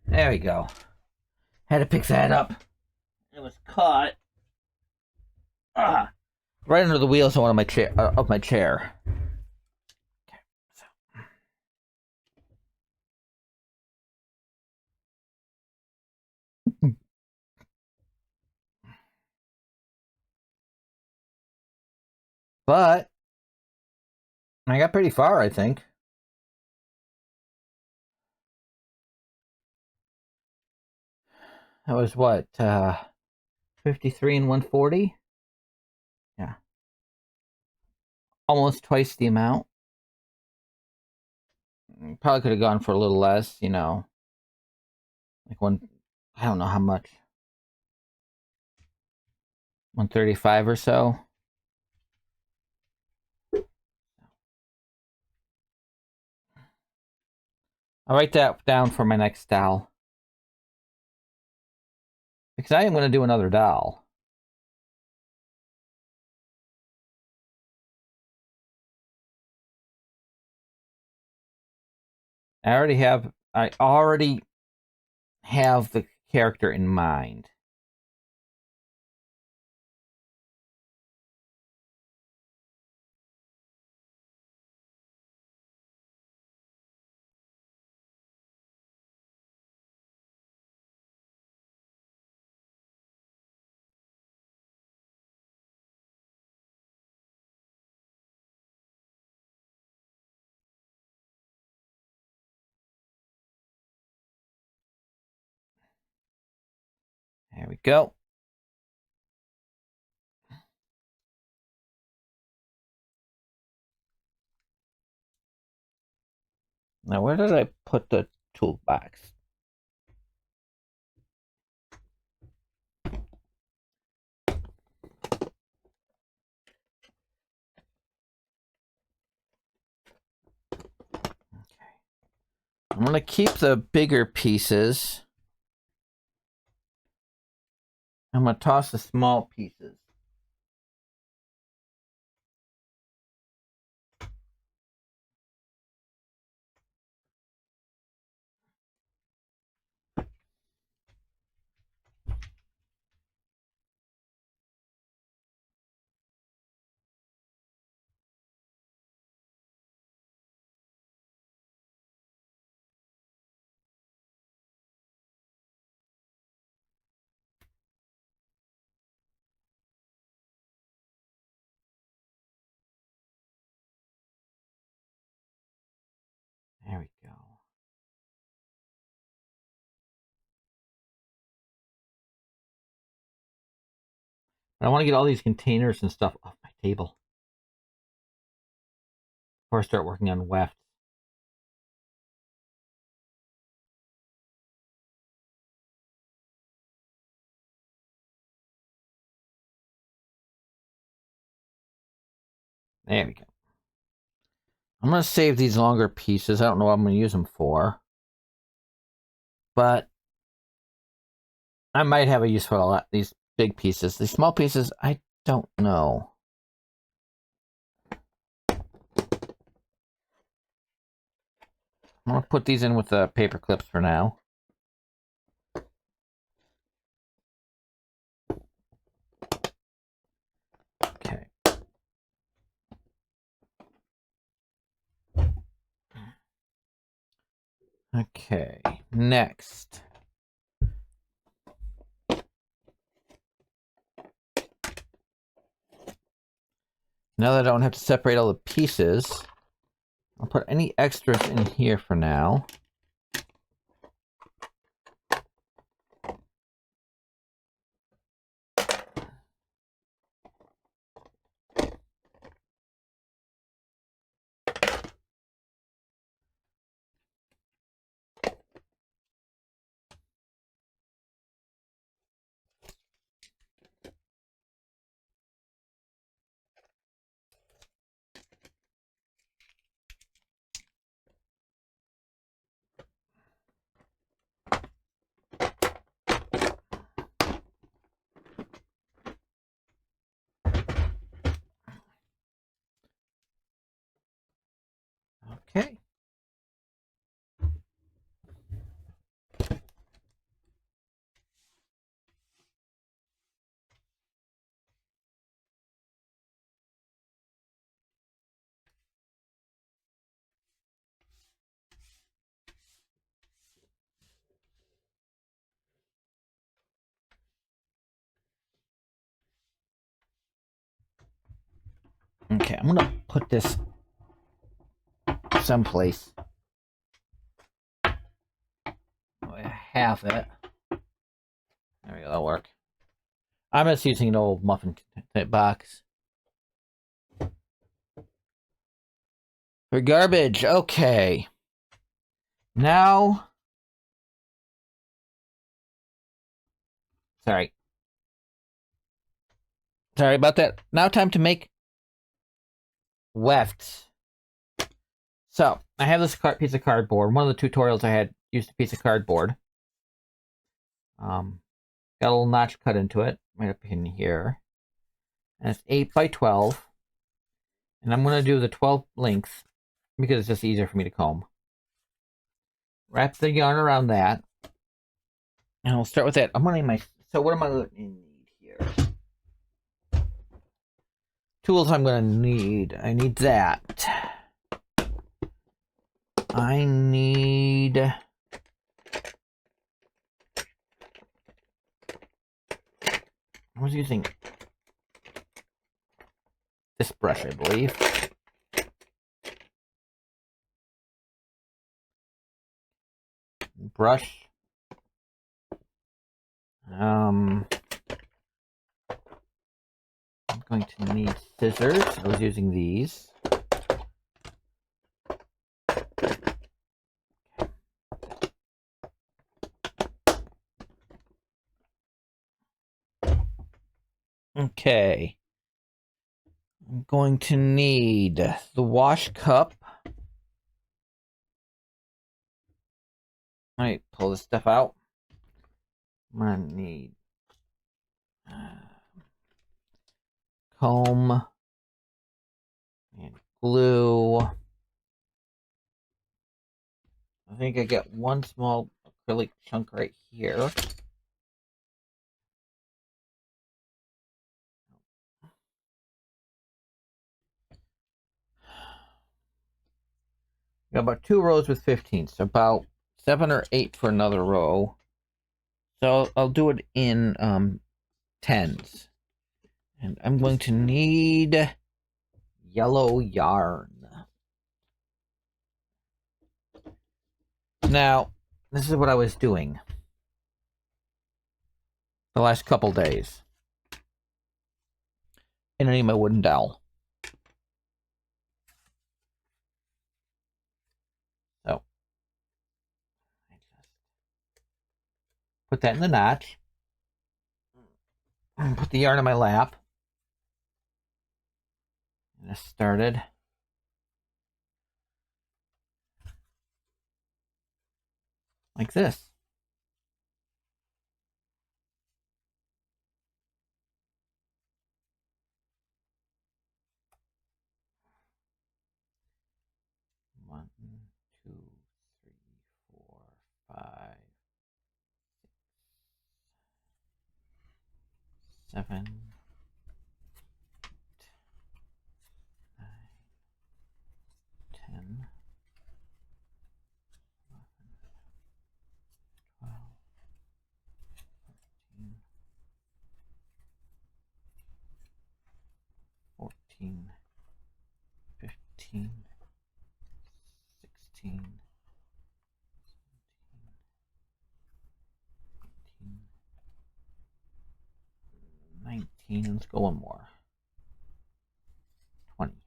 Speaker 1: There we go. Had to pick that up. It was caught. Right under the wheels of one of my chair. Okay, so. But I got pretty far, I think. That was what, 53 and 140? Yeah. Almost twice the amount. Probably could have gone for a little less, you know. Like I don't know how much. 135 or so. I'll write that down for my next doll. Because I am going to do another doll. I already have the character in mind. There we go. Now, where did I put the toolbox? Okay. I'm going to keep the bigger pieces. I'm going to toss the small pieces. There we go. I want to get all these containers and stuff off my table before I start working on wefts. There we go. I'm going to save these longer pieces. I don't know what I'm going to use them for. But I might have a use for a lot these big pieces. These small pieces, I don't know. I'm going to put these in with the paper clips for now. Okay. Okay, next. Now that I don't have to separate all the pieces, I'll put any extras in here for now. Okay. Okay, I'm gonna put this someplace. Half it. There we go, that'll work. I'm just using an old muffin box. For garbage, okay. Now, sorry. Sorry about that. Now time to make wefts. So, I have this piece of cardboard. One of the tutorials I had used a piece of cardboard. Got a little notch cut into it, right up in here. And it's 8 by 12. And I'm going to do the 12 length because it's just easier for me to comb. Wrap the yarn around that. And I'll start with that. I'm running my. So what am I going to need here? Tools I'm going to need. I need that. I need. I was using this brush, I believe. Brush. I'm going to need scissors. I was using these. Okay. I'm going to need the wash cup. All right, pull this stuff out. I'm going to need comb and glue. I think I got one small acrylic chunk right here. Got about 2 rows with 15, so about 7 or 8 for another row. So I'll do it in 10s. And I'm going to need yellow yarn. Now, this is what I was doing the last couple days. And I need my wooden dowel. So, I just put that in the notch. And put the yarn in my lap. And I started. Like this. One, two, three, four, five, 7, 9, 10, 12, 13, 14, 15, 16, 17, 18, 19. Let's go one more. 20. Okay.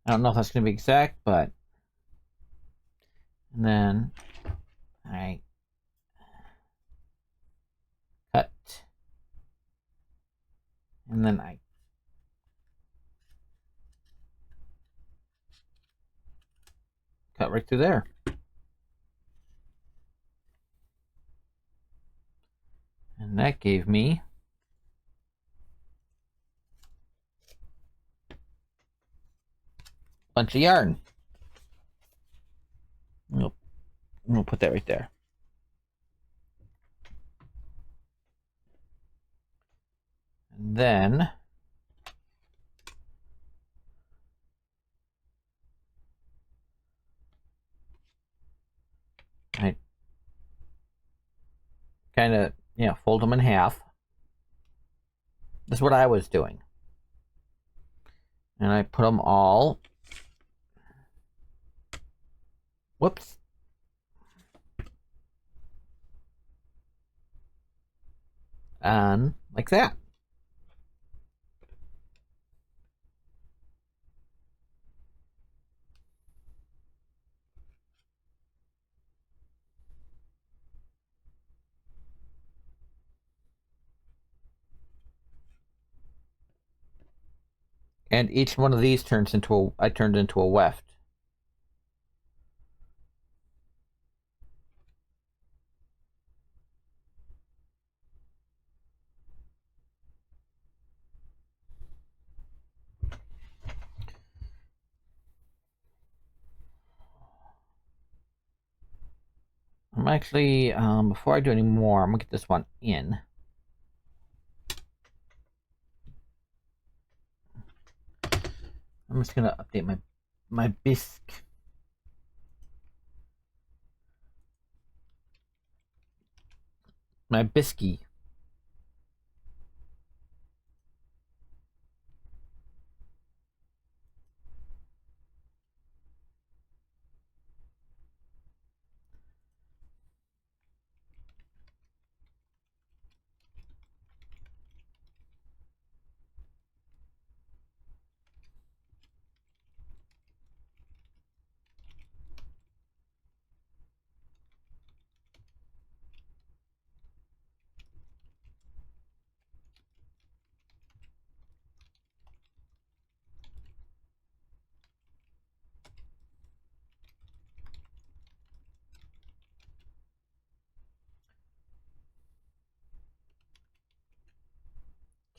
Speaker 1: I don't know if that's going to be exact, but. And then I cut. And then I cut right through there. And that gave me a bunch of yarn. Nope. We'll put that right there. And then I kind of, fold them in half. That's what I was doing. And I put them all. Whoops. On like that. And each one of these turns into I turned into a weft. I'm actually, before I do any more, I'm gonna get this one in. I'm just gonna update my bisque. My bisky.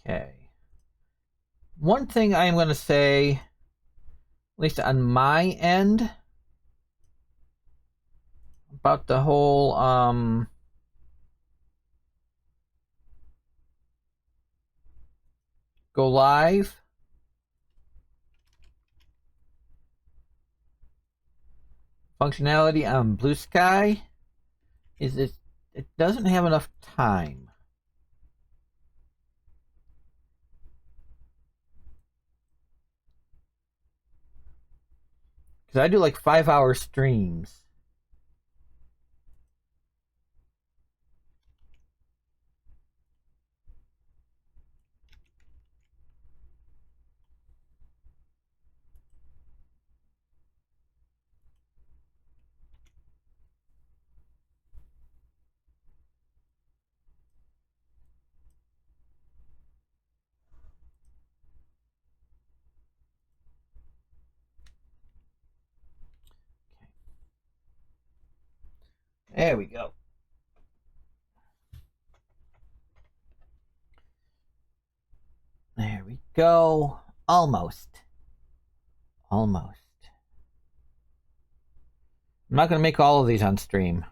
Speaker 1: Okay. One thing I'm gonna say, at least on my end, about the whole go live functionality on Blue Sky is it doesn't have enough time. Because I do like 5-hour streams. There we go. There we go. Almost. Almost. I'm not going to make all of these on stream.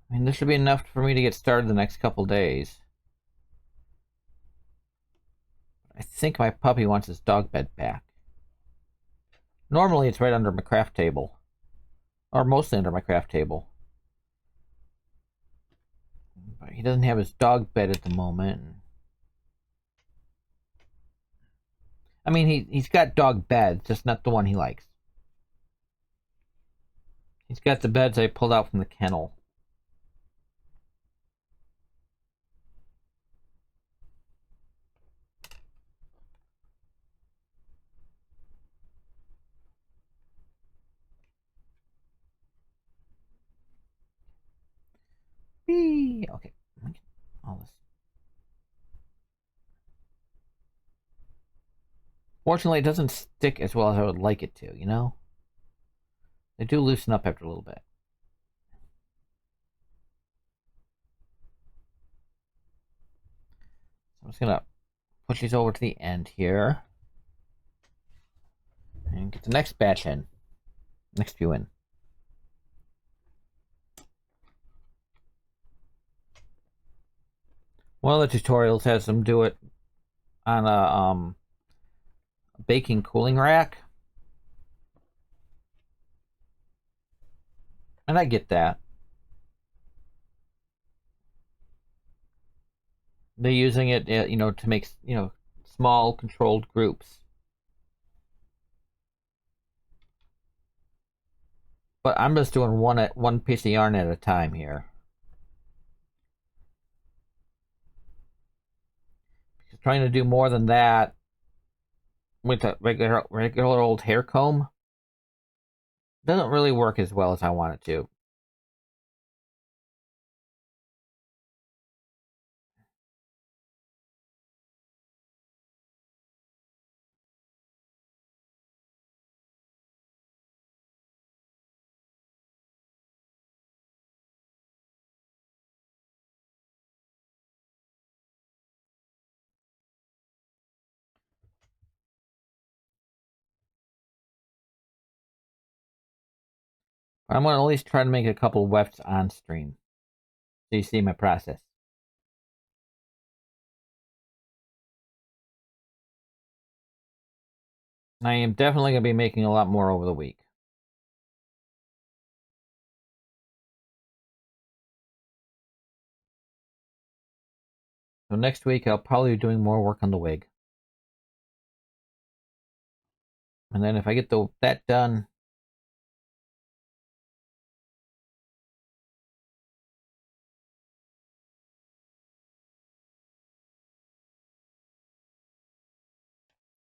Speaker 1: I mean, this should be enough for me to get started the next couple days. I think my puppy wants his dog bed back. Normally, it's right under my craft table. Or mostly under my craft table. But he doesn't have his dog bed at the moment. I mean, he's got dog beds, just not the one he likes. He's got the beds I pulled out from the kennel. Whee! Okay. All this. Fortunately, it doesn't stick as well as I would like it to, you know? They do loosen up after a little bit. So I'm just gonna push these over to the end here. And get the next batch in. Next few in. One of the tutorials has them do it on a baking cooling rack. And I get that. They're using it, you know, to make, you know, small controlled groups. But I'm just doing one piece of yarn at a time here. Because trying to do more than that with a regular old hair comb doesn't really work as well as I want it to. But I'm going to at least try to make a couple wefts on stream. So you see my process. I am definitely going to be making a lot more over the week. So next week, I'll probably be doing more work on the wig. And then if I get that done,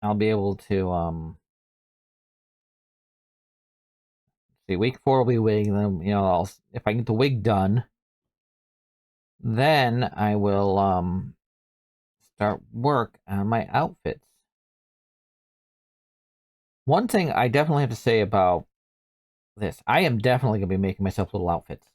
Speaker 1: I'll be able to, see, week 4 will be wig, and then, if I get the wig done, then I will, start work on my outfits. One thing I definitely have to say about this, I am definitely going to be making myself little outfits.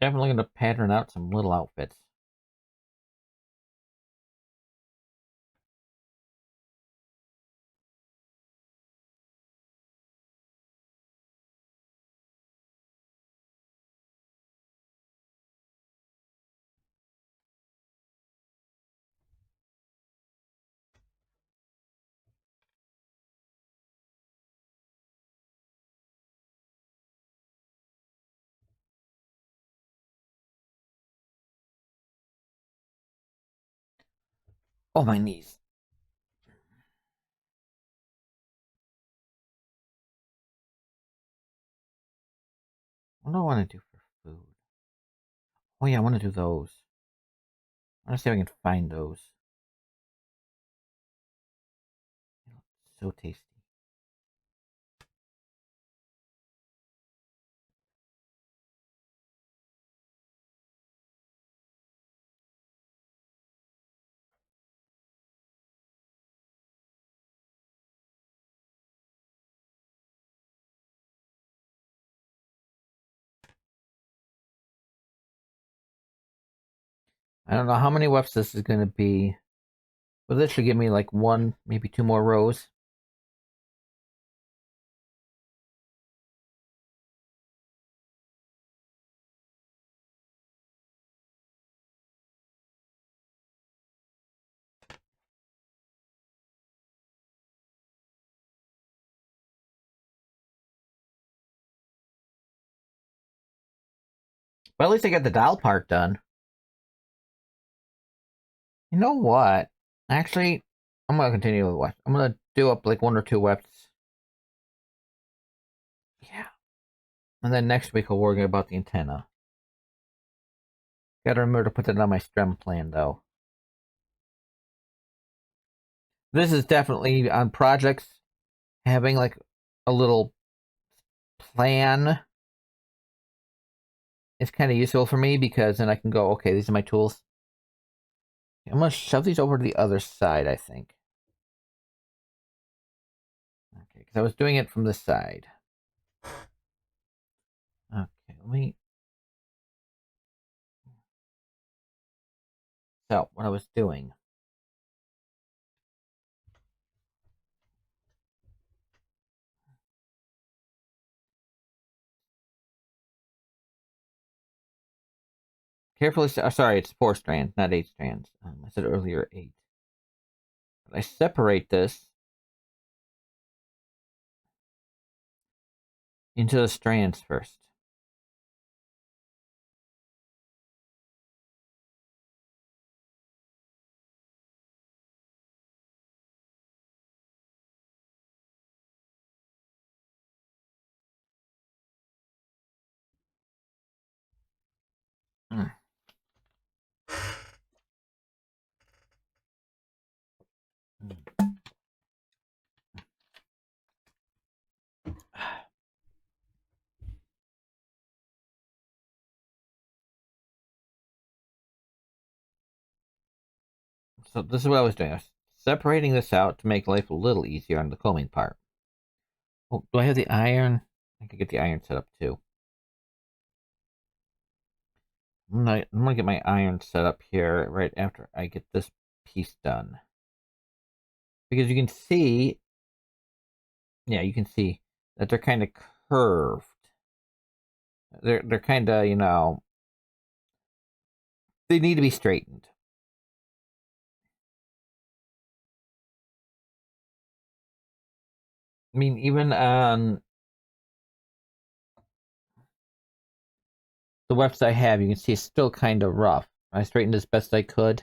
Speaker 1: Definitely going to pattern out some little outfits. Oh, my knees. What do I want to do for food? Oh yeah, I want to do those. I want to see if I can find those. So tasty. I don't know how many wefts this is going to be, but this should give me like 1, maybe 2 more rows. But at least I got the doll part done. You know what? Actually, I'm going to continue with what? I'm going to do up like 1 or 2 wefts. Yeah. And then next week I'll worry about the antenna. Gotta remember to put that on my STEM plan, though. This is definitely on projects. Having like a little plan is kind of useful for me because then I can go, okay, these are my tools. I'm gonna shove these over to the other side, I think. Okay, because I was doing it from this side. Okay, let me. So, what I was doing. Carefully, sorry, it's 4 strands, not 8 strands. I said earlier 8. But I separate this into the strands first. Mm. So this is what I was doing. I was separating this out to make life a little easier on the combing part. Oh, do I have the iron? I could get the iron set up too. I'm gonna get my iron set up here right after I get this piece done. Because you can see, yeah, you can see that they're kind of curved. They're kind of, they need to be straightened. I mean, even on the website I have, you can see it's still kind of rough. I straightened as best I could.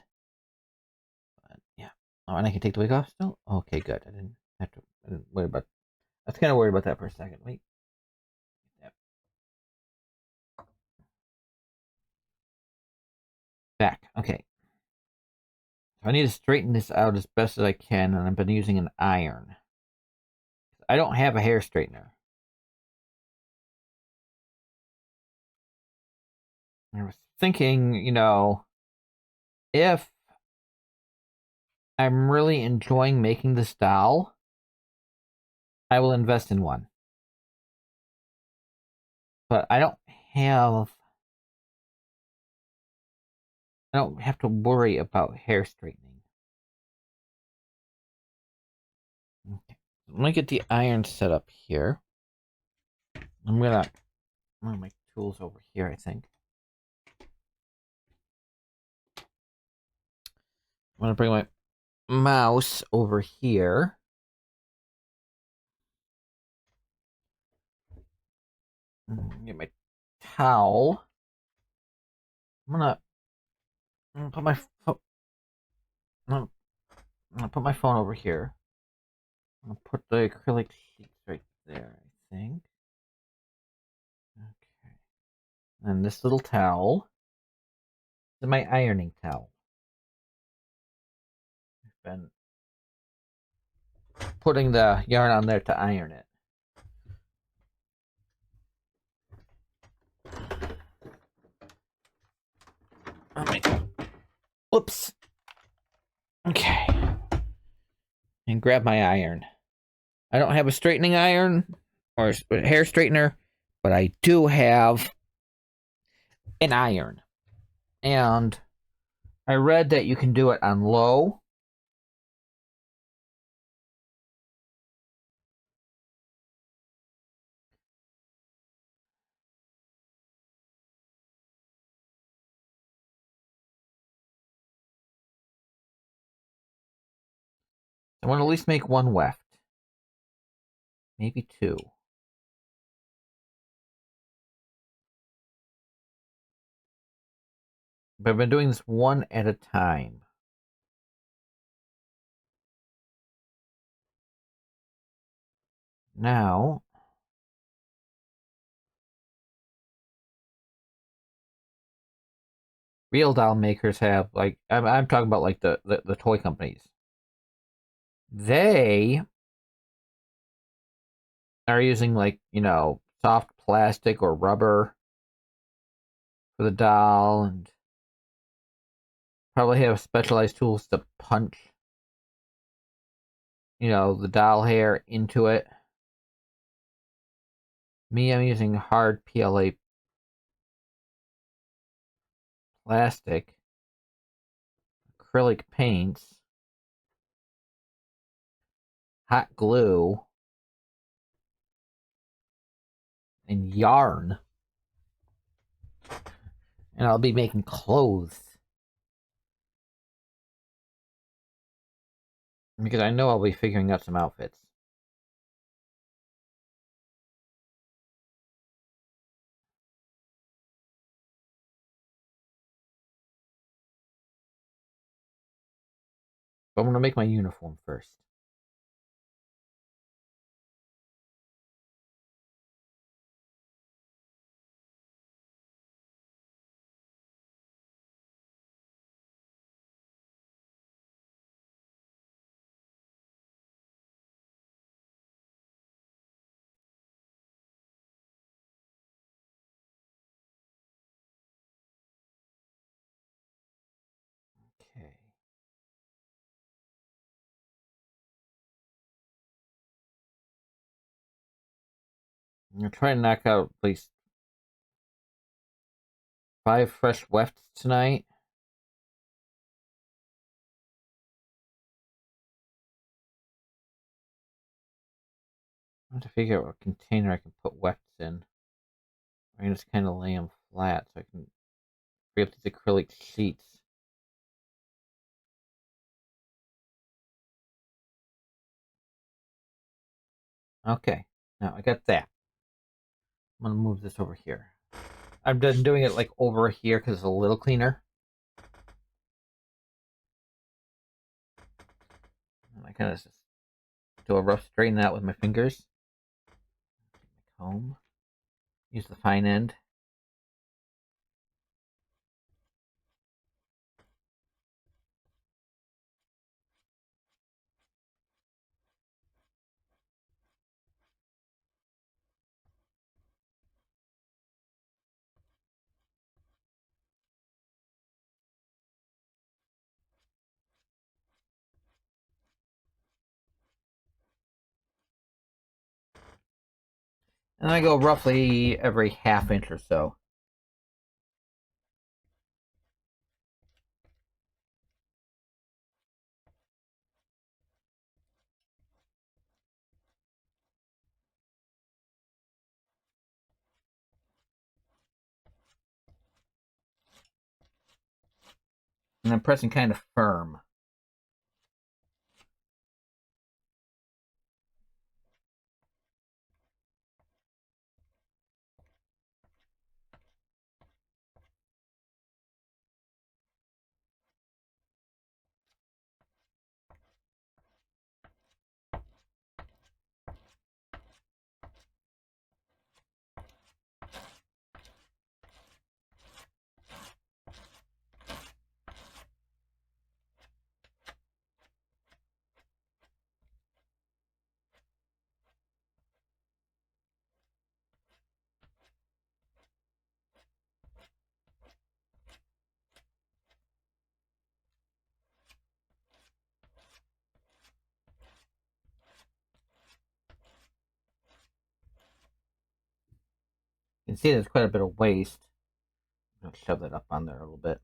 Speaker 1: But, yeah. Oh, and I can take the wig off still? Okay, good. I didn't have to, I didn't worry about, I was kind of worried about that for a second. Wait. Yep. Back. Okay. So I need to straighten this out as best as I can, and I've been using an iron. I don't have a hair straightener. I was thinking, if I'm really enjoying making this doll, I will invest in one. But have I don't have to worry about hair straightening. Okay. I'm gonna get the iron set up here. I'm gonna move my tools over here, I think. I'm gonna bring my mouse over here. Get my towel. I'm gonna put my I'm gonna put my phone over here. I'm gonna put the acrylic sheets right there, I think. Okay. And this little towel is my ironing towel. I've been putting the yarn on there to iron it. Oh my god. Whoops. Okay. And grab my iron. I don't have a straightening iron or a hair straightener, but I do have an iron. And I read that you can do it on low. I want to at least make one weft. Maybe two. But I've been doing this one at a time. Now, real doll makers have, like, I'm talking about like the toy companies. They are using, like, soft plastic or rubber for the doll, and probably have specialized tools to punch, the doll hair into it. Me, I'm using hard PLA plastic, acrylic paints, hot glue, and yarn. And I'll be making clothes. Because I know I'll be figuring out some outfits. But I'm going to make my uniform first. Okay. I'm gonna try to knock out at least 5 fresh wefts tonight. I have to figure out what container I can put wefts in. I can just kind of lay them flat so I can free up these acrylic sheets. Okay, now I got that. I'm gonna move this over here. I'm just doing it like over here because it's a little cleaner. And I kind of just do a rough straighten out with my fingers. Comb. Use the fine end. And I go roughly every half inch or so. And I'm pressing kind of firm. You can see there's quite a bit of waste. I'll shove that up on there a little bit.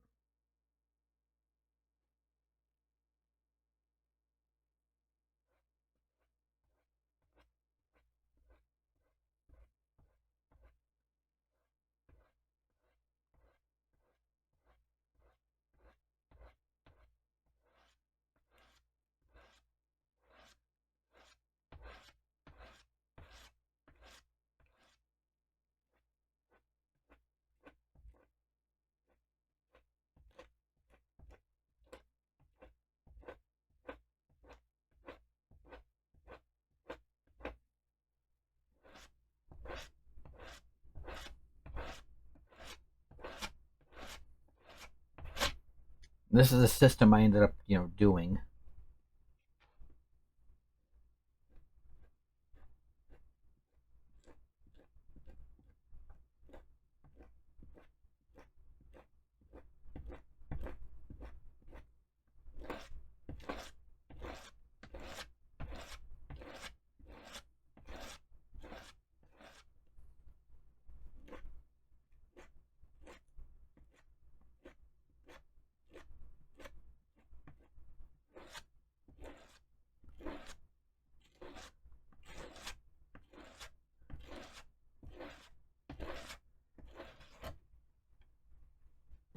Speaker 1: This is a system I ended up, doing.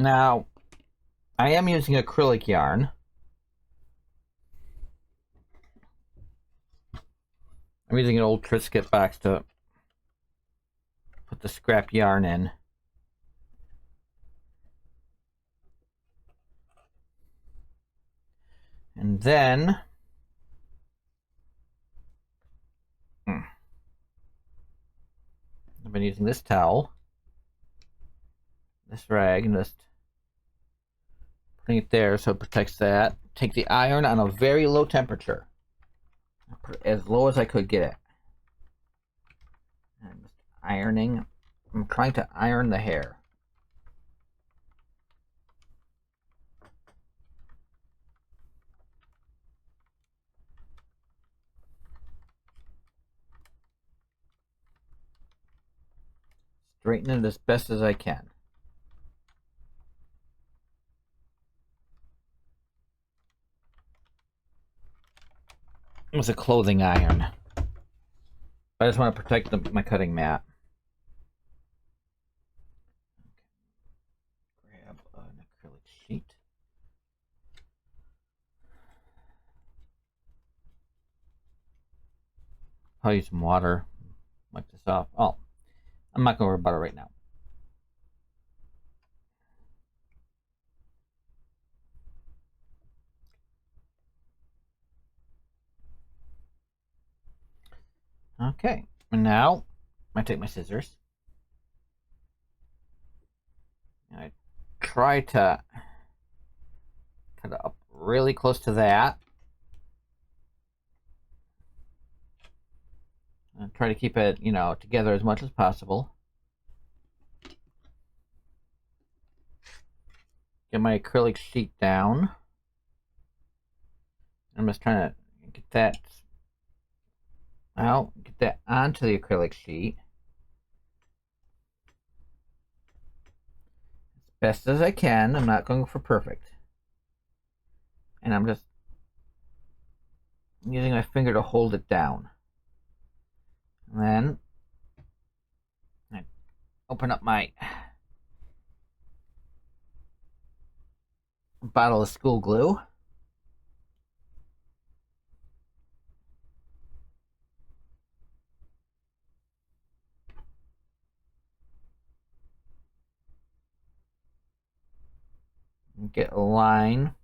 Speaker 1: Now, I am using acrylic yarn. I'm using an old Triscuit box to put the scrap yarn in. And then I've been using this towel, this rag, and just putting it there so it protects that. Take the iron on a very low temperature. Put it as low as I could get it. And just ironing. I'm trying to iron the hair. straighten it as best as I can. It was a clothing iron. I just want to protect my cutting mat. Grab an acrylic sheet. I'll use some water. Wipe this off. Oh, I'm not going to worry about it right now. Okay, and now I take my scissors. And I try to cut it up really close to that. And try to keep it, together as much as possible. Get my acrylic sheet down. I'm just trying to get that out, get that onto the acrylic sheet as best as I can. I'm not going for perfect. And I'm just using my finger to hold it down. And then I open up my bottle of school glue. And get a line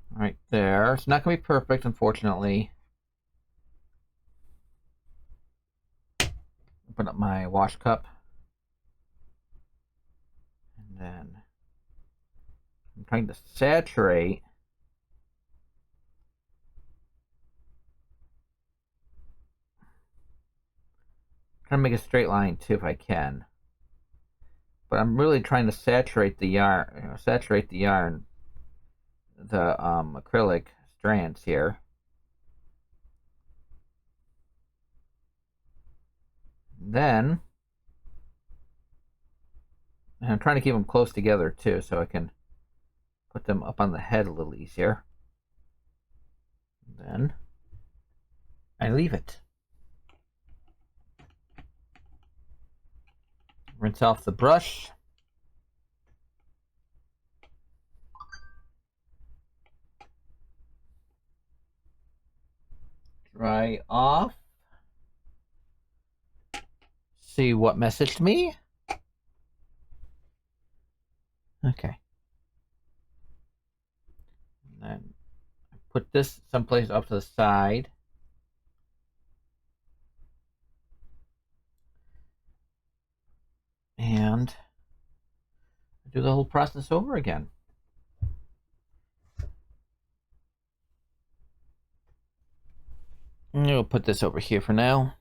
Speaker 1: right there. It's not going to be perfect, unfortunately. Open up my wash cup. And then I'm trying to saturate trying to make a straight line too if I can. But I'm really trying to saturate the yarn, the acrylic strands here. Then and I'm trying to keep them close together too so I can put them up on the head a little easier. Then I leave it. Rinse off the brush. Dry off. See what messaged me? Okay. And then I put this someplace off to the side. And do the whole process over again. And we'll put this over here for now.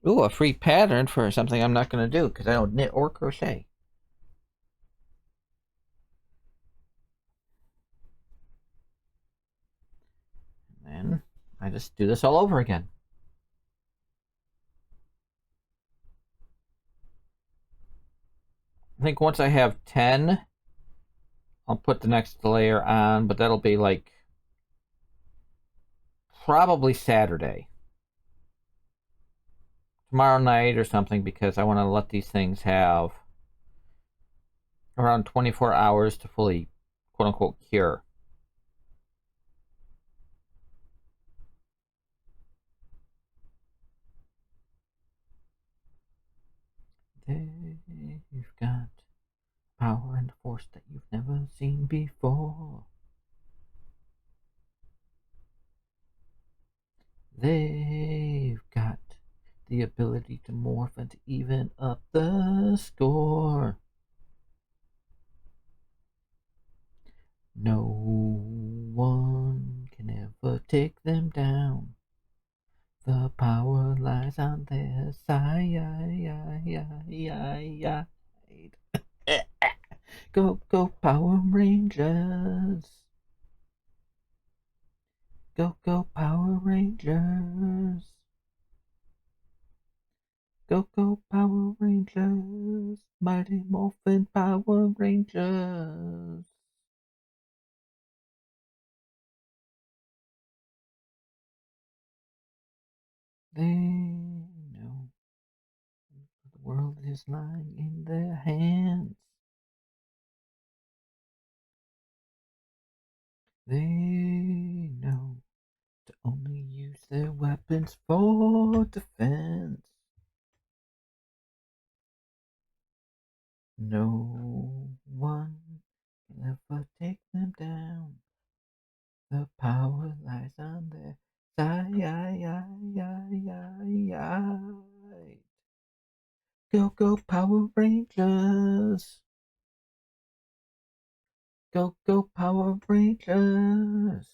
Speaker 1: Ooh, a free pattern for something I'm not going to do because I don't knit or crochet. And then I just do this all over again. I think once I have 10, I'll put the next layer on, but that'll be like probably Saturday. Tomorrow night or something, because I want to let these things have around 24 hours to fully, quote unquote, cure. They've got power and force that you've never seen before. They've got the ability to morph and to even up the score. No one can ever take them down. The power lies on their side. Go, go, Power Rangers. Go, go, Power Rangers. Go, go, Power Rangers. Mighty Morphin Power Rangers. They know the world is lying in their hands. They know to only use their weapons for defense. No one can ever take them down. The power lies on their side. Go, go, Power Rangers. Go, go, Power Rangers.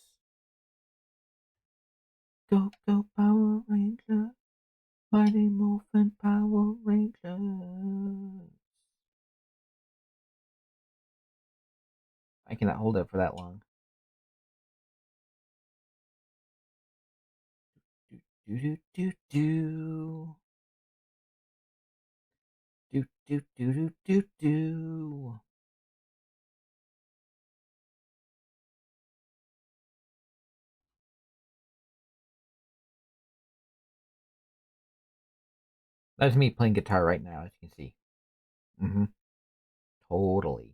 Speaker 1: Go, go, Power Rangers. Mighty Morphin Power Rangers. I cannot hold it for that long. Do do do do. Do do do do do do. That's me playing guitar right now, as you can see. Mm-hmm. Totally.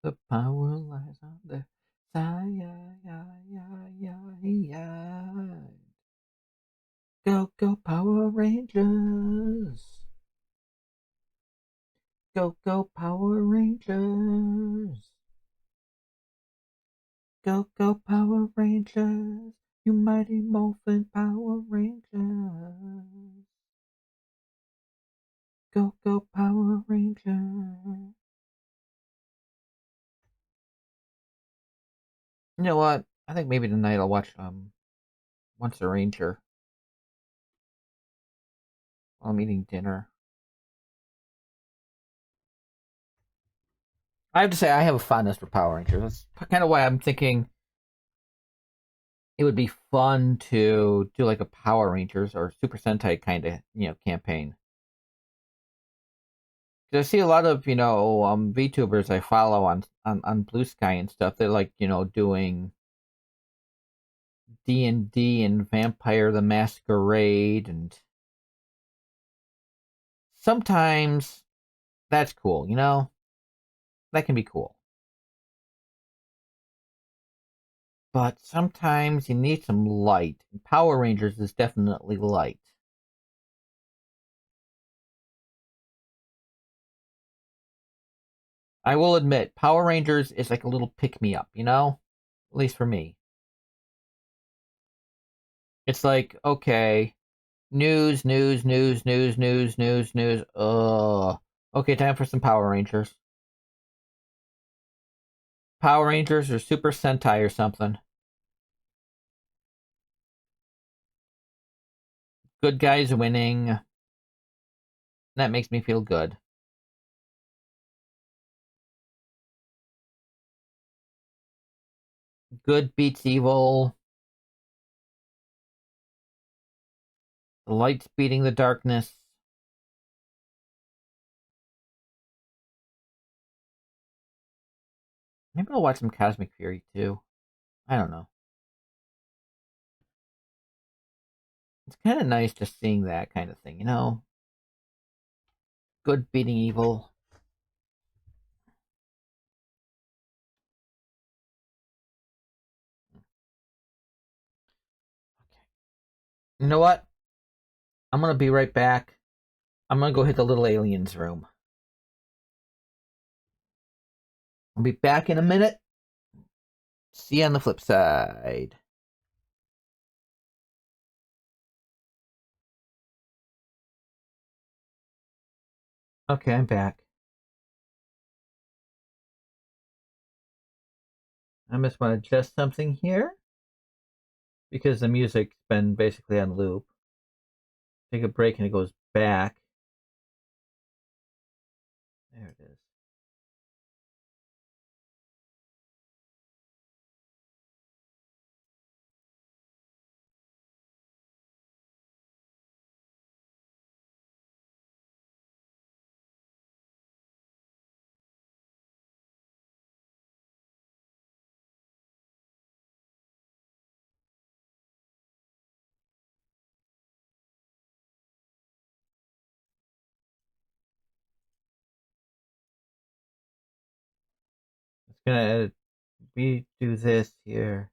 Speaker 1: The power lies on the side. Go, go, Power Rangers. Go, go, Power Rangers. Go, go, Power Rangers. You mighty Morphin Power Rangers. Go, go, Power Rangers. You know what? I think maybe tonight I'll watch Once a Ranger while I'm eating dinner. I have to say I have a fondness for Power Rangers. That's kind of why I'm thinking it would be fun to do like a Power Rangers or Super Sentai kind of campaign. Because I see a lot of VTubers I follow on Blue Sky and stuff. They're like doing D&D and Vampire the Masquerade, and sometimes that's cool. That can be cool. But sometimes you need some light. Power Rangers is definitely light. I will admit, Power Rangers is like a little pick me up, At least for me. It's like, okay, news, news, news, news, news, news, news. Okay, time for some Power Rangers. Power Rangers or Super Sentai or something. Good guys winning. That makes me feel good. Good beats evil. The light's beating the darkness. Maybe I'll watch some Cosmic Fury too. I don't know. It's kind of nice just seeing that kind of thing. Good beating evil. Okay. You know what? I'm gonna be right back. I'm gonna go hit the little aliens room. I'll be back in a minute. See you on the flip side. Okay, I'm back. I just want to adjust something here because the music's been basically on loop. Take a break and it goes back. There it is. It's gonna redo this here.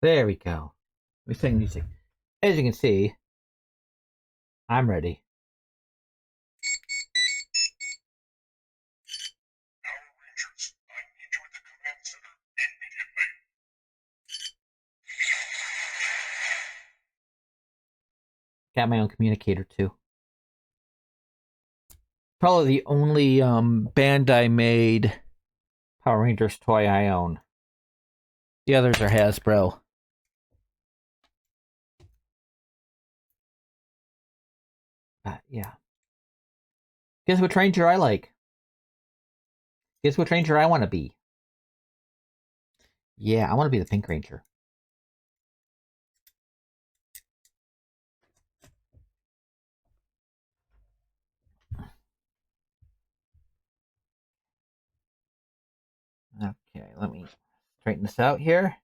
Speaker 1: There we go. We sing music. As you can see, I'm ready.
Speaker 2: Power Rangers, I need you at the command center immediately.
Speaker 1: Got my own communicator too. Probably the only Bandai made Power Rangers toy I own. The others are Hasbro. Yeah. Guess what Ranger I like? Guess what Ranger I want to be? Yeah, I want to be the Pink Ranger. Okay, let me straighten this out here.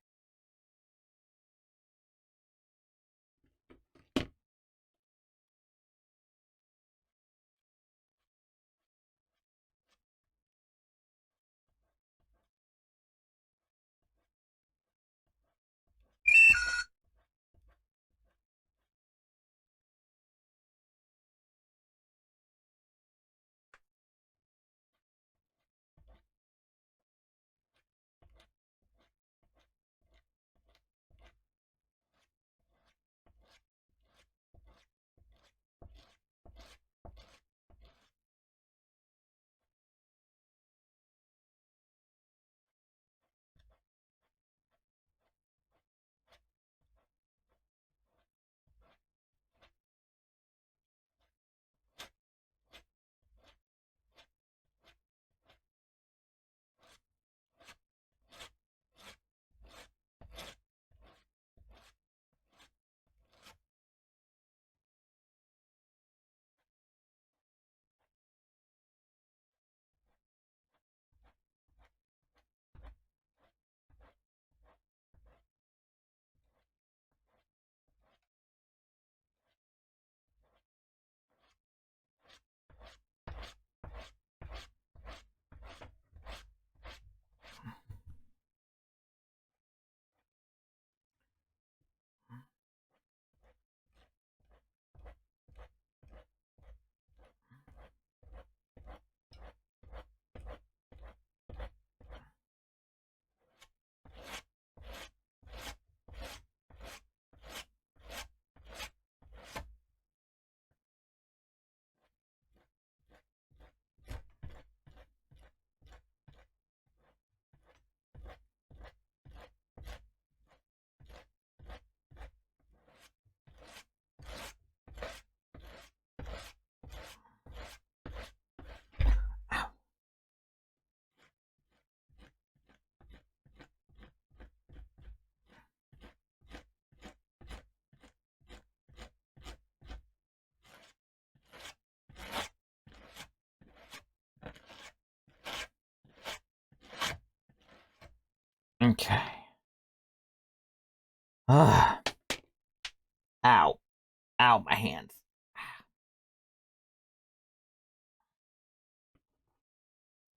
Speaker 1: Okay. Ah. Ow. Ow, my hands.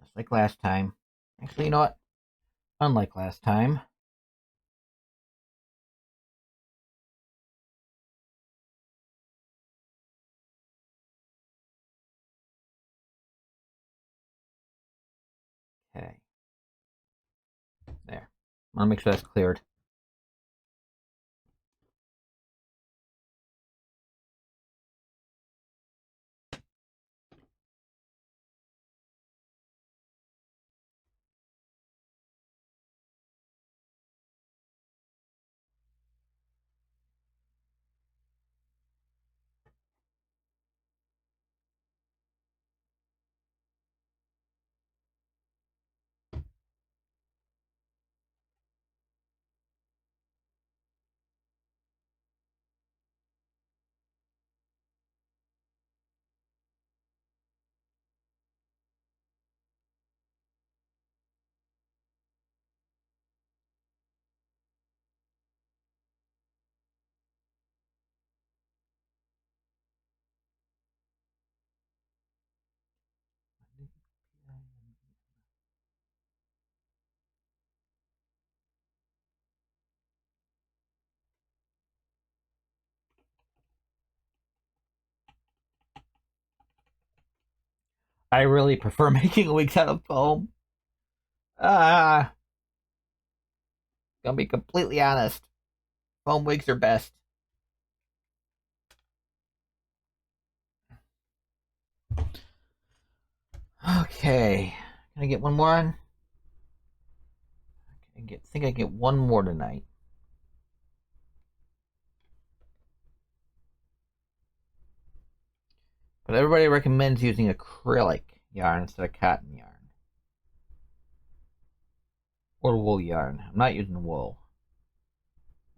Speaker 1: Just like last time. Actually, you know what? Unlike last time. Okay. There. I want to make sure that's cleared. I really prefer making wigs out of foam. Ah, gonna be completely honest. Foam wigs are best. Okay, can I get one more on? Think I get one more tonight. But everybody recommends using acrylic yarn instead of cotton yarn. Or wool yarn. I'm not using wool.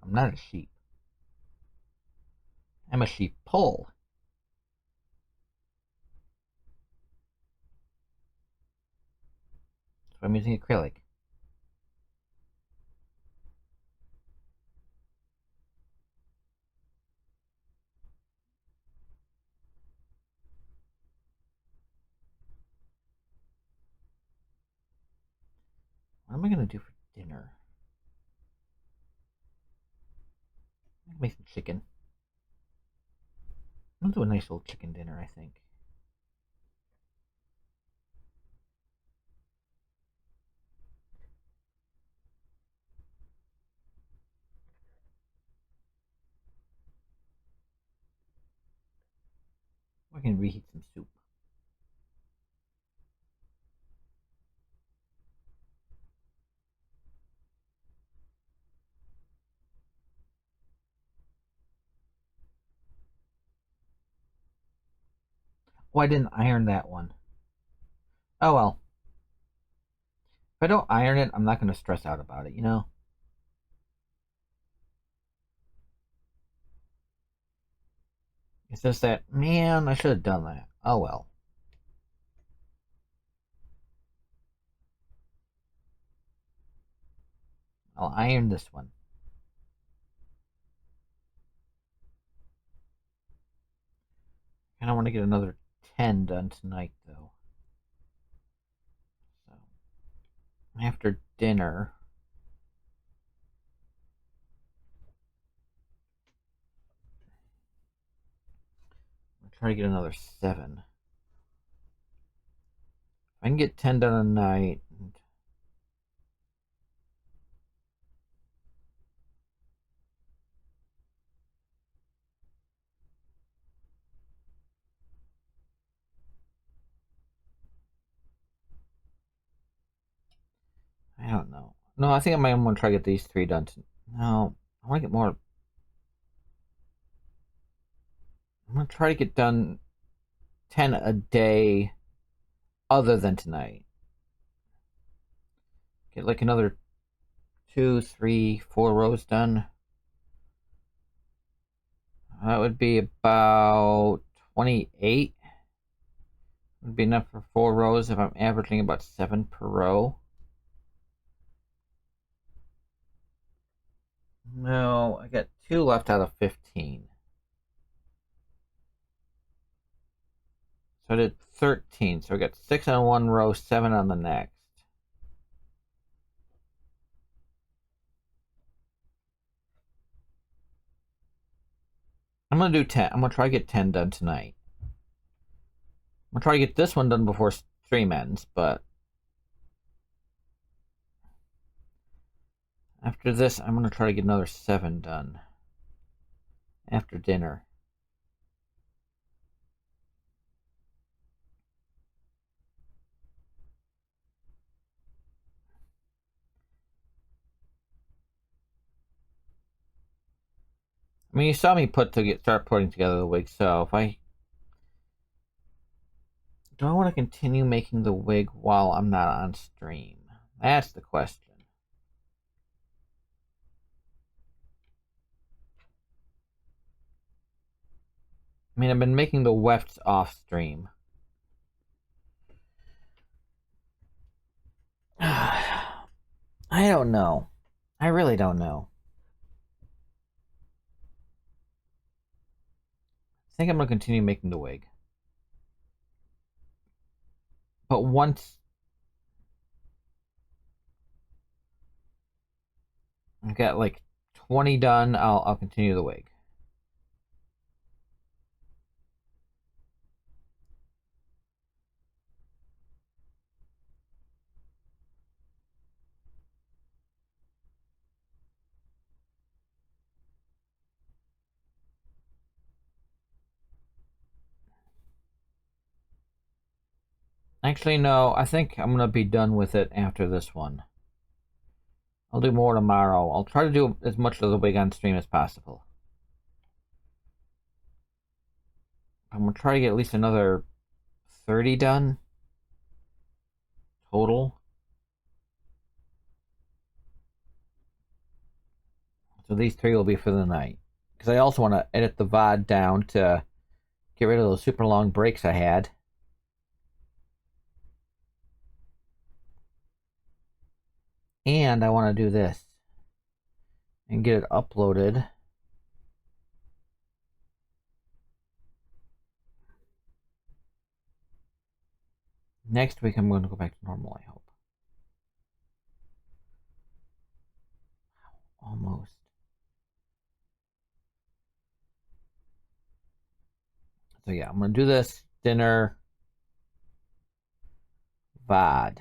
Speaker 1: I'm not a sheep. I'm a sheep pole. So I'm using acrylic. What am I going to do for dinner? I'm going to make some chicken. I'm going to do a nice little chicken dinner, I think. I can reheat some soup. Oh, I didn't iron that one. Oh well. If I don't iron it, I'm not going to stress out about it, you know? It's just that, man, I should have done that. Oh well. I'll iron this one. And I want to get another 10 done tonight, though. So, after dinner, I'll try to get another 7. If I can get 10 done a night. I don't know. No, I think I might want to try to get these 3 done. No, I want to get more. I'm going to try to get done 10 a day other than tonight. Get like another 2, 3, 4 rows done. That would be about 28. Would be enough for 4 rows if I'm averaging about 7 per row. No, I got 2 left out of 15. So I did 13. So I got 6 on one row, 7 on the next. I'm gonna do 10. I'm gonna try to get 10 done tonight. I'm gonna try to get this one done before stream ends, but after this, I'm gonna try to get another 7 done after dinner. I mean, you saw me start putting together the wig, so if I do I want to continue making the wig while I'm not on stream? That's the question. I mean, I've been making the wefts off stream. I don't know. I really don't know. I think I'm going to continue making the wig. But once I've got like 20 done, I'll continue the wig. Actually, no. I think I'm gonna be done with it after this one. I'll do more tomorrow. I'll try to do as much of the wig on stream as possible. I'm gonna try to get at least another 30 done total. So these 3 will be for the night. Because I also want to edit the VOD down to get rid of those super long breaks I had. And I want to do this and get it uploaded. Next week I'm going to go back to normal, I hope. Almost. So yeah, I'm going to do this dinner VOD.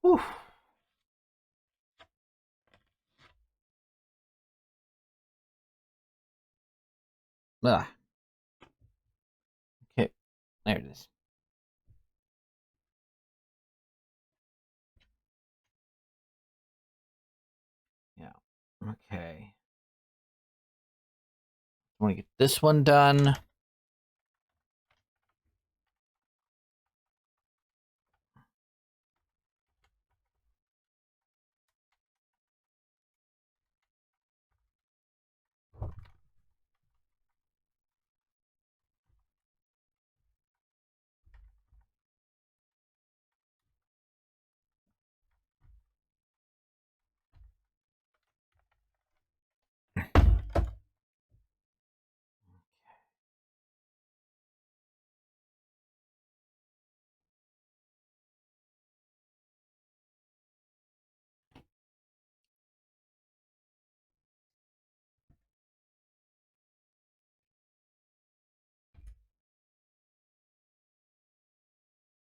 Speaker 1: Whew. Ugh. Okay, there it is. Yeah. Okay. I want to get this one done.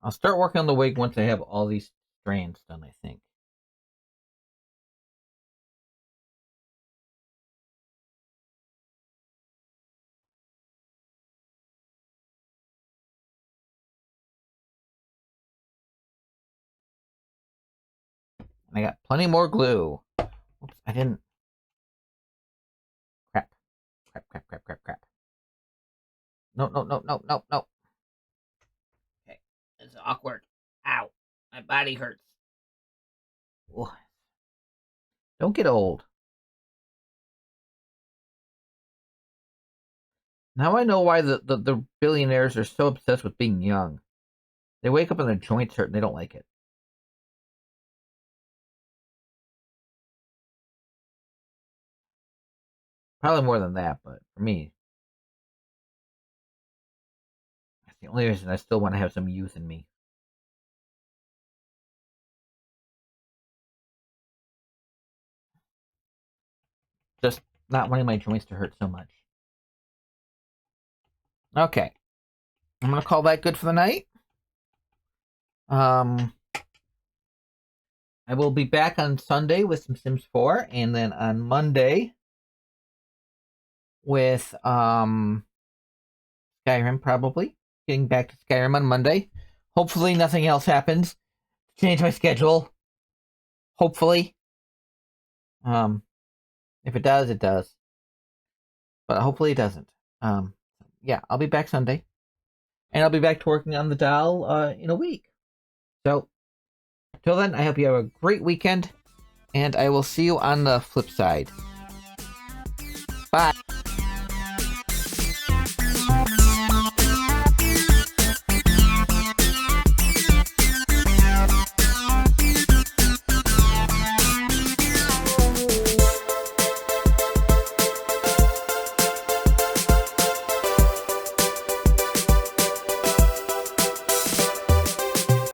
Speaker 1: I'll start working on the wig once I have all these strands done, I think. And I got plenty more glue. Oops, I didn't. Crap. Crap, crap, crap, crap, crap. No, no, no, no, no, no. Okay. It's awkward. Ow. My body hurts. Don't get old. Now I know why the billionaires are so obsessed with being young. They wake up and their joints hurt and they don't like it. Probably more than that, but for me, that's the only reason I still want to have some youth in me. Just not wanting my joints to hurt so much. Okay. I'm gonna call that good for the night. Um, I will be back on Sunday with some Sims 4, and then on Monday with Skyrim, probably. Getting back to Skyrim on Monday. Hopefully nothing else happens. Change my schedule. Hopefully. Um, if it does, it does. But hopefully it doesn't. Yeah, I'll be back Sunday. And I'll be back to working on the doll in a week. So, till then, I hope you have a great weekend, and I will see you on the flip side.